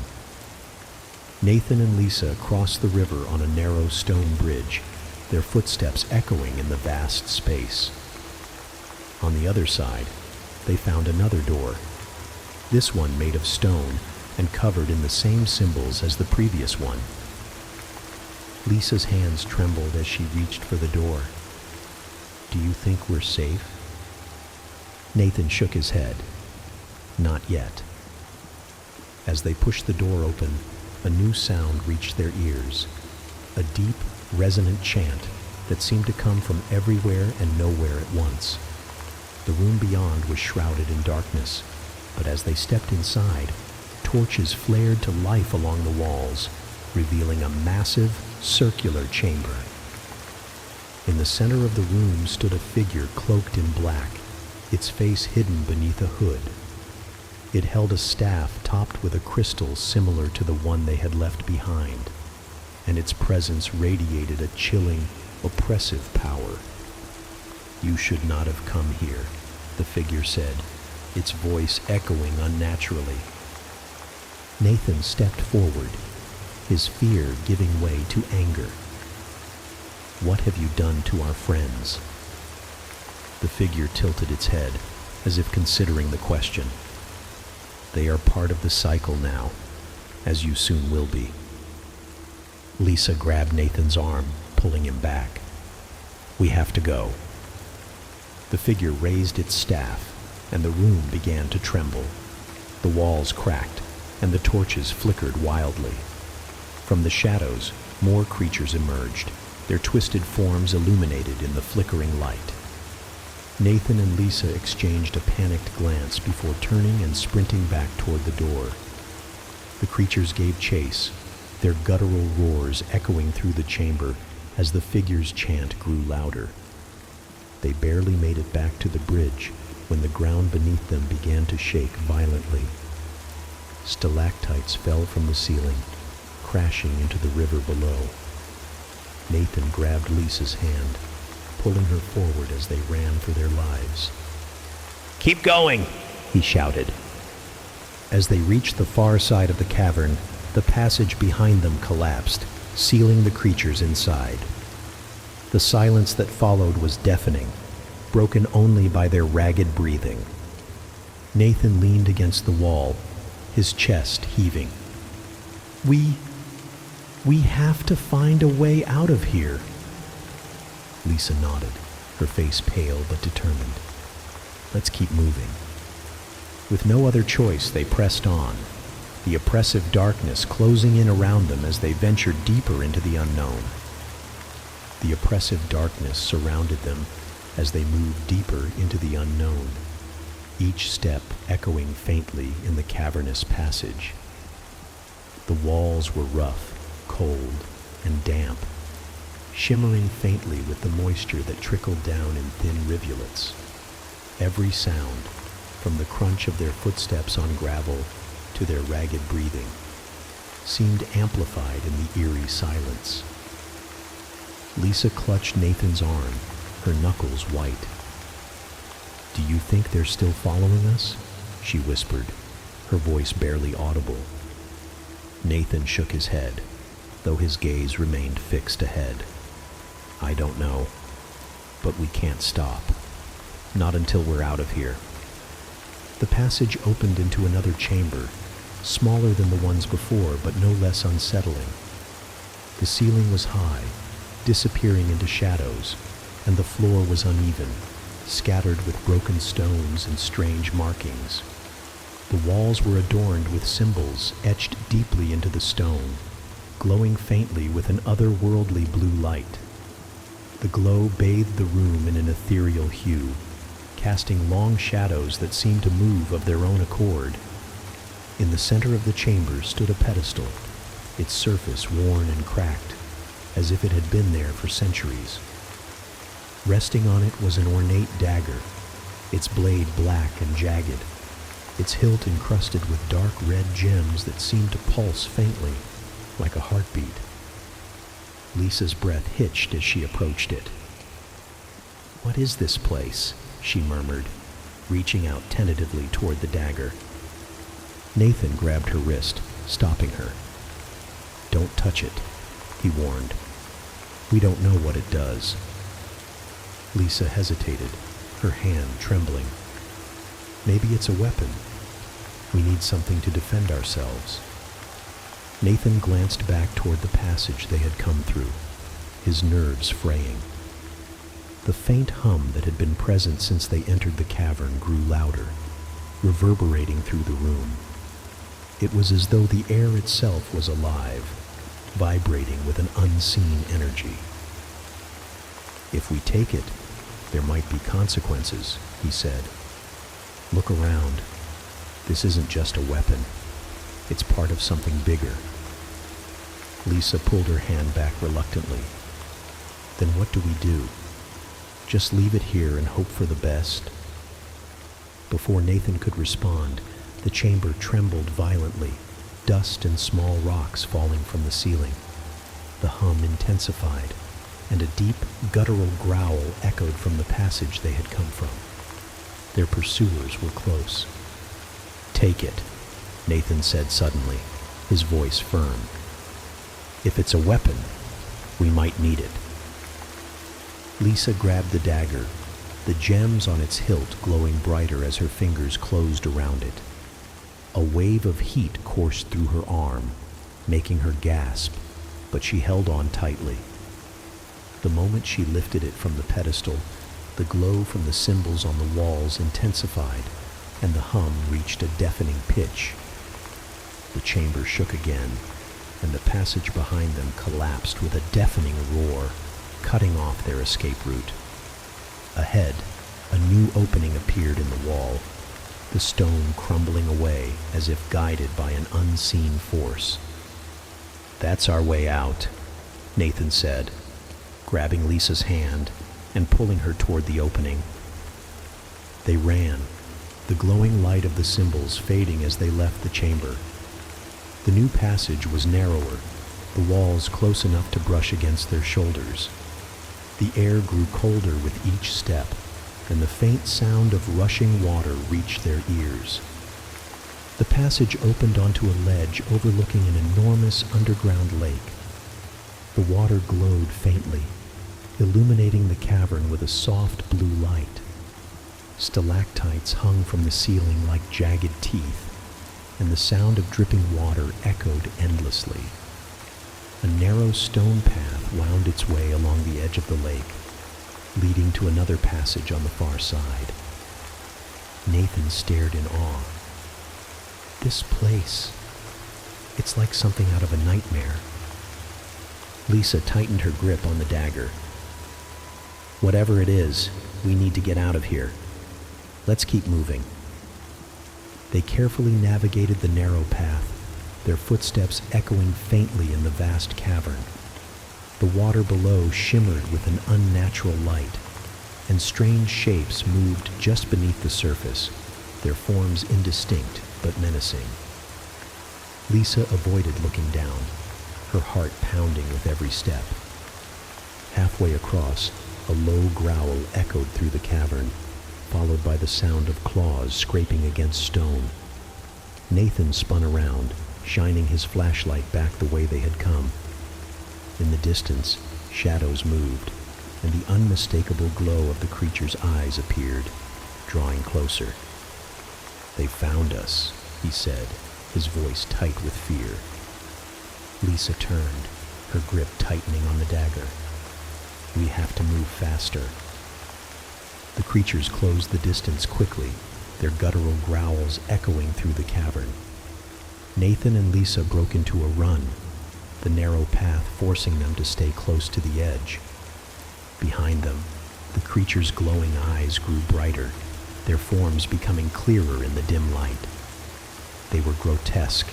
Nathan and Lisa crossed the river on a narrow stone bridge, their footsteps echoing in the vast space. On the other side, they found another door, this one made of stone and covered in the same symbols as the previous one. Lisa's hands trembled as she reached for the door. "Do you think we're safe?" Nathan shook his head. "Not yet." As they pushed the door open, a new sound reached their ears, a deep, resonant chant that seemed to come from everywhere and nowhere at once. The room beyond was shrouded in darkness, but as they stepped inside, torches flared to life along the walls, revealing a massive, circular chamber. In the center of the room stood a figure cloaked in black, its face hidden beneath a hood. It held a staff topped with a crystal similar to the one they had left behind, and its presence radiated a chilling, oppressive power. "You should not have come here," the figure said, its voice echoing unnaturally. Nathan stepped forward, his fear giving way to anger. "What have you done to our friends?" The figure tilted its head, as if considering the question. "They are part of the cycle now, as you soon will be." Lisa grabbed Nathan's arm, pulling him back. "We have to go." The figure raised its staff, and the room began to tremble. The walls cracked, and the torches flickered wildly. From the shadows, more creatures emerged, their twisted forms illuminated in the flickering light. Nathan and Lisa exchanged a panicked glance before turning and sprinting back toward the door. The creatures gave chase, their guttural roars echoing through the chamber as the figure's chant grew louder. They barely made it back to the bridge when the ground beneath them began to shake violently. Stalactites fell from the ceiling, crashing into the river below. Nathan grabbed Lisa's hand, pulling her forward as they ran for their lives. "Keep going!" he shouted. As they reached the far side of the cavern, the passage behind them collapsed, sealing the creatures inside. The silence that followed was deafening, broken only by their ragged breathing. Nathan leaned against the wall, his chest heaving. We have to find a way out of here." Lisa nodded, her face pale but determined. "Let's keep moving." With no other choice, they pressed on, the oppressive darkness closing in around them as they ventured deeper into the unknown. The oppressive darkness surrounded them as they moved deeper into the unknown, each step echoing faintly in the cavernous passage. The walls were rough, cold, and damp, shimmering faintly with the moisture that trickled down in thin rivulets. Every sound, from the crunch of their footsteps on gravel to their ragged breathing, seemed amplified in the eerie silence. Lisa clutched Nathan's arm, her knuckles white. "Do you think they're still following us?" she whispered, her voice barely audible. Nathan shook his head, though his gaze remained fixed ahead. "I don't know, but we can't stop. Not until we're out of here." The passage opened into another chamber, smaller than the ones before, but no less unsettling. The ceiling was high, disappearing into shadows, and the floor was uneven, scattered with broken stones and strange markings. The walls were adorned with symbols etched deeply into the stone, glowing faintly with an otherworldly blue light. The glow bathed the room in an ethereal hue, casting long shadows that seemed to move of their own accord. In the center of the chamber stood a pedestal, its surface worn and cracked, as if it had been there for centuries. Resting on it was an ornate dagger, its blade black and jagged, its hilt encrusted with dark red gems that seemed to pulse faintly, like a heartbeat. Lisa's breath hitched as she approached it. "What is this place?" she murmured, reaching out tentatively toward the dagger. Nathan grabbed her wrist, stopping her. "Don't touch it," he warned. "We don't know what it does." Lisa hesitated, her hand trembling. "Maybe it's a weapon. We need something to defend ourselves." Nathan glanced back toward the passage they had come through, his nerves fraying. The faint hum that had been present since they entered the cavern grew louder, reverberating through the room. It was as though the air itself was alive, vibrating with an unseen energy. "If we take it, there might be consequences," he said. "Look around. This isn't just a weapon. It's part of something bigger." Lisa pulled her hand back reluctantly. "Then what do we do? Just leave it here and hope for the best?" Before Nathan could respond, the chamber trembled violently, dust and small rocks falling from the ceiling. The hum intensified, and a deep, guttural growl echoed from the passage they had come from. Their pursuers were close. "Take it," Nathan said suddenly, his voice firm. "If it's a weapon, we might need it." Lisa grabbed the dagger, the gems on its hilt glowing brighter as her fingers closed around it. A wave of heat coursed through her arm, making her gasp, but she held on tightly. The moment she lifted it from the pedestal, the glow from the symbols on the walls intensified, and the hum reached a deafening pitch. The chamber shook again, and the passage behind them collapsed with a deafening roar, cutting off their escape route. Ahead, a new opening appeared in the wall, the stone crumbling away as if guided by an unseen force. "That's our way out," Nathan said, grabbing Lisa's hand and pulling her toward the opening. They ran, the glowing light of the symbols fading as they left the chamber. The new passage was narrower, the walls close enough to brush against their shoulders. The air grew colder with each step, and the faint sound of rushing water reached their ears. The passage opened onto a ledge overlooking an enormous underground lake. The water glowed faintly, illuminating the cavern with a soft blue light. Stalactites hung from the ceiling like jagged teeth, and the sound of dripping water echoed endlessly. A narrow stone path wound its way along the edge of the lake, leading to another passage on the far side. Nathan stared in awe. "This place, it's like something out of a nightmare." Lisa tightened her grip on the dagger. "Whatever it is, we need to get out of here. Let's keep moving." They carefully navigated the narrow path, their footsteps echoing faintly in the vast cavern. The water below shimmered with an unnatural light, and strange shapes moved just beneath the surface, their forms indistinct but menacing. Lisa avoided looking down, her heart pounding with every step. Halfway across, a low growl echoed through the cavern, followed by the sound of claws scraping against stone. Nathan spun around, shining his flashlight back the way they had come. In the distance, shadows moved, and the unmistakable glow of the creature's eyes appeared, drawing closer. "They found us," he said, his voice tight with fear. Lisa turned, her grip tightening on the dagger. "We have to move faster." The creatures closed the distance quickly, their guttural growls echoing through the cavern. Nathan and Lisa broke into a run, the narrow path forcing them to stay close to the edge. Behind them, the creatures' glowing eyes grew brighter, their forms becoming clearer in the dim light. They were grotesque,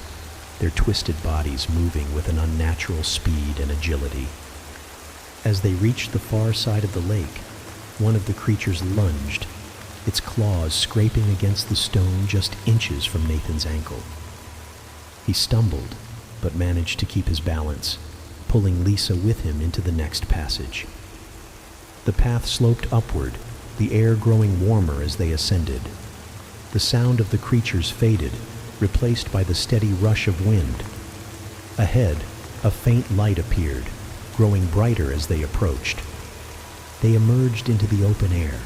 their twisted bodies moving with an unnatural speed and agility. As they reached the far side of the lake, one of the creatures lunged, its claws scraping against the stone just inches from Nathan's ankle. He stumbled, but managed to keep his balance, pulling Lisa with him into the next passage. The path sloped upward, the air growing warmer as they ascended. The sound of the creatures faded, replaced by the steady rush of wind. Ahead, a faint light appeared, growing brighter as they approached. They emerged into the open air,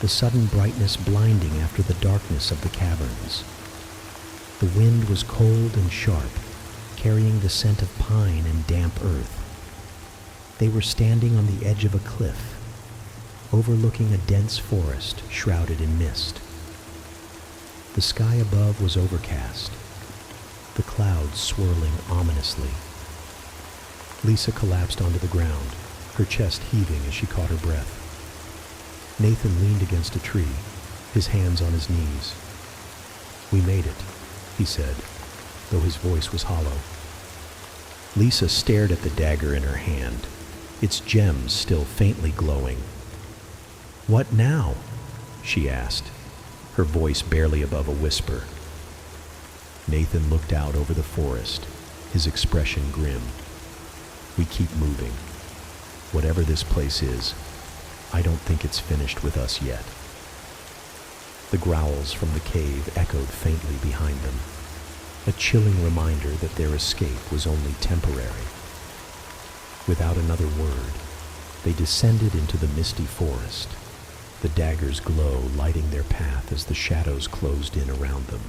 the sudden brightness blinding after the darkness of the caverns. The wind was cold and sharp, carrying the scent of pine and damp earth. They were standing on the edge of a cliff, overlooking a dense forest shrouded in mist. The sky above was overcast, the clouds swirling ominously. Lisa collapsed onto the ground, her chest heaving as she caught her breath. Nathan leaned against a tree, his hands on his knees. "We made it," he said, though his voice was hollow. Lisa stared at the dagger in her hand, its gems still faintly glowing. "What now?" she asked, her voice barely above a whisper. Nathan looked out over the forest, his expression grim. "We keep moving. Whatever this place is, I don't think it's finished with us yet." The growls from the cave echoed faintly behind them, a chilling reminder that their escape was only temporary. Without another word, they descended into the misty forest, the dagger's glow lighting their path as the shadows closed in around them.